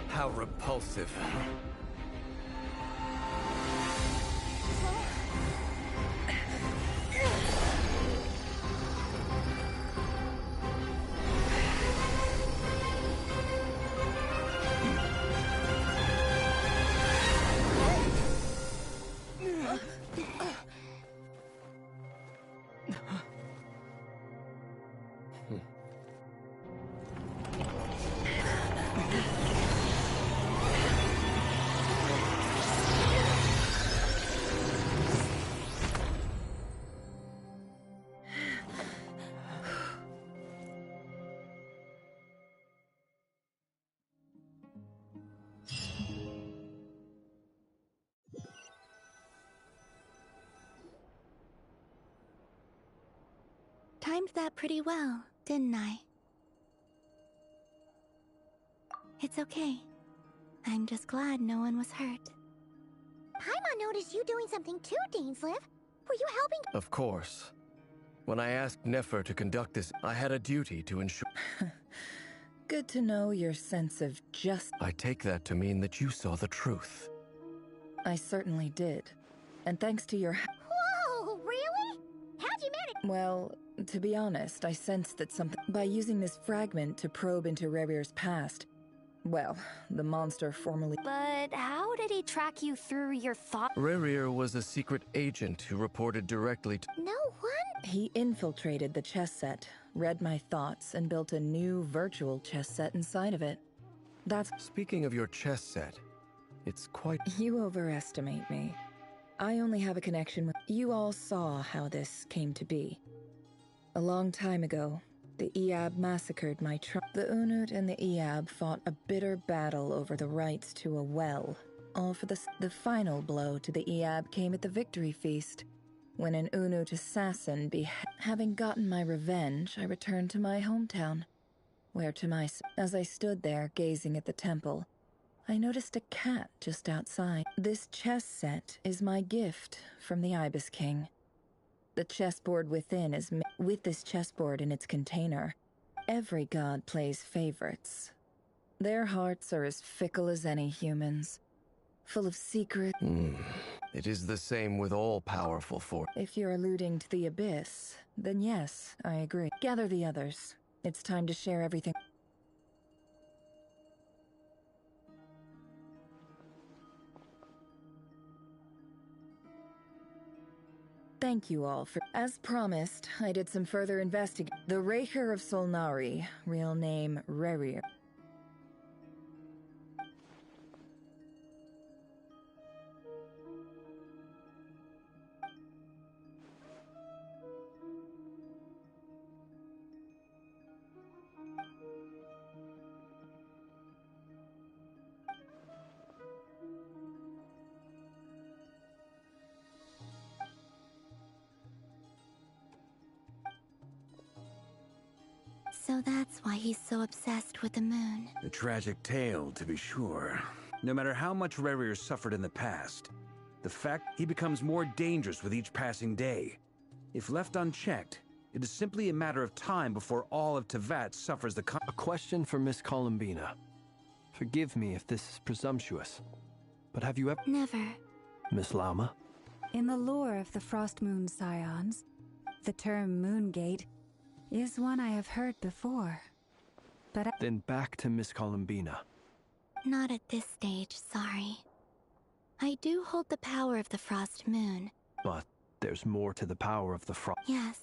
How repulsive. Timed that pretty well, didn't I? It's okay. I'm just glad no one was hurt. Paimon noticed you doing something too, Dainsleif. Were you helping? Of course. When I asked Nefer to conduct this, I had a duty to ensure. Good to know your sense of justice. I take that to mean that you saw the truth. I certainly did. And thanks to your... Whoa, really? How'd you manage? Well, to be honest, I sensed that something... By using this fragment to probe into Rerir's past, well, the monster formerly... But how did he track you through your thoughts? Reri was a secret agent who reported directly to... No one? He infiltrated the chess set, read my thoughts, and built a new virtual chess set inside of it. That's... Speaking of your chess set, it's quite... You overestimate me. I only have a connection with... You all saw how this came to be. A long time ago, the Eab massacred my tribe. The Unut and the Eab fought a bitter battle over the rights to a well, all for the final blow to the Eab came at the victory feast, when an Unut assassin Having gotten my revenge, I returned to my hometown, where as I stood there gazing at the temple, I noticed a cat just outside. This chess set is my gift from the Ibis King. The chessboard within is with this chessboard in its container. Every god plays favorites. Their hearts are as fickle as any humans, full of secrets. It is the same with all powerful forces. If you're alluding to the Abyss, then yes, I agree. Gather the others. It's time to share everything. Thank you all for... As promised, I did some further investigation. The Raker of Solnari, real name Reri. So that's why he's so obsessed with the moon. A tragic tale, to be sure. No matter how much Reri suffered in the past, the fact he becomes more dangerous with each passing day. If left unchecked, it is simply a matter of time before all of Teyvat suffers the A question for Miss Columbina. Forgive me if this is presumptuous, but have you ever... Never. Miss Lauma? In the lore of the Frost Moon Scions, the term Moongate is one I have heard before, but Then back to Miss Columbina. Not at this stage, sorry. I do hold the power of the Frost Moon. But there's more to the power of the frost. Yes.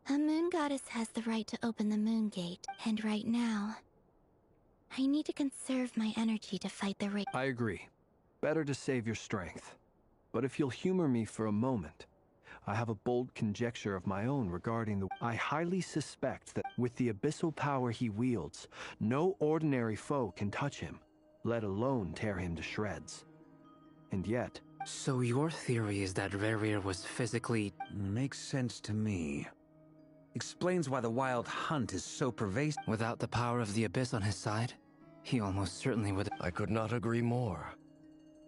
A moon goddess has the right to open the moon gate, and right now, I need to conserve my energy to fight the race. I agree. Better to save your strength. But if you'll humor me for a moment, I have a bold conjecture of my own regarding the... I highly suspect that with the abyssal power he wields, no ordinary foe can touch him, let alone tear him to shreds. And yet... So your theory is that Reri was physically... Makes sense to me. Explains why the wild hunt is so pervasive. Without the power of the Abyss on his side, he almost certainly would... I could not agree more.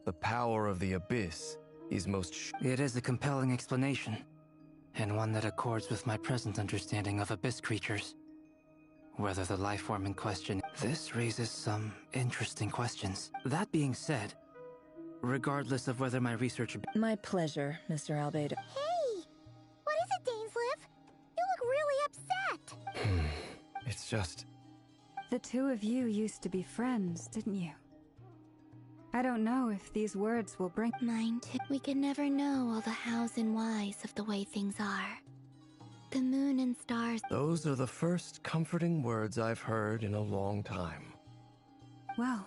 The power of the Abyss is most... It is a compelling explanation, and one that accords with my present understanding of Abyss creatures. Whether the life form in question... This raises some interesting questions. That being said, regardless of whether my research... My pleasure, Mr. Albedo. Hey! What is it, Dainsleif? You look really upset! It's just... The two of you used to be friends, didn't you? I don't know if these words will bring... Mine too. We can never know all the hows and whys of the way things are. The moon and stars... Those are the first comforting words I've heard in a long time. Well,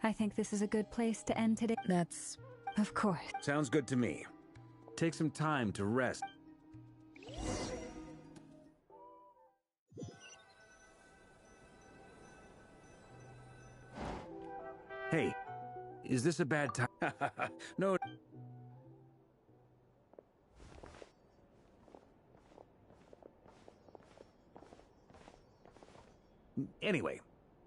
I think this is a good place to end today. That's... Of course. Sounds good to me. Take some time to rest. Hey, is this a bad time? No. Anyway,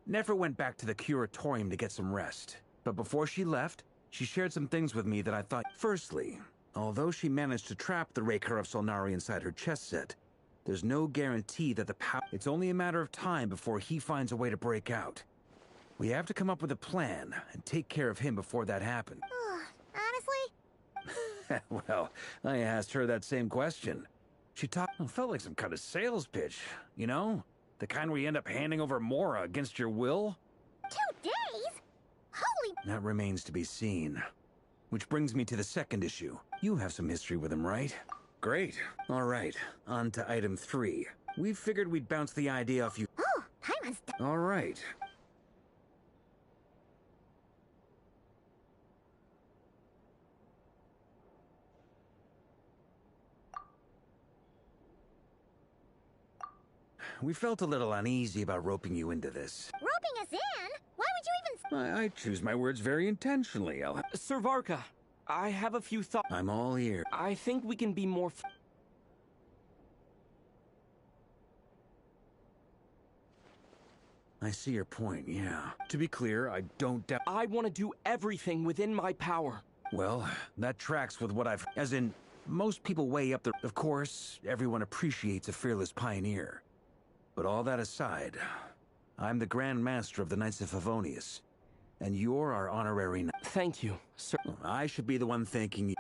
Nefer went back to the curatorium to get some rest. But before she left, she shared some things with me that I thought... Firstly, although she managed to trap the Raker of Solnari inside her chess set, there's no guarantee that the power... It's only a matter of time before he finds a way to break out. We have to come up with a plan and take care of him before that happens. Honestly? Well, I asked her that same question. She felt like some kind of sales pitch, you know? The kind where you end up handing over Mora against your will? 2 days? Holy... That remains to be seen. Which brings me to the second issue. You have some history with him, right? Great. All right, on to item 3. We figured we'd bounce the idea off you. Oh, Paimon's... All right. We felt a little uneasy about roping you into this. Roping us in? Why would you even... I choose my words very intentionally. Sir Varka, I have a few thoughts. I'm all ear. I think we can be more... I see your point, yeah. To be clear, I don't doubt... I want to do everything within my power. Well, that tracks with what I've... As in, most people weigh up the... Of course, everyone appreciates a fearless pioneer. But all that aside, I'm the Grand Master of the Knights of Favonius, and you're our honorary... Thank you, sir. I should be the one thanking you.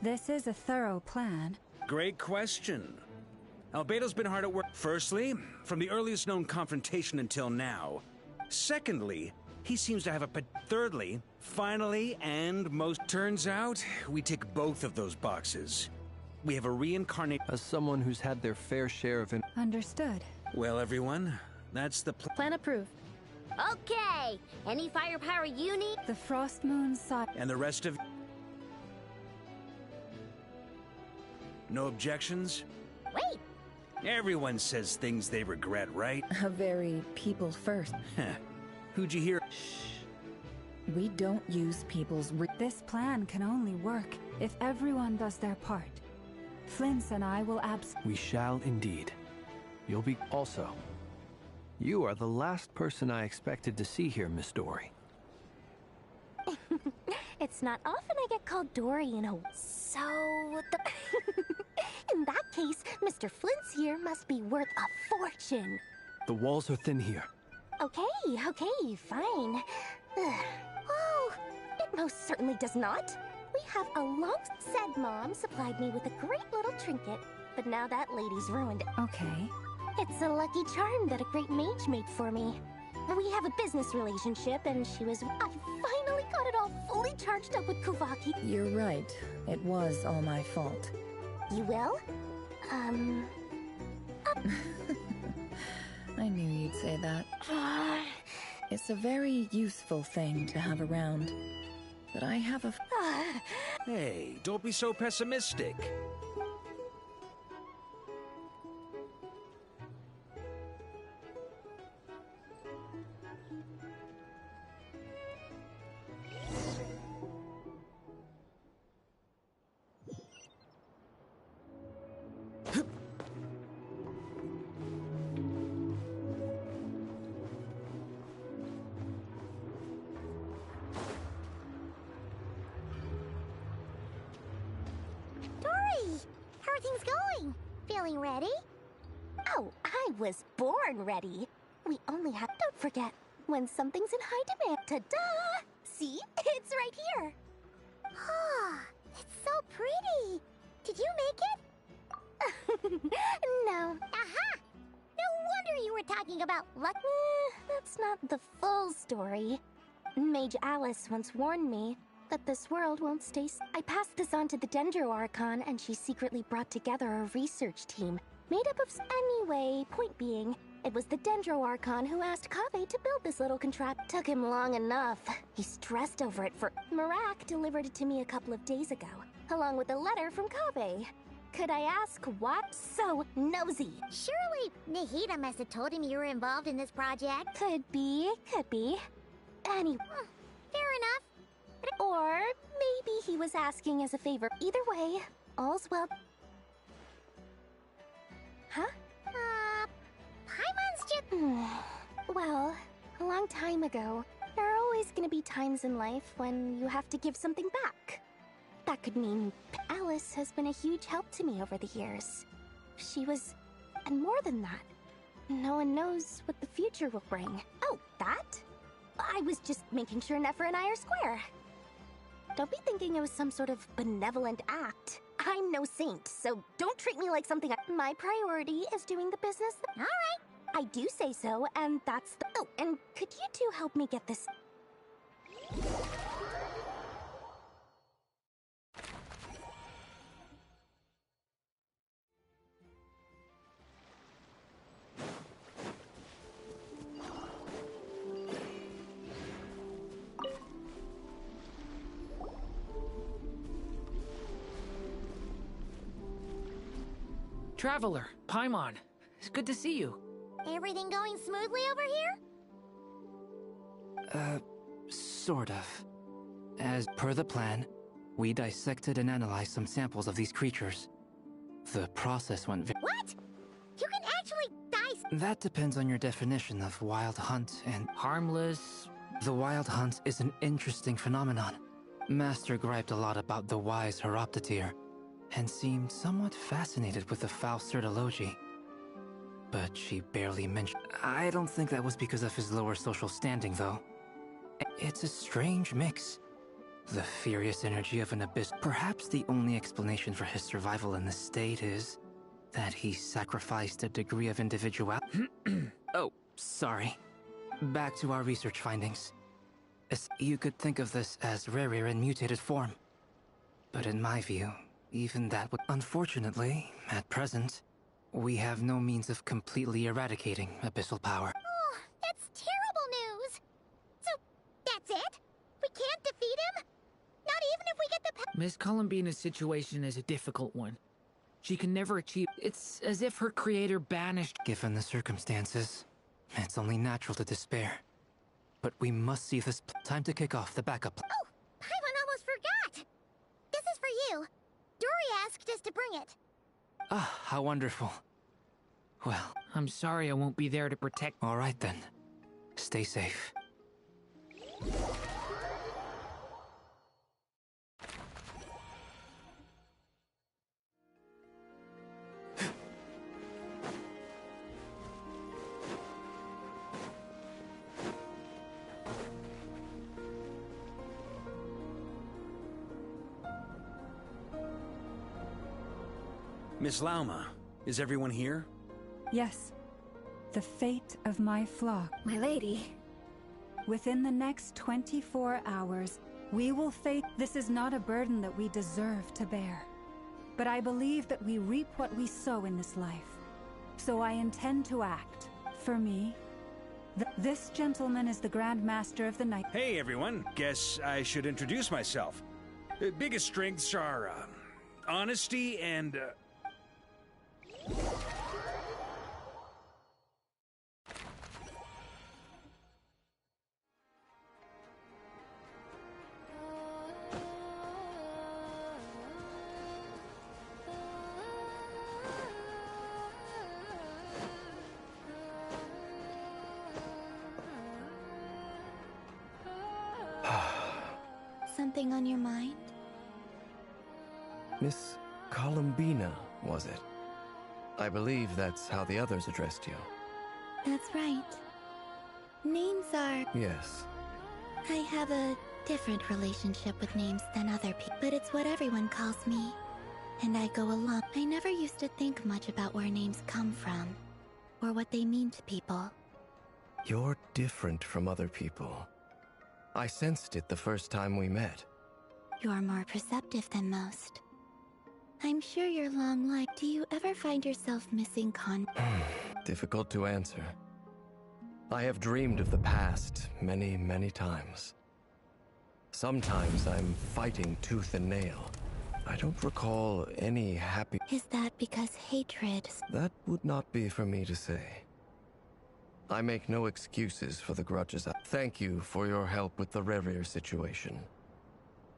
This is a thorough plan. Great question. Albedo's been hard at work. Firstly, from the earliest known confrontation until now. Secondly, he seems to have a... Thirdly, finally, and most... Turns out, we tick both of those boxes. We have a reincarnate... As someone who's had their fair share of... Understood. Well, everyone, that's the... Plan approved. Okay, any firepower you need? The Frost Moon side... And the rest of... No objections? Wait! Everyone says things they regret, right? A very people first. Who'd you hear? Shh. We don't use people's... This plan can only work if everyone does their part. Flint's and I will We shall indeed. You'll be... Also, you are the last person I expected to see here, Miss Dory. It's not often I get called Dory, you know. So, in that case, Mr. Flint's here must be worth a fortune. The walls are thin here. Okay, fine. Oh, it most certainly does not. We have a long... Said Mom supplied me with a great little trinket, but now that lady's ruined it. Okay. It's a lucky charm that a great mage made for me. We have a business relationship, and she was... I finally got it all fully charged up with Kuvaki. You're right. It was all my fault. You will? I knew you'd say that. It's a very useful thing to have around. But I have a... Hey, don't be so pessimistic. Feeling ready? Oh, I was born ready. We only have... Don't forget, when something's in high demand. Ta-da! See? It's right here. Ah, it's so pretty. Did you make it? No. Aha! No wonder you were talking about luck. That's not the full story. Mage Alice once warned me that this world won't stay... I passed this on to the Dendro Archon, and she secretly brought together a research team made up of... Anyway, point being, It was the Dendro Archon who asked Kaveh to build this little contraption. Took him long enough. He stressed over it for... Marak delivered it to me a couple of days ago, along with a letter from Kaveh. Could I ask what? So nosy. Surely Nahida must have told him you were involved in this project. Could be. Anyway. Fair enough. Or maybe he was asking as a favor. Either way, all's well. Huh? Paimon's just... Well, a long time ago, there are always gonna be times in life when you have to give something back. That could mean Alice has been a huge help to me over the years. She was... and more than that. No one knows what the future will bring. Oh, that? I was just making sure Nefer and I are square. Don't be thinking it was some sort of benevolent act. I'm no saint, so don't treat me like something My priority is doing the business All right. I do say so, and that's the... Oh, and could you two help me get this... Traveler, Paimon. It's good to see you. Everything going smoothly over here? Sort of. As per the plan, we dissected and analyzed some samples of these creatures. The process went What? You can actually That depends on your definition of wild hunt and... Harmless... The wild hunt is an interesting phenomenon. Master griped a lot about the wise Horoptotire, and seemed somewhat fascinated with the foul Certology. But she barely mentioned... I don't think that was because of his lower social standing, though. It's a strange mix. The furious energy of an abyss. Perhaps the only explanation for his survival in this state is that he sacrificed a degree of individuality. Oh, sorry. Back to our research findings. You could think of this as Reri in mutated form. But in my view, even that would... Unfortunately, at present, we have no means of completely eradicating abyssal power. Oh, that's terrible news. So, that's it? We can't defeat him? Not even if we get the... Miss Columbina's situation is a difficult one. She can never achieve... It's as if her creator banished... Given the circumstances, it's only natural to despair. But we must see this... Time to kick off the backup. Oh, Paimon almost forgot. This is for you. Dory asked us to bring it. Ah, how wonderful. Well... I'm sorry I won't be there to protect... All right then. Stay safe. Miss Lauma, is everyone here? Yes. The fate of my flock. My lady. Within the next 24 hours, we will face... This is not a burden that we deserve to bear. But I believe that we reap what we sow in this life. So I intend to act. For me, this gentleman is the Grand Master of the Night. Hey everyone, guess I should introduce myself. Biggest strengths are, honesty and, Something on your mind? Miss Columbina, was it? I believe that's how the others addressed you. That's right. Names are... Yes. I have a different relationship with names than other people, but it's what everyone calls me. And I go along. I never used to think much about where names come from, or what they mean to people. You're different from other people. I sensed it the first time we met. You're more perceptive than most. I'm sure you're long-lived. Do you ever find yourself missing Difficult to answer. I have dreamed of the past many, many times. Sometimes I'm fighting tooth and nail. I don't recall any happy... Is that because hatred... That would not be for me to say. I make no excuses for the grudges. Thank you for your help with the Reri situation.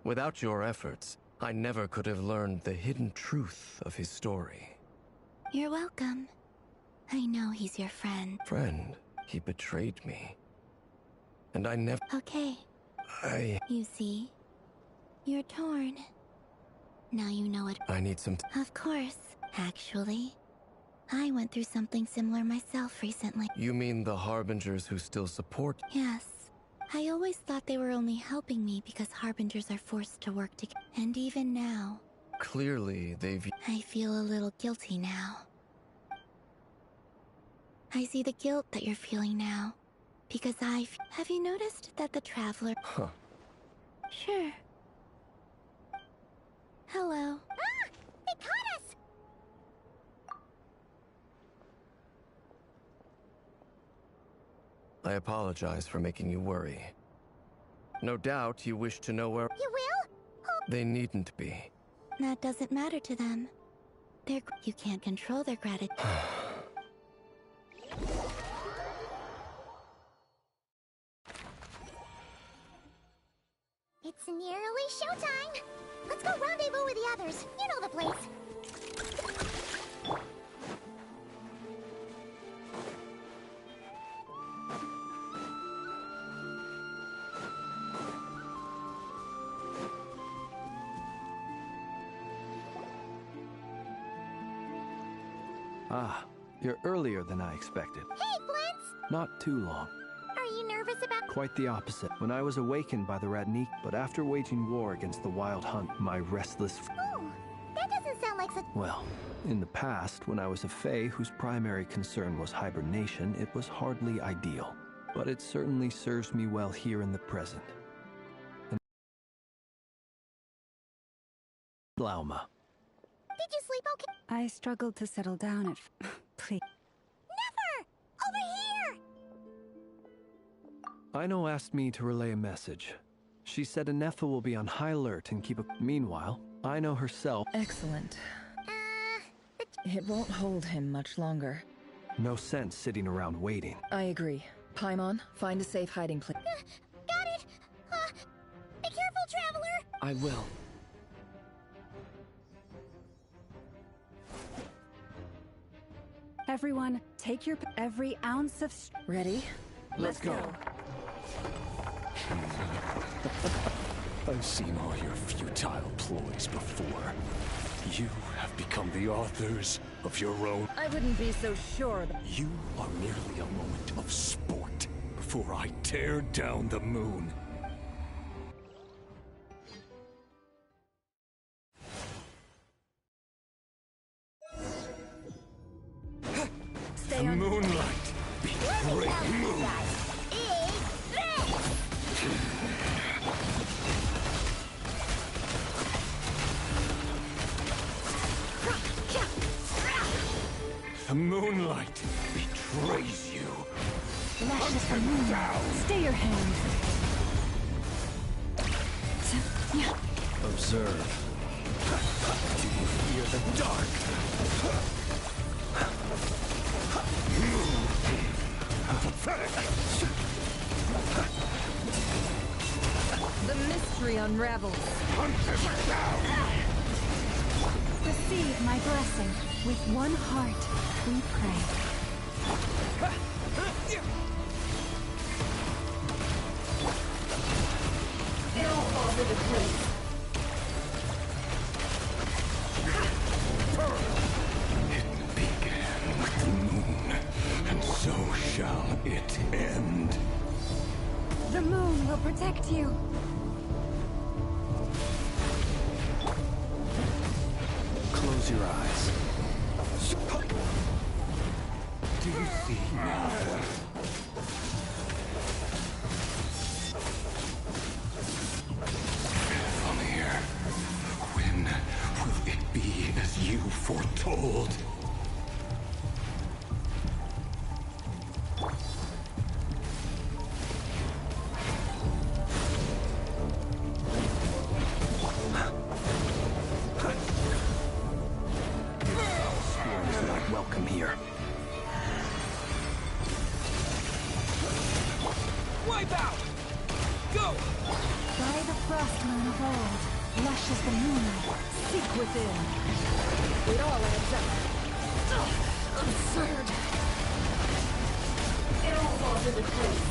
Without your efforts, I never could have learned the hidden truth of his story. You're welcome. I know he's your friend. Friend, he betrayed me. And I never... Okay. You see? You're torn. Now you know it. I need some... Of course. Actually, I went through something similar myself recently. You mean the Harbingers who still support... Yes. I always thought they were only helping me because Harbingers are forced to work together. And even now... Clearly, they've... I feel a little guilty now. I see the guilt that you're feeling now. Because have you noticed that the Traveler... Huh. Sure. Hello. Ah! They caught us! I apologize for making you worry. No doubt you wish to know where... You will? Oh. They needn't be. That doesn't matter to them. You can't control their gratitude. It's nearly showtime! Let's go rendezvous with the others. You know the place. Ah, you're earlier than I expected. Hey, Flint's! Not too long. Are you nervous about... Quite the opposite. When I was awakened by the Radnik, but after waging war against the Wild Hunt, my restless... Oh, that doesn't sound like such... Well, in the past, when I was a Fae whose primary concern was hibernation, it was hardly ideal. But it certainly serves me well here in the present. And... Blauma. Did you sleep okay? I struggled to settle down at... Please. Never! Over here! Aino asked me to relay a message. She said Anefa will be on high alert and keep a... Meanwhile, Aino herself... Excellent. It won't hold him much longer. No sense sitting around waiting. I agree. Paimon, find a safe hiding place. Got it! Be careful, Traveler! I will. Everyone, take your... every ounce of... Ready? Let's go. I've seen all your futile ploys before. You have become the authors of your own... I wouldn't be so sure. You are merely a moment of sport before I tear down the moon. Stay the on... moonlight! Great moon! The moonlight betrays you. Lashes the moon. Stay your hand. Observe. Do you fear the dark? The mystery unravels. Receive my blessing. With one heart, we pray. It'll fall to the place. It began with the moon, and so shall it end. The moon will protect you. Close your eyes. Do you see now? Valmir, when will it be as you foretold? Wipe out! Go! By the frost moon of old, lush as the moonlight, seek within. It all adds up. Absurd. It all falls into place.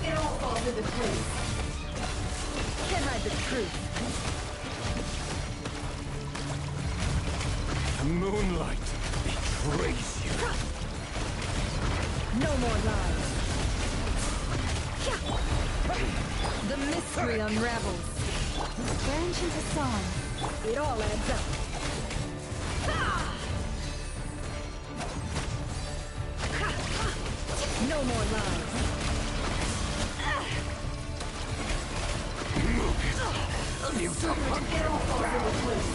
It all falls into place. Can't hide the truth. The moonlight betrays you. No more lies. The mystery unravels. Genshin's a song. It all adds up. No more lies. You It all falls into place.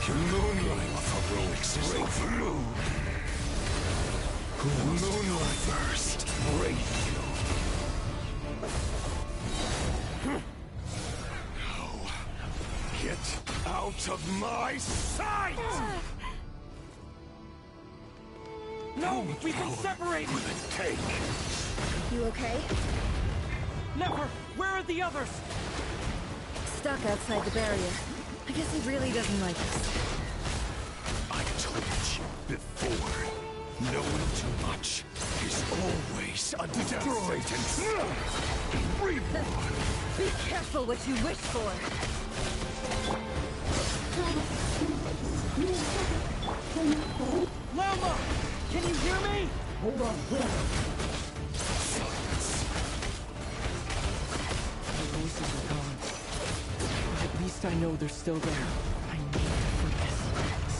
Your moonlight betrays you. The moonlight first breaks you. Now, get out of my sight! No, we've been separated! Will it take? You okay? Never! Where are the others? Stuck outside the barrier. I guess he really doesn't like us. I told you before. Knowing too much is always a death sentence. Reborn. Be careful what you wish for. Lama! Can you hear me? Hold on. The voices are gone. At least I know they're still there. I need to focus.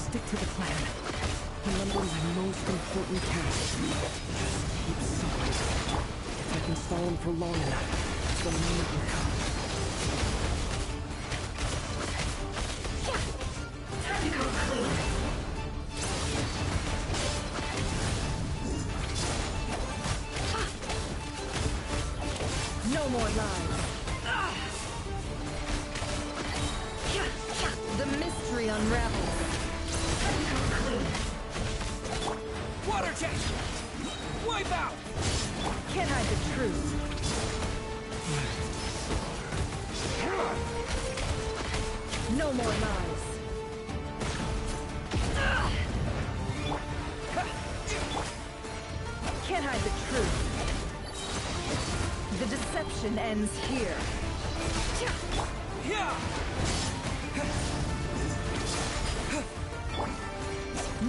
Stick to the plan. Remember my most important task. Just keep sawing. If I can stall him for long enough, the moment will come. Time to go clean. No more lies. The mystery unravels. Water jet! Wipe out! Can't hide the truth. No more lies. Can't hide the truth. The deception ends here.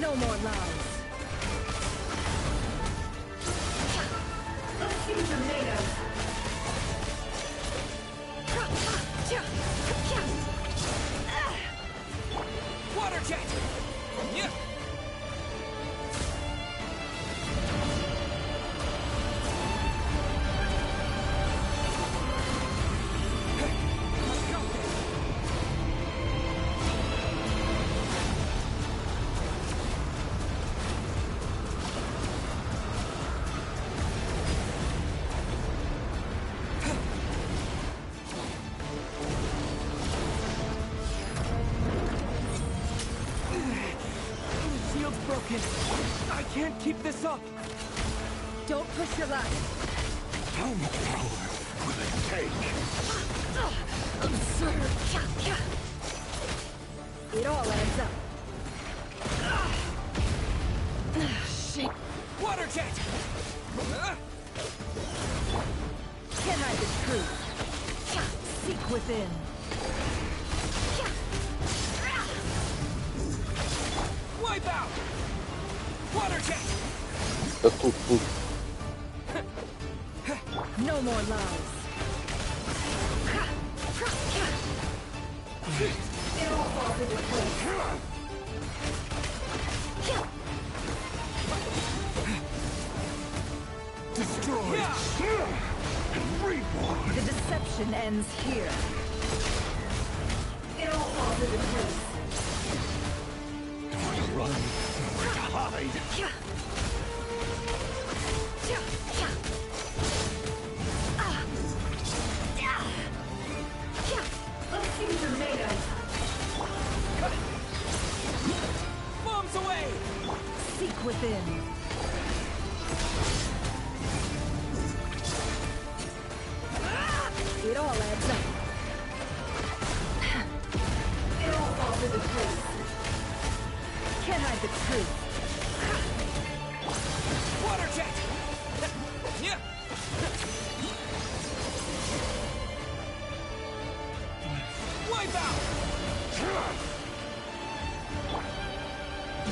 No more lies. Let's see what you're made of. Water jet! Yeah. I can't keep this up! Don't push your luck. How much power will it take? Absurd. It all adds up. Shit. Water jet! Can't hide the truth. Seek within. Wipe out! Water jet! No more lies. It all falls into place. Destroy and reborn. The deception ends here. It all falls into place. Nowhere to run, nowhere to hide. Let's see what you're made of. Bombs away! Seek within. It all adds up. It all falls into place. Can't hide the truth. Water jet! Yeah. Wipe out!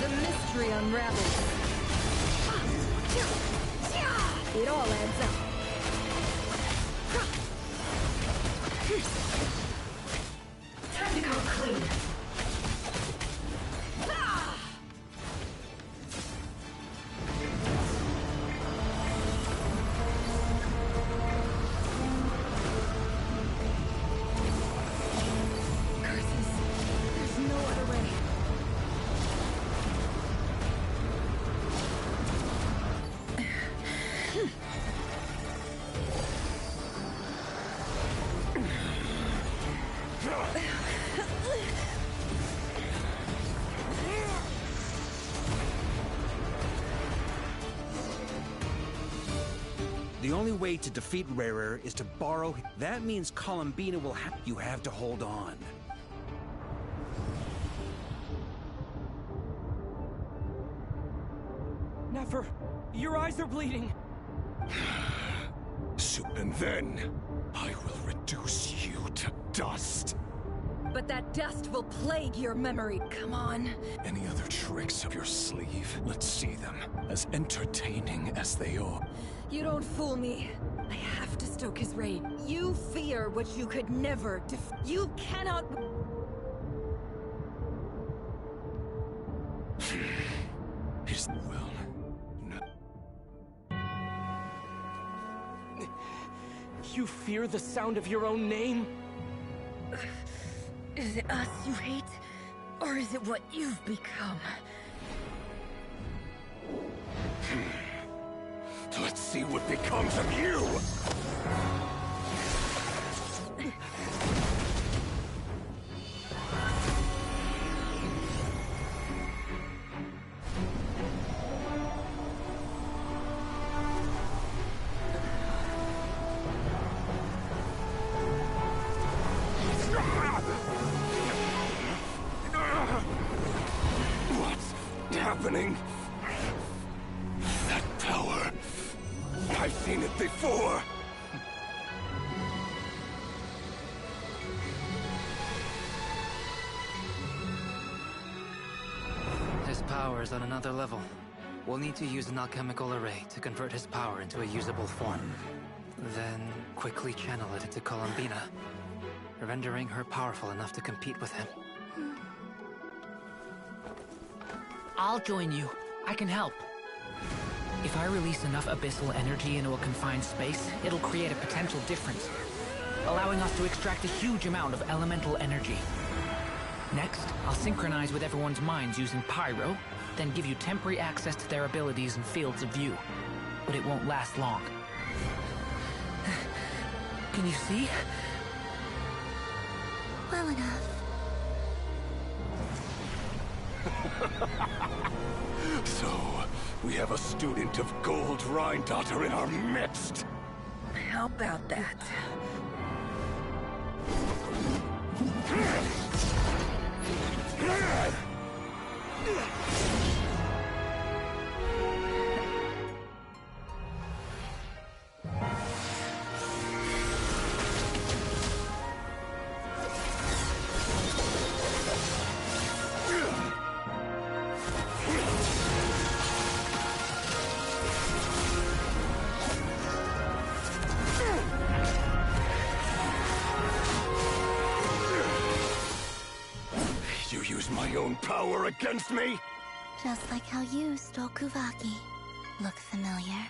The mystery unravels. It all adds up. Time to go clean. The only way to defeat Reri is to borrow. That means Columbina will have. You have to hold on. Never. Your eyes are bleeding. And then I will reduce you to dust. But that dust will plague your memory. Come on. Any other tricks up your sleeve? Let's see them. As entertaining as they are. You don't fool me. I have to stoke his rage. You fear what you could never You cannot... His will. No. You fear the sound of your own name? Is it us you hate? Or is it what you've become? Let's see what becomes of you! What's happening? That power. I've seen it before! His power is on another level. We'll need to use an alchemical array to convert his power into a usable form. Then quickly channel it into Columbina, rendering her powerful enough to compete with him. I'll join you. I can help. If I release enough abyssal energy into a confined space, it'll create a potential difference, allowing us to extract a huge amount of elemental energy. Next, I'll synchronize with everyone's minds using pyro, then give you temporary access to their abilities and fields of view. But it won't last long. Can you see? Well enough. So, we have a student of Gold Rheindotter in our midst. How about that? You use my own power against me? Just like how you stole Kuvaki. Look familiar?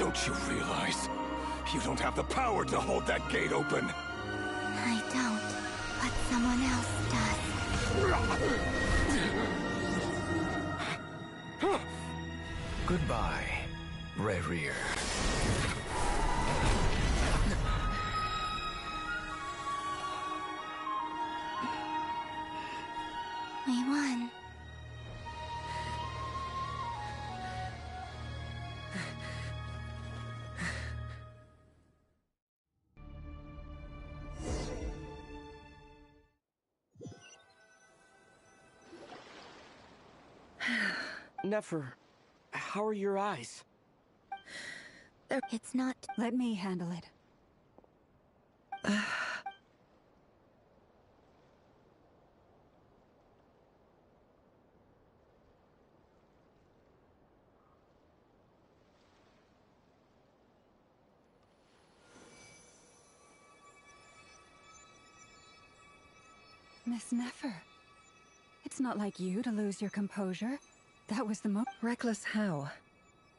Don't you realize you don't have the power to hold that gate open? I don't, but someone else does. Goodbye, Reri. We won. Nefer, how are your eyes? It's not... Let me handle it. Miss Nefer, it's not like you to lose your composure. That was the Reckless how?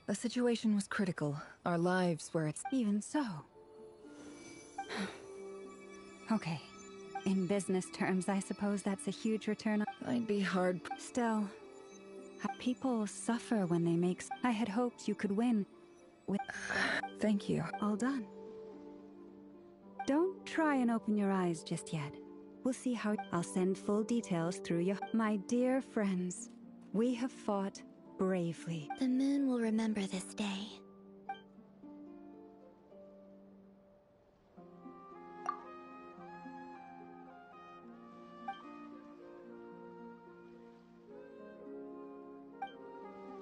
The situation was critical. Our lives were at... Even so. Okay. In business terms, I suppose that's a huge return. I'd be hard... Still, people suffer when they make... I had hoped you could win with... Thank you. All done. Don't try and open your eyes just yet. We'll see how... I'll send full details through you. My dear friends, we have fought bravely. The moon will remember this day.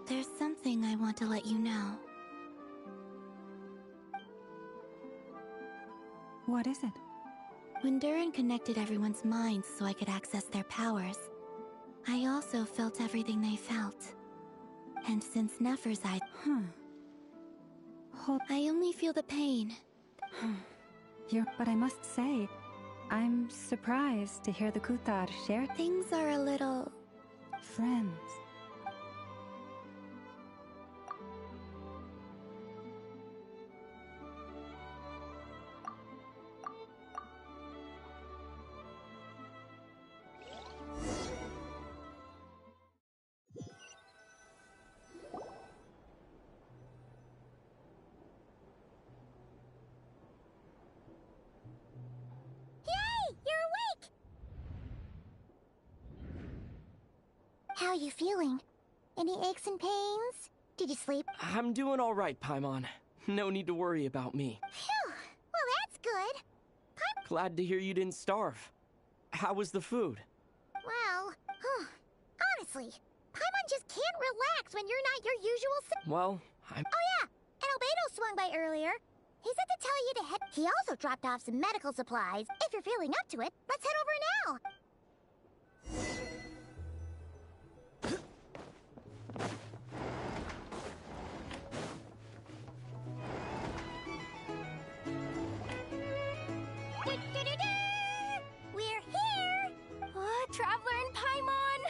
There's something I want to let you know. What is it? When Durin connected everyone's minds so I could access their powers, I also felt everything they felt. And since Nefer's eye... I only feel the pain. But I must say, I'm surprised to hear the Kutar share... Things are a little... Friends. How are you feeling? Any aches and pains? Did you sleep? I'm doing all right, Paimon. No need to worry about me. Phew! Well, that's good. Glad to hear you didn't starve. How was the food? Well, honestly, Paimon just can't relax when you're not your usual Well, I'm... Oh yeah, and Albedo swung by earlier. He said to tell you to head... He also dropped off some medical supplies. If you're feeling up to it, let's head over now. We're here! Traveler and Paimon!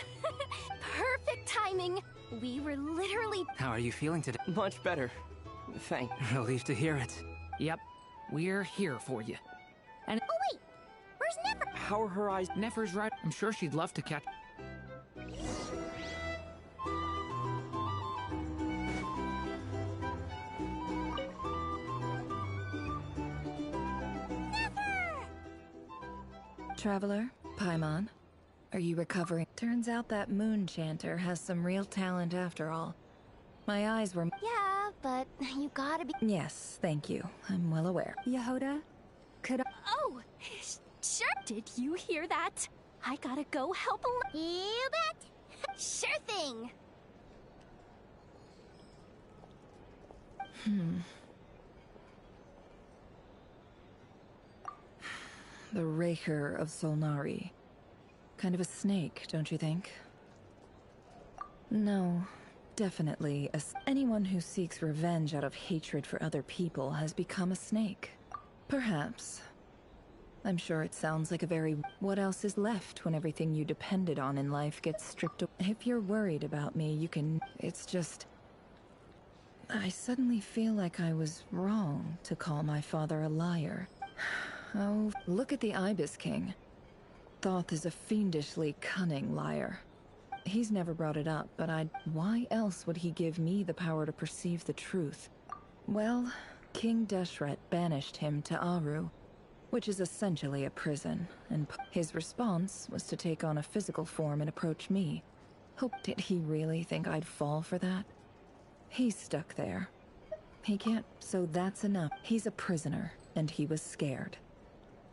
Perfect timing! We were literally... How are you feeling today? Much better. Thanks. Relieved to hear it. Yep, we're here for you. And... Oh wait! Where's Nefer? How are her eyes? Nefer's right. I'm sure she'd love to catch... Traveler, Paimon, are you recovering? Turns out that moon chanter has some real talent after all. My eyes were... Yeah, but you gotta be... Yes, thank you. I'm well aware. Yehoda, could I... Oh, sure. Did you hear that? I gotta go help You bet! Sure thing! The Raker of Solnari. Kind of a snake, don't you think? No, definitely. Anyone who seeks revenge out of hatred for other people has become a snake. Perhaps. I'm sure it sounds like a very... What else is left when everything you depended on in life gets stripped away? If you're worried about me, you can... It's just... I suddenly feel like I was wrong to call my father a liar. Oh, look at the Ibis King. Thoth is a fiendishly cunning liar. He's never brought it up, but why else would he give me the power to perceive the truth? Well, King Deshret banished him to Aru, which is essentially a prison, and his response was to take on a physical form and approach me. Did he really think I'd fall for that? He's stuck there. He can't, so that's enough. He's a prisoner, and he was scared.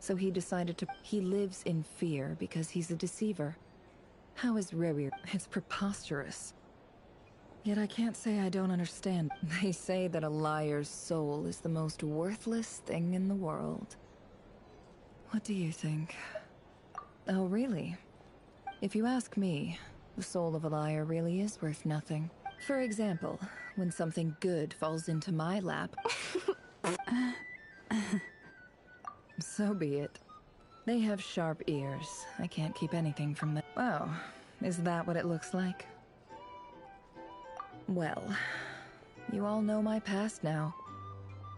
So he decided to. He lives in fear because he's a deceiver. How is Reri? It's preposterous. Yet I can't say I don't understand. They say that a liar's soul is the most worthless thing in the world. What do you think? Oh, really? If you ask me, the soul of a liar really is worth nothing. For example, when something good falls into my lap... So be it. They have sharp ears. I can't keep anything from them. Oh, is that what it looks like? Well, you all know my past now.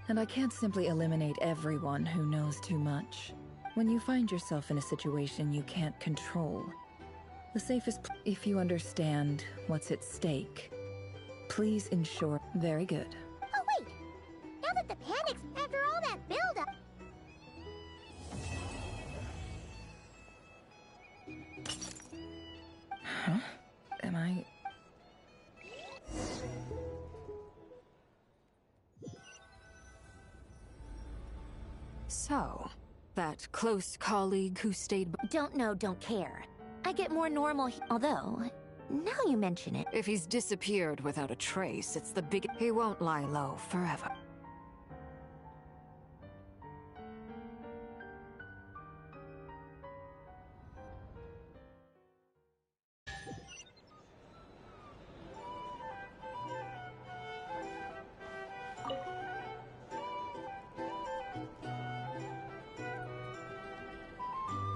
And I can't simply eliminate everyone who knows too much. When you find yourself in a situation you can't control, the safest if you understand what's at stake, please ensure... Very good. Oh wait! Now that the panic's after all that buildup... Huh? Am I... So, that close colleague who stayed... Don't know, don't care. I get more normal although, now you mention it... If he's disappeared without a trace, it's the big... He won't lie low forever.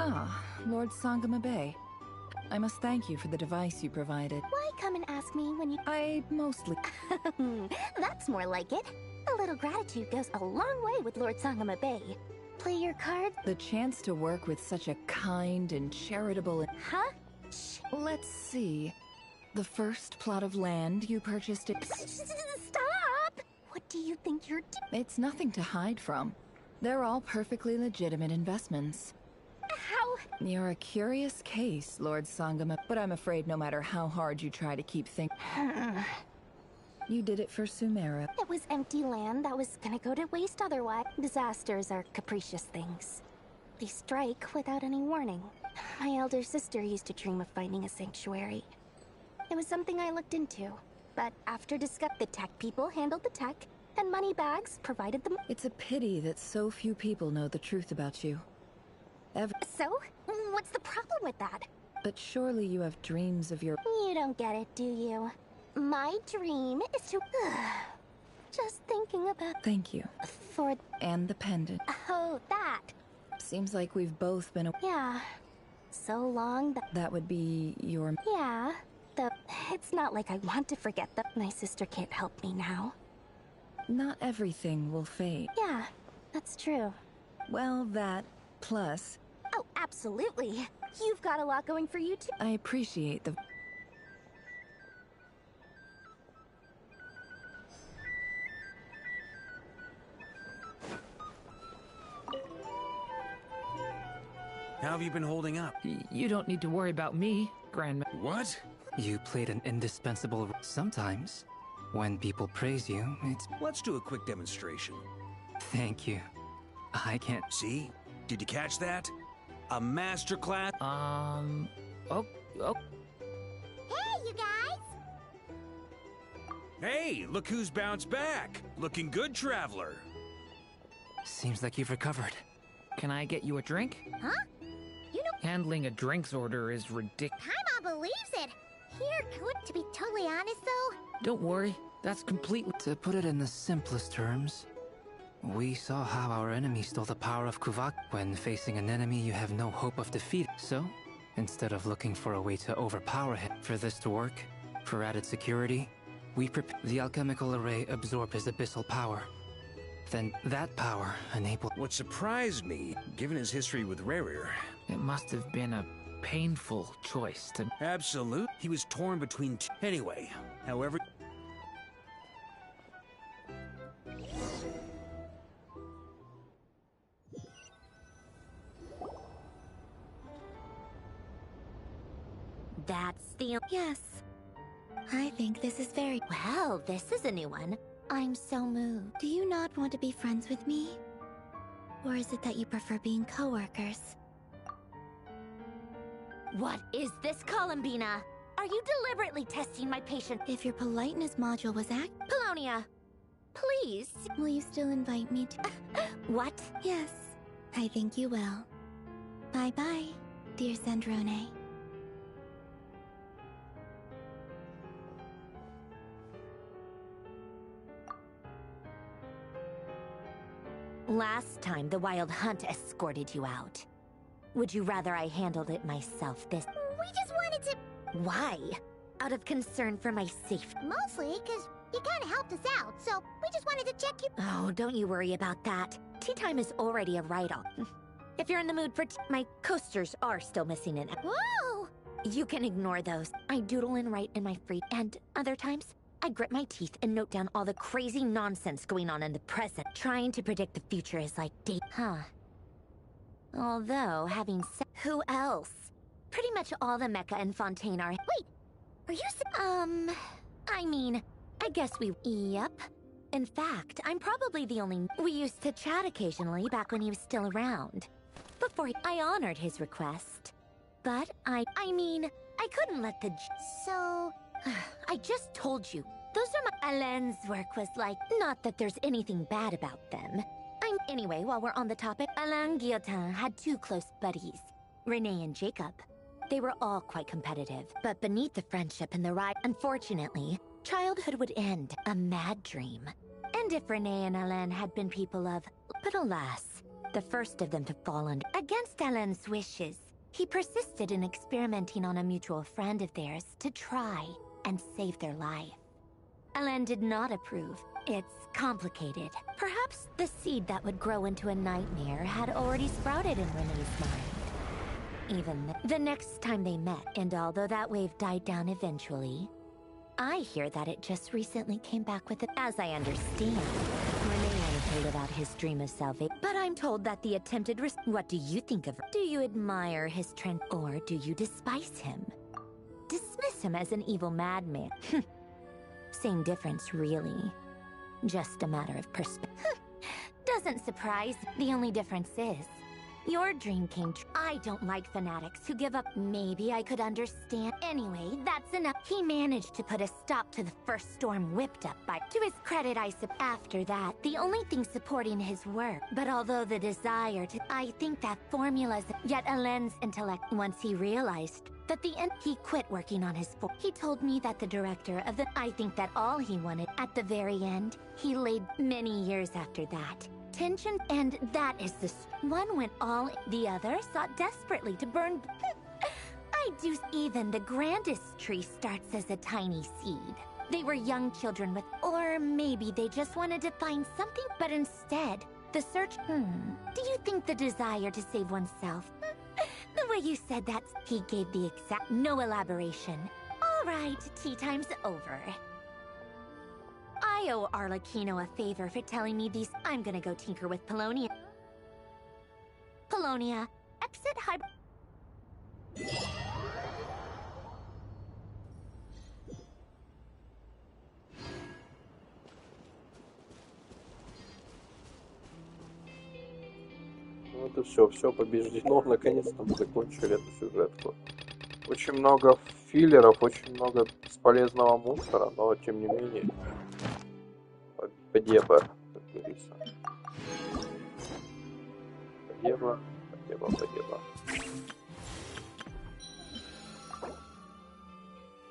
Ah, Lord Sangama Bay. I must thank you for the device you provided. Why come and ask me when you... I mostly... That's more like it. A little gratitude goes a long way with Lord Sangama Bay. Play your cards. The chance to work with such a kind and charitable... Huh? Let's see. The first plot of land you purchased it... Stop! What do you think you're doing? It's nothing to hide from. They're all perfectly legitimate investments. How? You're a curious case, Lord Sangama, but I'm afraid no matter how hard you try to keep things... You did it for Sumeru. It was empty land that was gonna go to waste otherwise. Disasters are capricious things. They strike without any warning. My elder sister used to dream of finding a sanctuary. It was something I looked into, but after the tech people handled the tech, and Moneybags provided them. It's a pity that so few people know the truth about you. So? What's the problem with that? But surely you have dreams of your... You don't get it, do you? My dream is to... Just thinking about... Thank you. For... And the pendant. Oh, that. Seems like we've both been... Yeah. So long that... That would be your... Yeah. It's not like I want to forget that my sister can't help me now. Not everything will fade. Yeah, that's true. Well, that... Plus... Oh, absolutely. You've got a lot going for you, too. I appreciate the... How have you been holding up? You don't need to worry about me, Grandma. What? You played an indispensable... Sometimes, when people praise you, it's... Let's do a quick demonstration. Thank you. I can't... See? Did you catch that? A masterclass? Oh. Hey, you guys! Hey, look who's bounced back. Looking good, traveler. Seems like you've recovered. Can I get you a drink? Huh? You know... Handling a drinks order is ridiculous. Paimon believes it! Here, to be totally honest, though... Don't worry, that's completely... To put it in the simplest terms, we saw how our enemy stole the power of Kuvak. When facing an enemy you have no hope of defeat. So, instead of looking for a way to overpower him, for this to work, for added security, The alchemical array absorbed his abyssal power. Then that power enabled... What surprised me, given his history with Reri... It must have been a painful choice to... Absolute. He was torn between anyway, however... That's the... Yes. I think this is very... Well, this is a new one. I'm so moved. Do you not want to be friends with me? Or is it that you prefer being co-workers? What is this, Columbina? Are you deliberately testing my patience? If your politeness module was Polonia, please. Will you still invite me to... What? Yes, I think you will. Bye-bye, dear Sandrone. Last time, the Wild Hunt escorted you out. Would you rather I handled it myself this... We just wanted to... Why? Out of concern for my safety. Mostly because you kind of helped us out, so we just wanted to check you... Oh, don't you worry about that. Tea time is already a write-off. If you're in the mood for my coasters are still missing an... Whoa! You can ignore those. I doodle and write in my free... And other times, I grit my teeth and note down all the crazy nonsense going on in the present. Trying to predict the future is like Although, having said... Who else? Pretty much all the Mecha and Fontaine are... Wait! Are you... I mean, I guess we... Yep. In fact, I'm probably the only... We used to chat occasionally back when he was still around. Before I honored his request. But I mean, I couldn't let the... So... I just told you. Those are my... Alain's work was like... Not that there's anything bad about them. Anyway, while we're on the topic, Alain Guillotin had two close buddies, Renee and Jacob. They were all quite competitive, but beneath the friendship and the ride, unfortunately, childhood would end, a mad dream. And if Renee and Alain had been people of... But alas, the first of them to fall under... Against Alain's wishes, he persisted in experimenting on a mutual friend of theirs to try and save their life. Alain did not approve. It's complicated. Perhaps the seed that would grow into a nightmare had already sprouted in Renee's mind. Even the next time they met, and although that wave died down eventually, I hear that it just recently came back with it. As I understand, Renee told about his dream of salvation, but I'm told that the attempted What do you think of her? Do you admire his trend, or do you despise him? Dismiss him as an evil madman. Same difference, really. Just a matter of perspective. Doesn't surprise. The only difference is, your dream came true. I don't like fanatics who give up. Maybe I could understand. Anyway, that's enough. He managed to put a stop to the first storm whipped up by... To his credit, after that, the only thing supporting his work. But although the desire to... I think that formula's... Yet Alain's intellect, once he realized that the end... He quit working on his... He told me that the director of the... I think that all he wanted, at the very end, he laid many years after that. Tension, and that is the... One went all... The other sought desperately to burn... I do... Even the grandest tree starts as a tiny seed. They were young children with... Or maybe they just wanted to find something, but instead, the search... Do you think the desire to save oneself... The way you said that, he gave the exact... No elaboration. All right, tea time's over. I owe Arlecchino a favor for telling me these. I'm gonna go tinker with Polonia. Polonia, exit hybrid. Вот и все побеждено. Наконец-то мы закончили эту сюжетку. Очень много филлеров, очень много бесполезного мусора, но тем не менее. Победа, как говорится. Победа.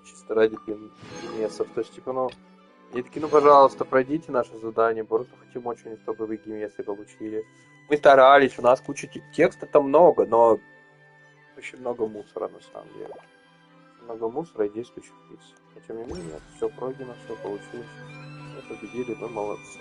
Чисто ради геймесов. То есть, типа, они такие, пожалуйста, пройдите наше задание, просто хотим очень, чтобы вы геймесы получили. Мы старались, у нас куча текста там много, но очень много мусора на самом деле. много мусора и действующих лиц. Но тем не менее, все пройдено, все получилось. Мы победили, мы молодцы.